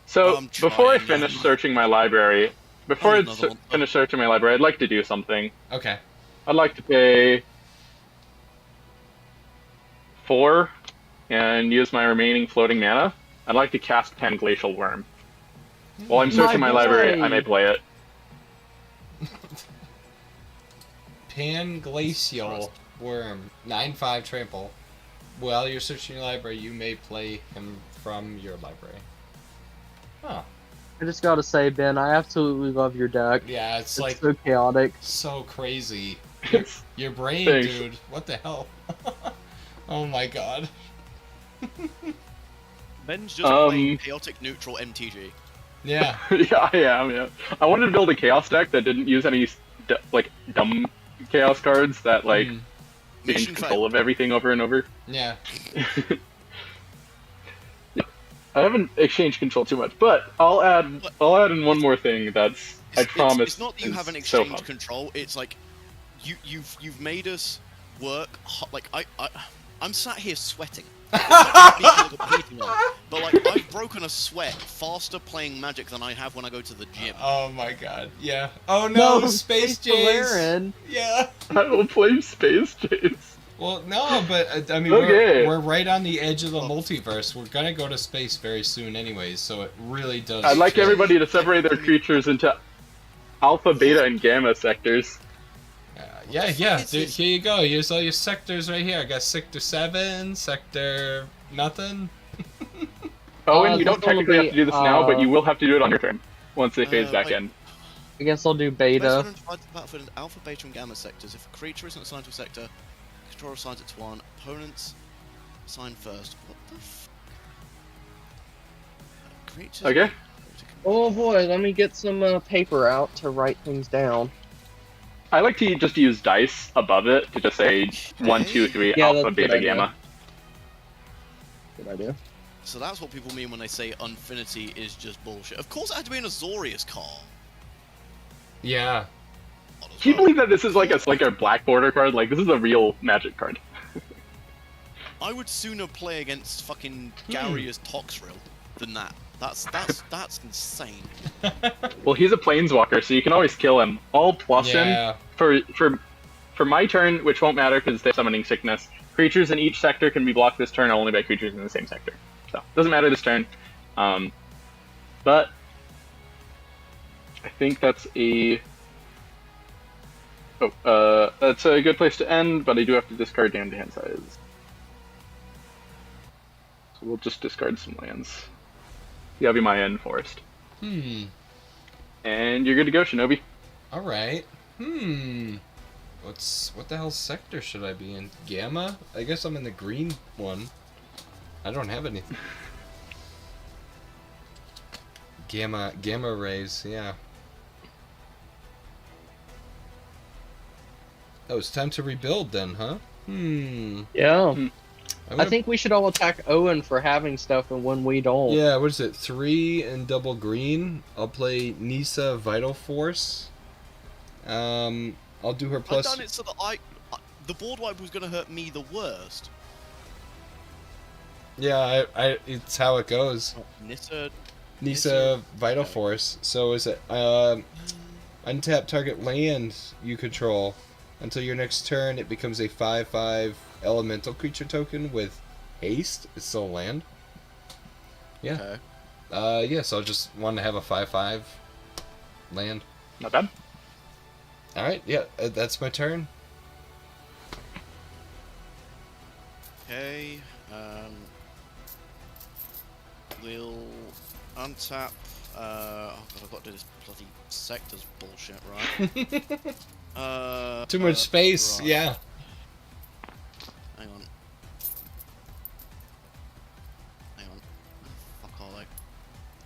So I'm before I trying, finish man. searching my library, before I I need another one. finish searching my library, I'd like to do something. Okay. I'd like to pay 4 and use my remaining floating mana. I'd like to cast Pen Glacial Worm. While I'm searching my library, I may play it. Panglacial Worm, 9/5 trample. While you're searching your library, you may play him from your library. Huh. I just gotta say, Ben, I absolutely love your deck. Yeah, it's It's like so chaotic. so crazy. It's- Your brain, Thanks. dude. What the hell? Oh my god. Ben's just playing chaotic neutral MTG. Yeah. Yeah, I am. Yeah, I wanted to build a chaos deck that didn't use any dumb chaos cards that Mm, change Mission control failed. of everything over and over. yeah. I haven't exchanged control too much, but I'll add in one more thing. That's I promise. It's not that you is haven't so exchanged fun. control. It's like you've made us work. Like I'm sat here sweating. It's not because of beating on, but like I've broken a sweat faster playing Magic than I have when I go to the gym. Oh my god. Yeah. Oh no, Space Jays. Valerian. Yeah. I will play Space Jays. Well, no, but I mean, Okay. we're right on the edge of the multiverse. We're gonna go to space very soon, anyways. So it really does. I'd like fit. everybody to separate their creatures into alpha, beta, and gamma sectors. Yeah. is Dude, this? here you go. Here's all your sectors right here. I got Sector 7, Sector nothing. Owen, you don't this one will technically have be, to do this now, but you will have to do it on your turn once they phase back wait. in. I guess I'll do beta. Battlefield in alpha, beta, and gamma sectors. If a creature isn't assigned to a sector, controller assigns it to one. Opponents assign first. What the f? Creatures. Okay. Oh boy, let me get some paper out to write things down. I like to just use dice above it to just say 1, 2, 3, Yeah, alpha, that's a good beta, idea. gamma. Good idea. So that's what people mean when they say Infinity is just bullshit. Of course, it had to be an Azorius card. Yeah. Can you believe that this is like a black border card? Like, this is a real Magic card. I would sooner play against fucking Garius Toxrill than that. That's insane. Well, he's a planeswalker, so you can always kill him. All plus Yeah. him for my turn, which won't matter because they're summoning sickness. Creatures in each sector can be blocked this turn only by creatures in the same sector. So doesn't matter this turn. But I think that's a that's a good place to end. But I do have to discard down to hand size. So we'll just discard some lands. Yavimaya and Forest. And you're good to go, Shinobi. All right. What the hell sector should I be in? Gamma? I guess I'm in the green one. I don't have anything. Gamma rays, yeah. Oh, it's time to rebuild then, huh? Yeah. I think we should all attack Owen for having stuff and when we don't. Yeah, what is it? 3 and double green. I'll play Nisa Vital Force. I'll do her I've plus. done it so that the board wipe was going to hurt me the worst. Yeah, it's how it goes. Nissa. Nisa Vital Force. So is it Untap target land you control. Until your next turn, it becomes a 5/5 elemental creature token with haste. It's still a land. Yeah. Okay. Yeah, so I just wanted to have a 5/5 land. Not bad. Alright, yeah, that's my turn. Okay. We'll untap. Oh god, I've got to do this bloody sectors bullshit, right? Too much space, right. yeah. Hang on. Hang on. Fuck all I've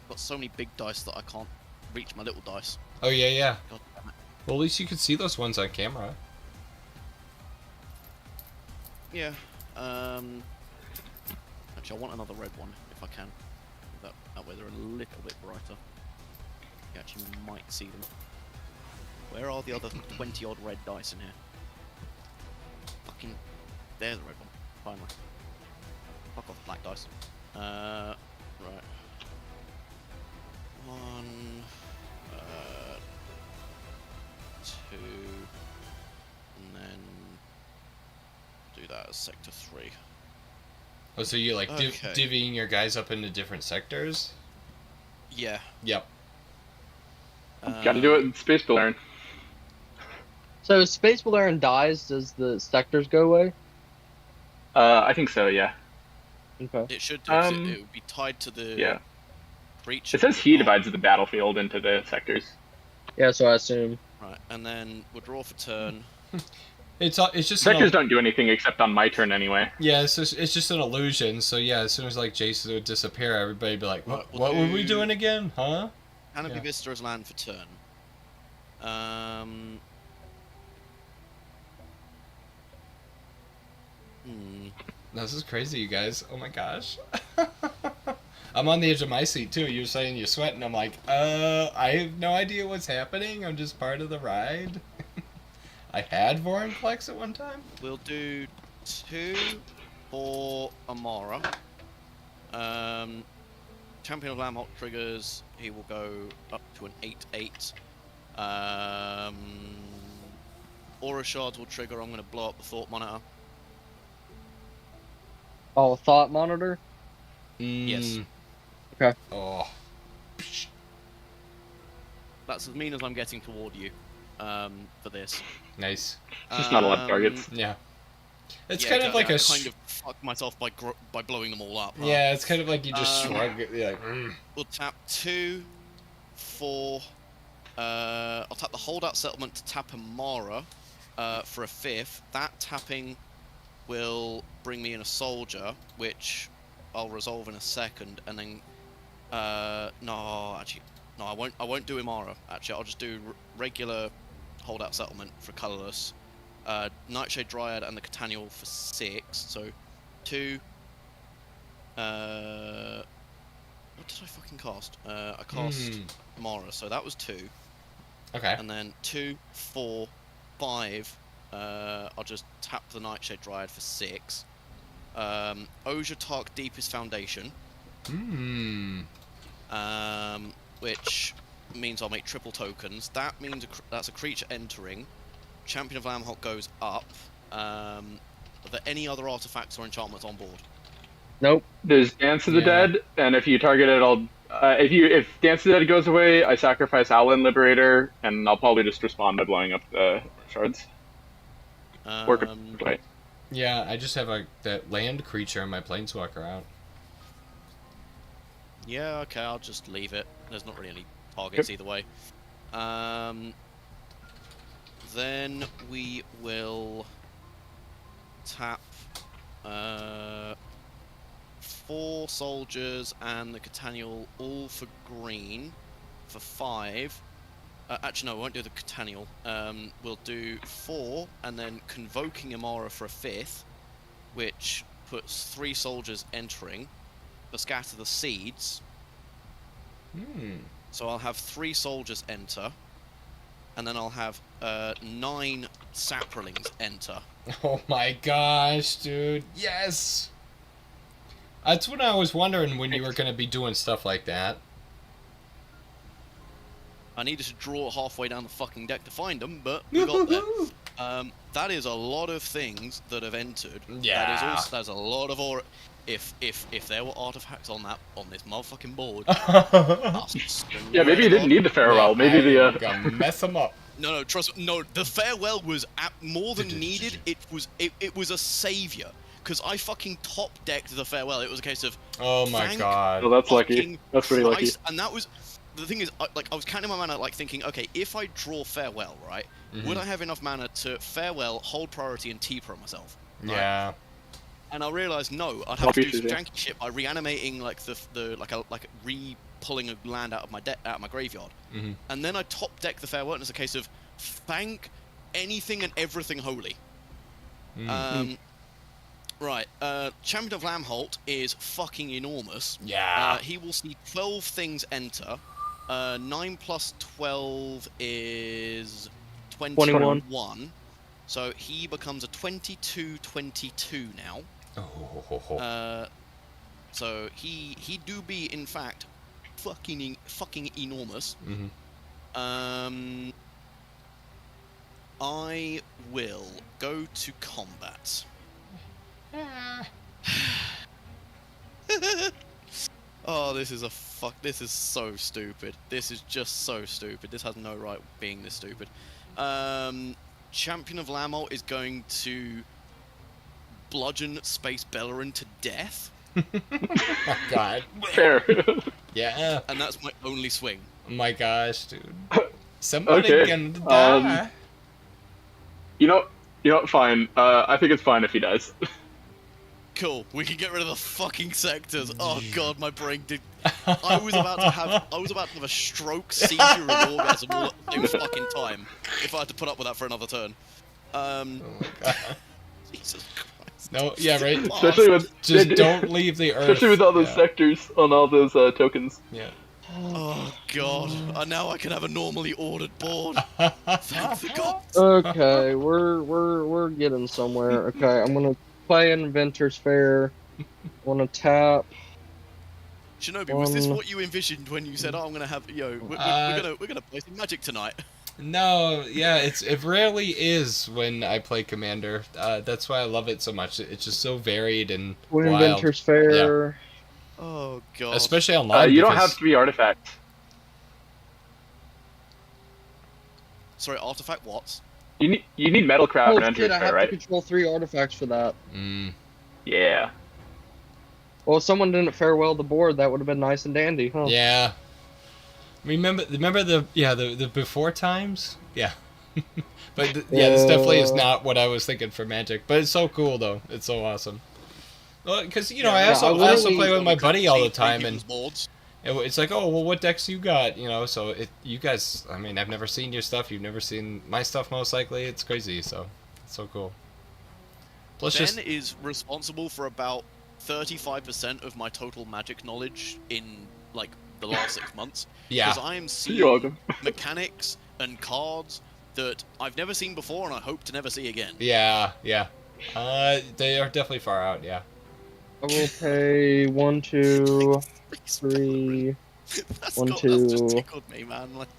got so many big dice that I can't reach my little dice. Oh, yeah, yeah. God damn it. Well, at least you could see those ones on camera. Yeah. Actually, I want another red one if I can. That way they're a little bit brighter. You actually might see them. Where are the other 20 odd red dice in here? Fucking. There's the red one. Finally. Fuck off, black dice. Right. One. Two. And then. Do that as sector 3. Oh, so you like Okay. divvying your guys up into different sectors? Yeah. Yep. Got to do it in Space Builder. So if Space Valerian dies, does the sectors go away? I think so, yeah. Okay. It should do. 'Cause it would be tied to the Yeah. creature. It says he divides the battlefield into the sectors. Yeah, so I assume. Right, and then we'll draw for turn. It's just Sectors don't do anything except on my turn anyway. Yeah, it's just an illusion. So yeah, as soon as like Jason would disappear, everybody'd be like, Right, "What we'll were we do- doing again? Huh?" Canopy Yeah. Vista as land for turn. This is crazy, you guys. Oh my gosh. I'm on the edge of my seat too. You're saying you're sweating. I'm like, I have no idea what's happening. I'm just part of the ride. I had Vorinclex at one time. We'll do 2 for Amara. Champion of Lamhawk triggers. He will go up to an 8/8. Aura Shards will trigger. I'm going to blow up the Thought Monitor. Oh, Thought Monitor? Yes. Okay. Oh. That's as mean as I'm getting toward you for this. Nice. Just not a lot of targets. Yeah. It's Yeah, kind of like I a. kind of fucked myself by blowing them all up. Huh? Yeah, it's kind of like you just Um, shrug. You're like, We'll tap 2 for. I'll tap the holdout settlement to tap Amara for a 5th. That tapping will bring me in a soldier, which I'll resolve in a second, and then. No, actually, no, I won't do Amara. Actually, I'll just do regular holdout settlement for colorless. Nightshade Dryad and the Catanial for 6. So 2. What did I fucking cast? I cast Mara, so that was 2. okay. And then 2, 4, 5. I'll just tap the Nightshade Dryad for 6. Ojatark Deepest Foundation. Which means I'll make triple tokens. That means that's a creature entering. Champion of Lamhawk goes up. Are there any other artifacts or enchantments on board? Nope. There's Dance of the Yeah. Dead, and if you target it, I'll. If Dance of the Dead goes away, I sacrifice Owlin Liberator, and I'll probably just respond by blowing up the shards. Or wait. Yeah, I just have that land creature in my planeswalker out. Yeah, okay, I'll just leave it. There's not really any targets either way. Then we will tap 4 soldiers and the Catanial all for green for 5. Actually, no, we won't do the Catanial. We'll do 4 and then Convoking Amara for a 5th, which puts 3 soldiers entering. To scatter the seeds. So I'll have 3 soldiers enter, and then I'll have 9 saprolings enter. Oh my gosh, dude. Yes! That's what I was wondering when you were going to be doing stuff like that. I needed to draw halfway down the fucking deck to find them, but we got there. That is a lot of things that have entered. Yeah. That is also, there's a lot of aura. If there were artifacts on this motherfucking board, Yeah, maybe you didn't need the farewell. Maybe the gonna mess them up. No, trust me. No, the farewell was more than needed. It was a savior. Because I fucking top decked the farewell. It was a case of. Oh my thank god. Well, that's lucky. That's pretty lucky. Christ. And that was. The thing is, I was counting my mana, like thinking, okay, if I draw farewell, right, would I have enough mana to farewell, hold priority, and T-pro myself? Right? Yeah. And I realized no, I'd have to do some janky shit by reanimating like pulling a land out of my graveyard. And then I top deck the farewell, and it's a case of thank anything and everything holy. Right, Champion of Lamholt is fucking enormous. Yeah. He will see 12 things enter. 9 plus 12 is 21. So he becomes a 22/22 now. Oh. So he do be in fact fucking enormous. I will go to combat. Oh, this is so stupid. This is just so stupid. This has no right being this stupid. Champion of Lamol is going to bludgeon Space Bellerin to death. Oh god. Fair. Yeah. And that's my only swing. Oh my gosh, dude. Somebody Okay, can die. You know, fine. I think it's fine if he dies. Cool. We can get rid of the fucking sectors. Oh god, my brain did. I was about to have a stroke, seizure, and orgasm all at the same fucking time. If I had to put up with that for another turn. Oh my god. Jesus Christ. No, yeah, right. Especially with Just don't leave the earth. Especially with all those sectors on all those tokens. Yeah. Oh god. Now I can have a normally ordered board. Thank the gods. Okay, we're getting somewhere. Okay, I'm gonna play Inventor's Fair. I wanna tap. Shinobi, was this what you envisioned when you said, "Oh, I'm gonna have, we're gonna play some Magic tonight"? No, yeah, it rarely is when I play Commander. That's why I love it so much. It's just so varied and wild. Inventor's Fair. Yeah. Oh god. Especially online. You don't have to be artifact. Sorry, artifact what? You need Metalcraft Oh and shit! Enter's I Fair, have right? to control 3 artifacts for that. Yeah. Well, if someone didn't farewell the board, that would have been nice and dandy, huh? Yeah. Remember the before times? Yeah. But this definitely is not what I was thinking for Magic. But it's so cool though. It's so awesome. Well, because I also play with my buddy all the time, and it's like, oh well, what decks you got? So you guys. I mean, I've never seen your stuff. You've never seen my stuff, most likely. It's crazy. So it's so cool. Plus, Ben is responsible for about 35% of my total Magic knowledge in like the last 6 months. Yeah. Because I am seeing You're welcome. mechanics and cards that I've never seen before, and I hope to never see again. Yeah. They are definitely far out. Yeah. I will pay 1, 2, 3. That's 1, just 2. tickled me, man. Like,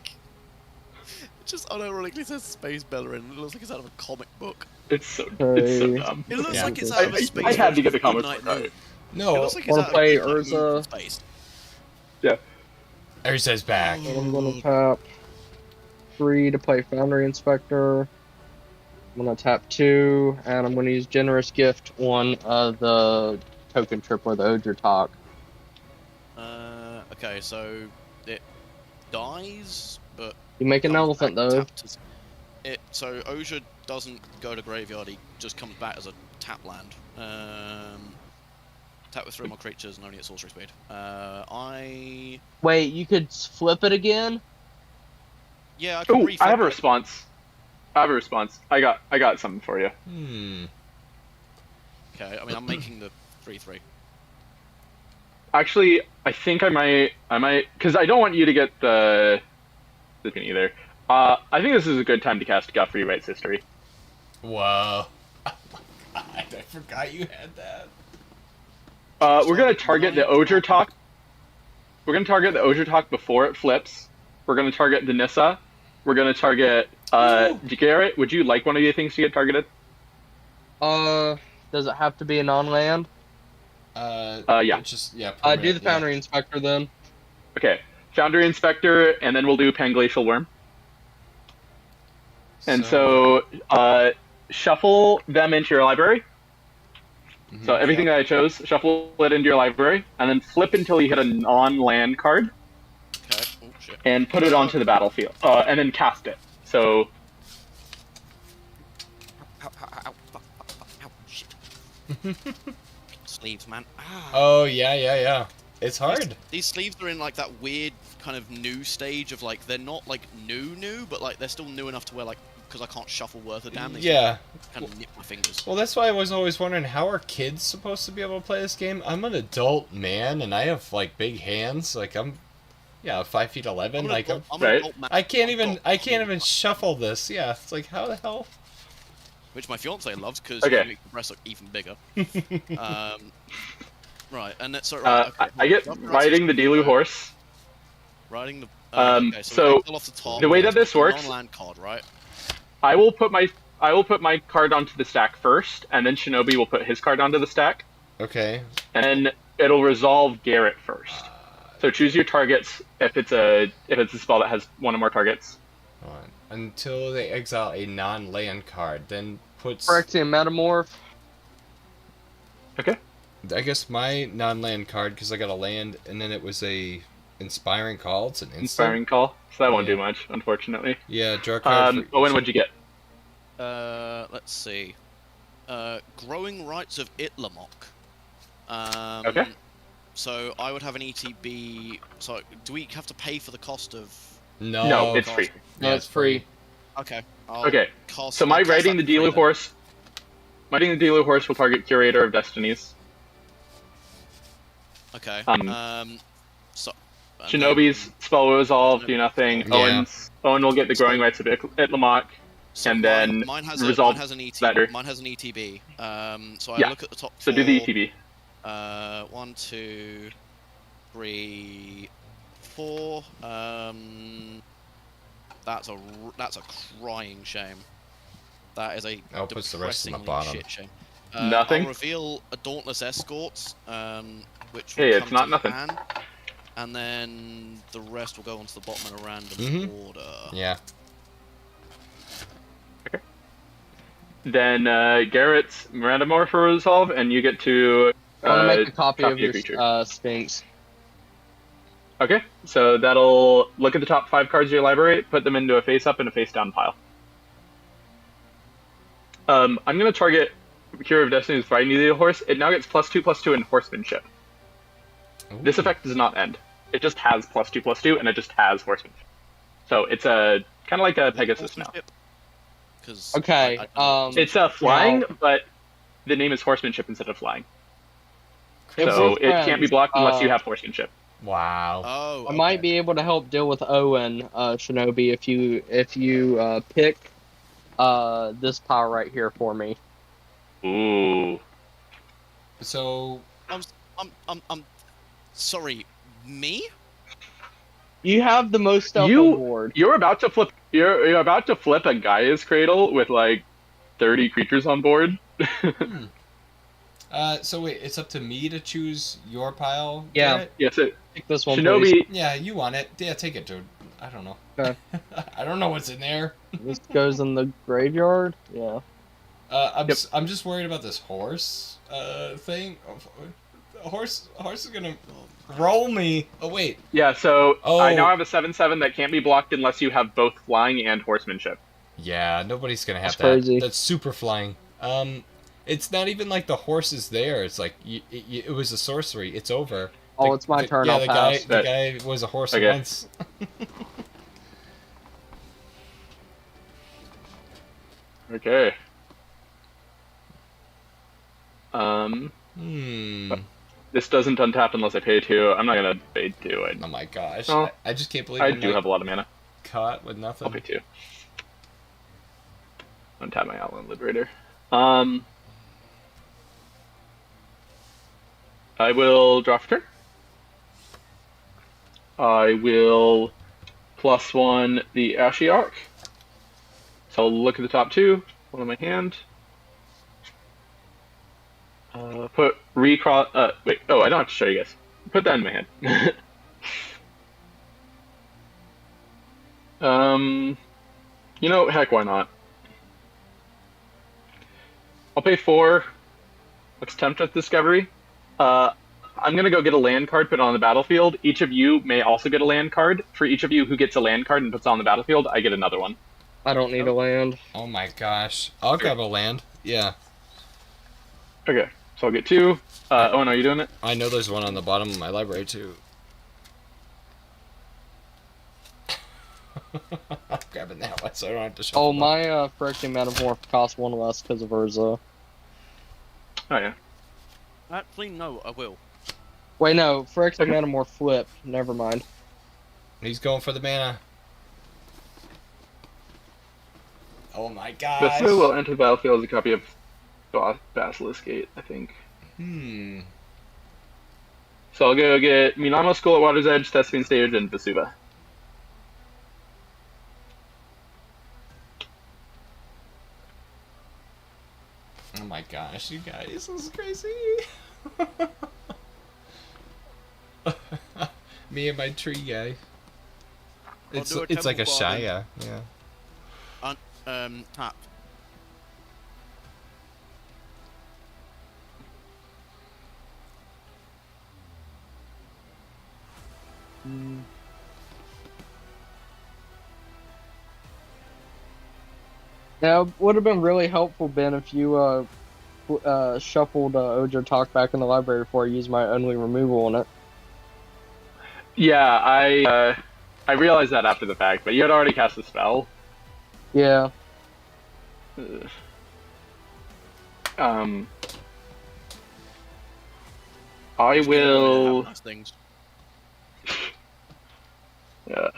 it just unironically says Space Bellerin. It looks like it's out of a comic book. It's so Okay. dumb. It looks Yeah. like it's out of a space. I had to get the version of comic book Midnight right. Moon. It No. looks like it's Wanna out of play Midnight Moon Urza? from space. Yeah. Urza's back. And I'm gonna tap 3 to play Foundry Inspector. I'm gonna tap 2, and I'm gonna use Generous Gift on the token trip or the Odger Talk. Okay, so it dies, but You make an comes elephant back though. tapped so Ozha doesn't go to graveyard, he just comes back as a tap land. Tap with 3 more creatures and only at sorcery speed. Wait, you could flip it again? Yeah, I can Ooh, reflip I have a it. response. I got something for you. Okay, I mean, I'm making the 3/3. Actually, I think I might, because I don't want you to get the thing either. I think this is a good time to cast Guthrie Writes History. Whoa. Oh my god, I forgot you had that. We're gonna target the Odger Talk. We're gonna target the Odger Talk before it flips, We're going to target Denissa. We're going to target Garrett. Would you like one of your things to get targeted? Does it have to be a non-land? Yeah. Just yeah. Do the Foundry Inspector then. Okay. Foundry Inspector, and then we'll do Panglacial Worm. And so shuffle them into your library. So everything that I chose, shuffle it into your library, and then flip until you hit a non-land card. Okay. Oh, shit. And put it onto the battlefield. And then cast it. So... Ow, shit. Sleeves, man. Ah. Oh yeah. It's hard. These sleeves are in like that weird kind of new stage of like they're not like new, but like they're still new enough to where like because I can't shuffle worth a damn. They Yeah. kind of nip my fingers. Well, that's why I was always wondering, how are kids supposed to be able to play this game? I'm an adult man, and I have like big hands. Like I'm 5'11". Like I'm an Right. adult man. I can't I've even got- shuffle this. Yeah, it's like how the hell? Which my fiance loves because Okay. you make the breasts look even bigger. Right, and that's right. Okay, I get rough riding the process- Delu horse. Riding the. So, so we off the top. the way that this works- Non-land card, right? I will put my card onto the stack first, and then Shinobi will put his card onto the stack, Okay. and then it'll resolve Garrett first. So choose your targets if it's a spell that has one or more targets. Hold on. Until they exile a non-land card, then puts. Phyrexian Metamorph. Okay. I guess my non-land card, because I got a land, and then it was a Inspiring Call. It's an instant. Inspiring Call. So that won't Yeah. do much, unfortunately. Yeah, draw a card. Owen, what'd you get? Let's see. Growing Rights of Itlamok. Okay. So I would have an ETB. So do we have to pay for the cost of? No. No, it's free. No, Yeah, it's free. Okay. Okay. So my I'll cast riding that the Delu free then. horse. Riding the Delu horse will target Curator of Destinies. Okay. So. and Shinobi's spell will resolve, do nothing. Yeah. Owen will get the growing rights of Itlamok. So and mine, then mine has resolve mine has an ETB. better. Mine has an ETB. So I Yeah. look at the top So four. do the ETB. 1, 2, 3, 4. That's a crying shame. That is a I'll put the rest on the depressingly bottom. shit shame. Nothing? I'll reveal a Dauntless Escort, which Hey, will it's come not to nothing. hand, and then the rest will go onto the bottom in a random Mhm. order. Yeah. Then Garrett's Miranda Morph will resolve, and you get to I want to make a copy of your creature. Sphinx. Okay, so that'll look at the top 5 cards of your library, put them into a face-up and a face-down pile. I'm going to target Cure of Destiny's Riding the Horse. It now gets +2/+2 in Horsemanship. This Ooh. effect does not end. It just has +2/+2, and it just has Horsemanship. So it's a kind of like a Pegasus now. Because Okay, It's flying, but the name is Horsemanship instead of flying. If So we're it can't be friends, blocked unless you have Horsemanship. Wow. Oh, I might be able to help deal with Owen, Shinobi, if you pick this pile right here for me. Ooh. So I'm sorry, me? You have the most stuff You- on board. You're about to flip. You're about to flip a Gaia's Cradle with like 30 creatures on board. so wait, it's up to me to choose your pile? Yeah. Garrett? Yes, Pick this one, Shinobi. please. Yeah, you want it. Yeah, take it, dude. I don't know. Okay. I don't know what's in there. This goes in the graveyard. Yeah. I'm just worried about this horse thing. Horse is gonna roll me. Oh wait. Yeah, so Oh. I now have a 7/7 that can't be blocked unless you have both flying and horsemanship. Yeah, nobody's gonna have That's that. crazy. That's super flying. It's not even like the horse is there. It's like it was a sorcery. It's over. Oh, it's my turn. Yeah, I'll pass. the guy was a horse Okay. once. Okay. This doesn't untap unless I pay 2. I'm not gonna pay 2. Oh my gosh. Oh. I just can't believe I I'm, do like, have a lot of mana. caught with I'll nothing. pay 2. Untap my Outland Liberator. I will draw for turn. I will +1 the Ashiok. So I'll look at the top 2, one in my hand. Put recross. Wait. Oh, I don't have to show you guys. Put that in my hand. You know, heck, why not? I'll pay 4. Let's tempt with discovery. I'm gonna go get a land card, put it on the battlefield. Each of you may also get a land card. For each of you who gets a land card and puts it on the battlefield, I get another one. I don't need a land. Oh my gosh. I'll grab a land. Yeah. Okay, so I'll get 2. Owen, are you doing it? I know there's one on the bottom of my library too. I'm grabbing that one so I don't have to shuffle. Oh, my Phyrexian Metamorph costs 1 less because of Urza. Oh yeah. Actually, no, I will. Wait, no, Phyrexian Metamorph flipped. Never mind. He's going for the mana. Oh my gosh. This will enter the battlefield as a copy of Basilisk Gate, I think. So I'll go get Milano School at Water's Edge, Thespian Stage, and Vesuva. Oh my gosh, you guys, this is crazy. Me and my tree guy. It's do a it's like a temple garden. Shia, yeah. Tap. Now, it would have been really helpful, Ben, if you shuffled Ojo Talk back in the library before I used my only removal on it. Yeah, I realized that after the fact, but you had already cast the spell. Yeah. I will. Nice things. Yeah.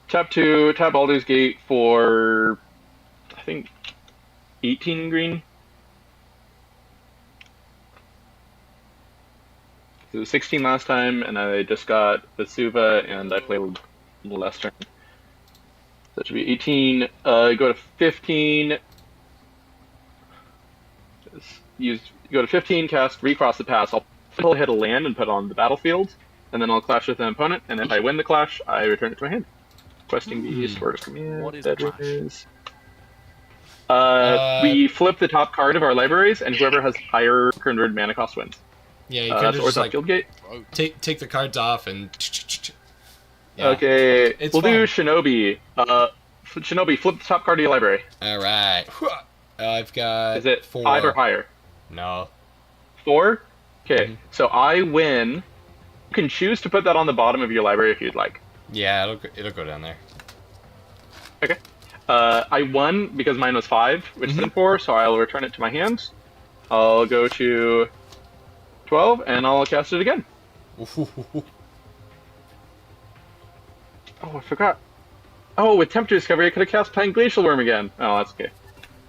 Tap 2, tap Baldur's Gate for, I think, 18 green. It was 16 last time, and I just got Vesuva, and I played a little less turn. That should be 18. Go to 15. Go to 15, cast Recross the Pass. I'll hit a land and put it on the battlefield, and then I'll clash with an opponent, and then if I win the clash, I return it to my hand. Questing Beast, First Command, What is Bedrooms. We flip the top card of our libraries, and whoever has higher converted mana cost wins. Yeah, you could So just we're like Field Gate. take the cards off and yeah. Okay, It's we'll fun. do Shinobi. Shinobi, flip the top card of your library. Alright. I've got Is it 4. 5 or higher? No. 4? Okay, Mhm. so I win. You can choose to put that on the bottom of your library if you'd like. Yeah, it'll go down there. Okay. I won because mine was 5, which is in 4, so I'll return it to my hands. I'll go to 12, and I'll cast it again. Oh, I forgot. Oh, with Tempter Discovery, I could have cast Pine Glacial Worm again. Oh, that's okay.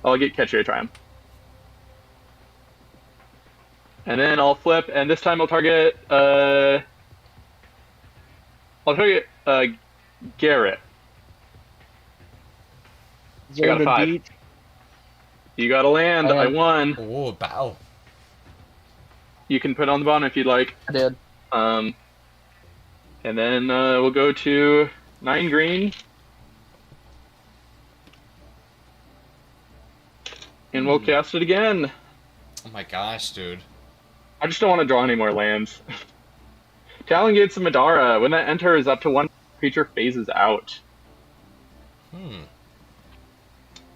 I'll get Catcher Triumph. And then I'll flip, and this time I'll target, Garrett. I got a 5. Beat. You got a land. I won. Oh, battle. You can put it on the bottom if you'd like. I did. And then we'll go to 9 green. And we'll cast it again. Oh my gosh, dude. I just don't want to draw any more lands. Talon Gates of Madara. When that enters, up to 1 creature phases out.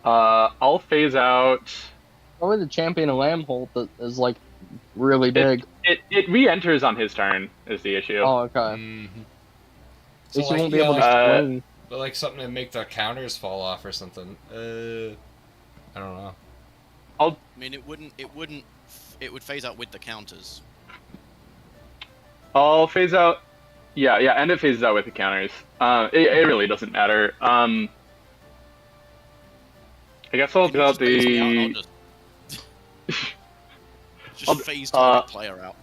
I'll phase out. Probably the Champion of Lambholt that is like really big. It re-enters on his turn, is the issue. Oh, okay. Mm-hmm. At least you won't be yeah, able to like, swing. but like something to make their counters fall off or something. I don't know. I mean, it would phase out with the counters. I'll phase out. Yeah, and it phases out with the counters. It really doesn't matter. I guess I'll put out Phase me out and the. I'll just phase the player out.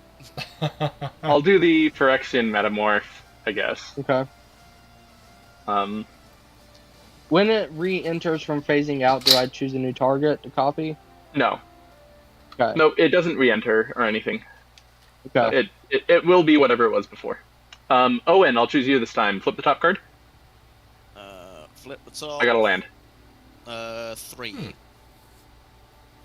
I'll do the Phyrexian Metamorph, I guess. Okay. Um, When it re-enters from phasing out, do I choose a new target to copy? no. Okay. No, it doesn't re-enter or anything. Okay. It will be whatever it was before. Owen, I'll choose you this time. Flip the top card. Flip the top. I got a land. 3.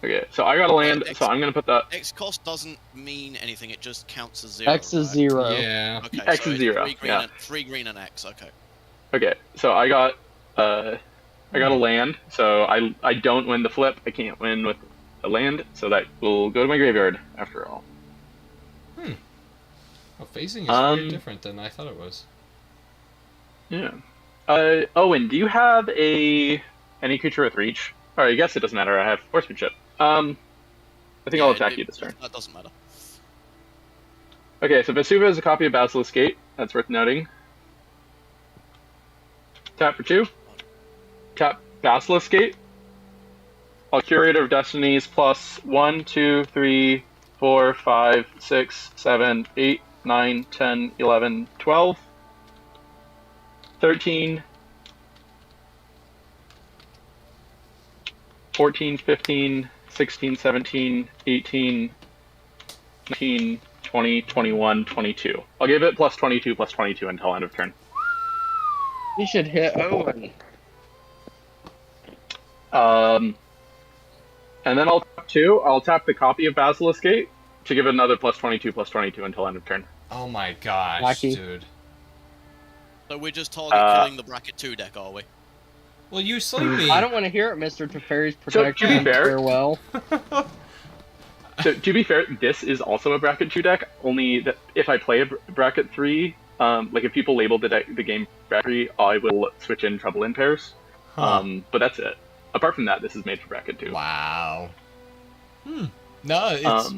Okay, so I got a land, so I'm gonna put that. X cost doesn't mean anything, it just counts as 0. X is right? 0. Yeah. Okay, X so is it's 0, 3 green, yeah. and, 3 green and X, okay. Okay, so I got a land, so I don't win the flip. I can't win with a land, so that will go to my graveyard after all. Well, phasing is very different than I thought it was. Yeah. Owen, do you have any creature with reach? Or I guess it doesn't matter. I have horsemanship. I think I'll attack you this turn. That doesn't matter. Okay, so Vesuva is a copy of Basilisk Gate. That's worth noting. Tap for 2. Tap Basilisk Gate. All Curator of Destinies plus 1, 2, 3, 4, 5, 6, 7, 8, 9, 10, 11, 12, 13, 14, 15, 16, 17, 18, 19, 20, 21, 22. I'll give it plus 22 until end of turn. You should hit Owen. And then I'll tap 2. I'll tap the copy of Basilisk Gate to give it another plus 22 until end of turn. Oh my gosh, Wacky. dude. So we're just killing the bracket 2 deck, are we? Well, you sleepy. I don't want to hear it, Mr. Teferi's So, to protection. be fair- Farewell. So, to be fair, this is also a bracket 2 deck, only that if I play a bracket 3, like if people label the game bracket 3, I will switch in Trouble in pairs. Huh. But that's it. Apart from that, this is made for bracket 2. Wow. No, it's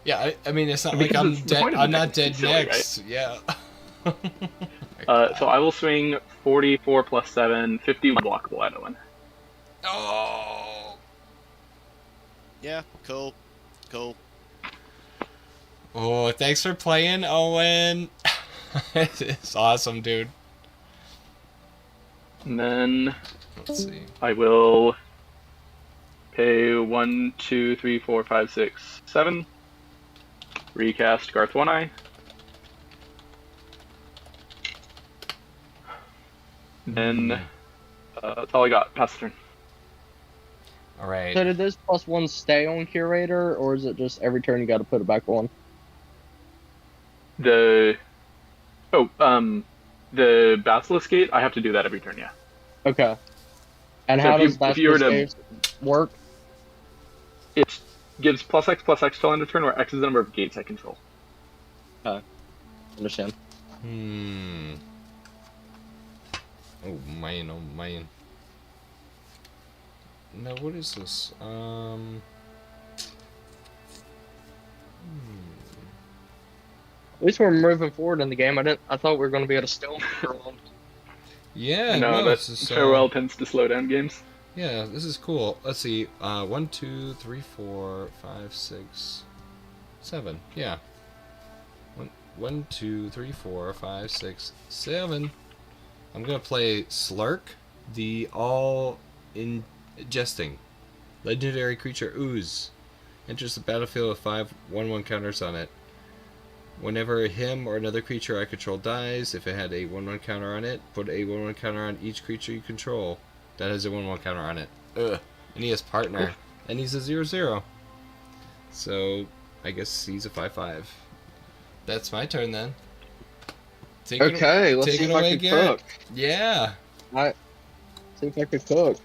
yeah. I mean, it's not like because I'm it's the dead. point of I'm the not deck dead is silly, right? next. Yeah. So I will swing 44 plus 7, 51 blockable at Owen. Oh. Yeah, cool. Oh, thanks for playing, Owen. It's awesome, dude. And then Let's see. I will pay 1, 2, 3, 4, 5, 6, 7. Recast Garth One Eye. Then that's all I got. Pass the turn. All right. So did this +1 stay on Curator, or is it just every turn you got to put it back on? The Basilisk Gate, I have to do that every turn, yeah. Okay. And So how if you- does if you were Basilisk to- Gate work? It gives +X till end of turn, where X is the number of gates I control. Understand. Oh man, oh man. Now what is this? At least we're moving forward in the game. I thought we were going to be at a stalemate for a long time. Yeah, No, no, that this is, farewell tends to slow down games. Yeah, this is cool. Let's see. 1, 2, 3, 4, 5, 6, 7. Yeah. 1, 2, 3, 4, 5, 6, 7. I'm gonna play Slurk, the all-ingesting legendary creature Ooze. Enters the battlefield with 5 1/1 counters on it. Whenever him or another creature I control dies, if it had a 1/1 counter on it, put a 1/1 counter on each creature you control that has a 1/1 counter on it. Ugh. And he has partner, and he's a 0/0. So I guess he's a 5/5. That's my turn then. Take it- Okay, let's take see it if I away, can Garrett. cook. Yeah. See if I could cook.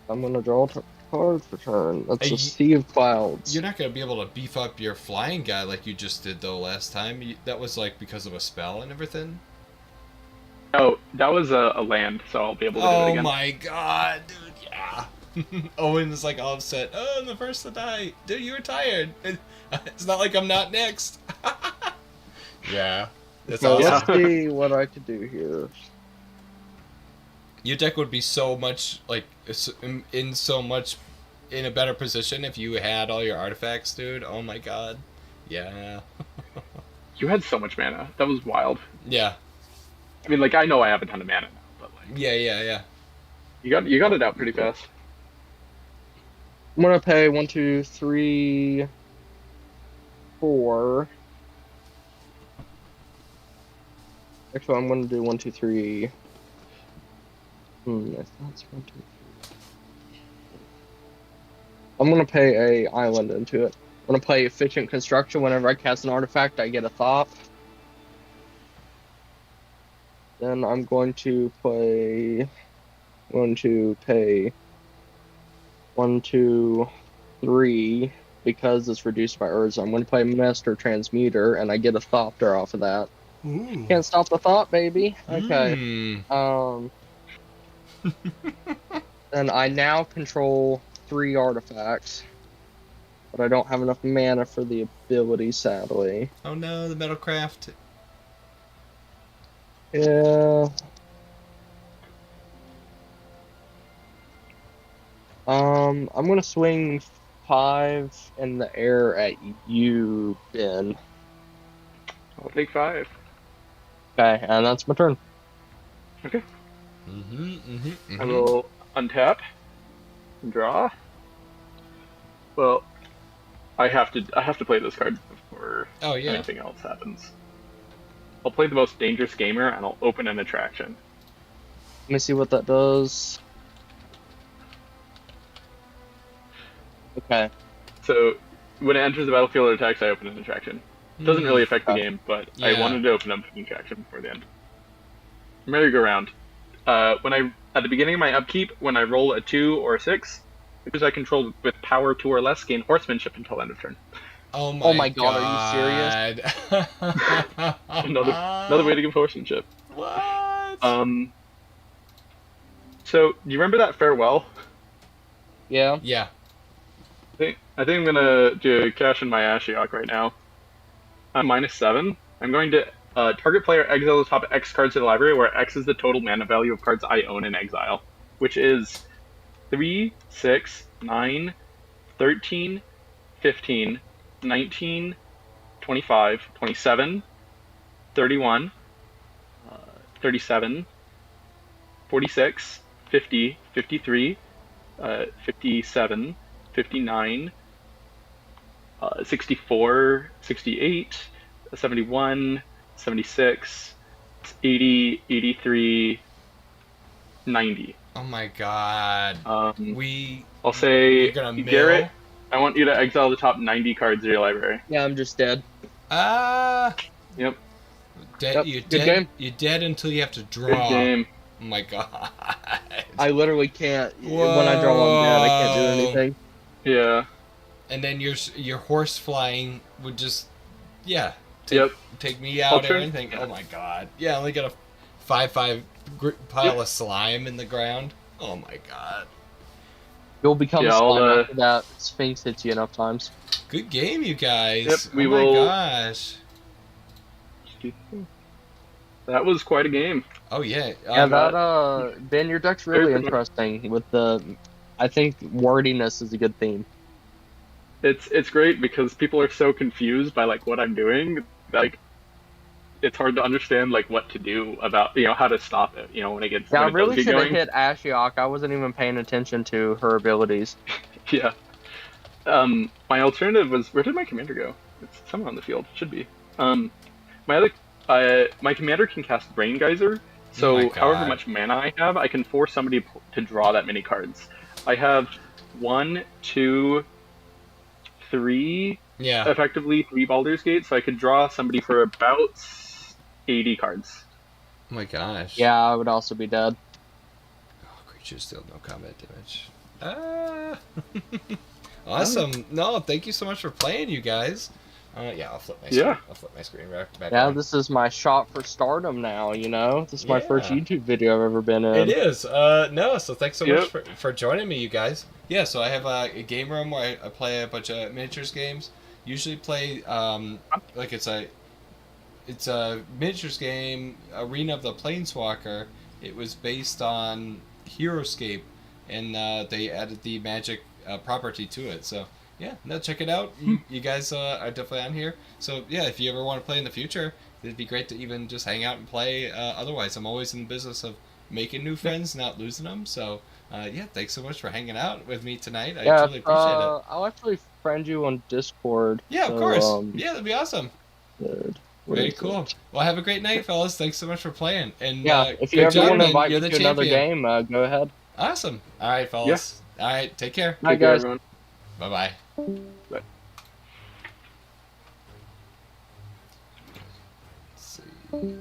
I'm gonna draw a card for turn. That's Hey, a Sea of Clouds. You're not gonna be able to beef up your flying guy like you just did though last time. That was like because of a spell and everything. Oh, that was a land, so I'll be able to do it Oh again. my god, dude, yeah. Owen's like all upset. Oh, I'm the first to die. Dude, you were tired. It's not like I'm not next. Yeah. That's So awesome. let's see what I could do here. Your deck would be so much like in so much in a better position if you had all your artifacts, dude. Oh my god. Yeah. You had so much mana. That was wild. Yeah. I mean, like, I know I have a ton of mana now, but like, Yeah. you got it out pretty fast. I'm gonna pay 1, 2, 3, 4. Actually, I'm gonna do 1, 2, 3. I thought it's 1, 2, 3. I'm gonna pay a island into it. I'm gonna play efficient construction. Whenever I cast an artifact, I get a thought. Then I'm going to pay 1, 2, 3 because it's reduced by Urza. I'm going to play Master Transmuter and I get a Thopter off of that. Ooh. Can't stop the thought, baby. Okay. Mm. And I now control 3 artifacts, but I don't have enough mana for the ability, sadly. Oh no, the Metalcraft. Yeah. I'm gonna swing 5 in the air at you, Ben. I'll take 5. Okay, and that's my turn. Okay. Mm-hmm. I will untap and draw. Well, I have to play this card before Oh yeah. anything else happens. I'll play the most dangerous gamer and I'll open an attraction. Let me see what that does. Okay. So when it enters the battlefield or attacks, I open an attraction. Doesn't really affect the game, but I Yeah. wanted to open up an attraction before the end. Merry-go-round. When I at the beginning of my upkeep, when I roll a 2 or a 6, because I control with power 2 or less, gain horsemanship until end of turn. Oh my God, are you serious? Another way to give horsemanship. What? So do you remember that farewell? Yeah. Yeah. I think I'm gonna do cash in my Ashiok right now. I'm -7. I'm going to target player exile the top X cards to the library, where X is the total mana value of cards I own in exile, which is 3, 6, 9, 13, 15, 19, 25, 27, 31, 37, 46, 50, 53, 57, 59, 64, 68, 71, 76, 80, 83, 90. Oh my god. I'll You're say, gonna mill? Garrett, I want you to exile the top 90 cards of your library. Yeah, I'm just dead. Yep. Dead. Yep, You're good dead. game. You're dead until you have to draw. Good game. Oh my god. I literally can't. When I draw, I'm dead. I can't do anything. Yeah. And then your horse flying would just, yeah, Yep. take me out or turn- anything. Oh my god. Yeah, I only got a 5/5 pile of slime in the ground. Oh my god. You'll become Yeah, a I'll, slime after that Sphinx hits you enough times. Good game, you guys. Yep, we oh will- my gosh. That was quite a game. Oh yeah. Yeah, that Ben, your deck's really Very- interesting. With the, I think wordiness is a good theme. It's great because people are so confused by like what I'm doing that, like, it's hard to understand like what to do about how to stop it when it gets Yeah, I when it does really get should have going. hit Ashiok. I wasn't even paying attention to her abilities. Yeah. My alternative was, where did my commander go? It's somewhere on the field. Should be. My commander can cast Brain Geyser, so Oh my God. however much mana I have, I can force somebody to draw that many cards. I have 1, 2, 3, Yeah. effectively 3 Baldur's Gate, so I could draw somebody for about 80 cards. Oh my gosh. Yeah, I would also be dead. Oh, creatures deal no combat damage. Ah. Awesome. No, thank you so much for playing, you guys. Yeah, I'll flip my screen. Yeah. I'll flip my screen back Yeah, on. this is my shot for stardom now, This is my first Yeah. YouTube video I've ever been in. It is. No, so thanks so much Yep. for joining me, you guys. Yeah, so I have a game room where I play a bunch of miniatures games. Usually play, like it's a miniatures game, Arena of the Planeswalker. It was based on Heroescape, and they added the magic property to it. So yeah, no, check it out. You guys are definitely on here. So yeah, if you ever want to play in the future, it'd be great to even just hang out and play. Otherwise, I'm always in the business of making new friends, not losing them. So yeah, thanks so much for hanging out with me tonight. I truly appreciate it. I'll actually friend you on Discord. Yeah, of so, course. Yeah, that'd be awesome. Good. Very cool. Well, have a great night, fellas. Thanks so much for playing. And Yeah, if you good ever job, want to man. invite You're me the to another champion. game, go ahead. Awesome. All right, fellas. All right, take care. Bye, Take care, guys. everyone. Bye-bye. Bye. Let's see.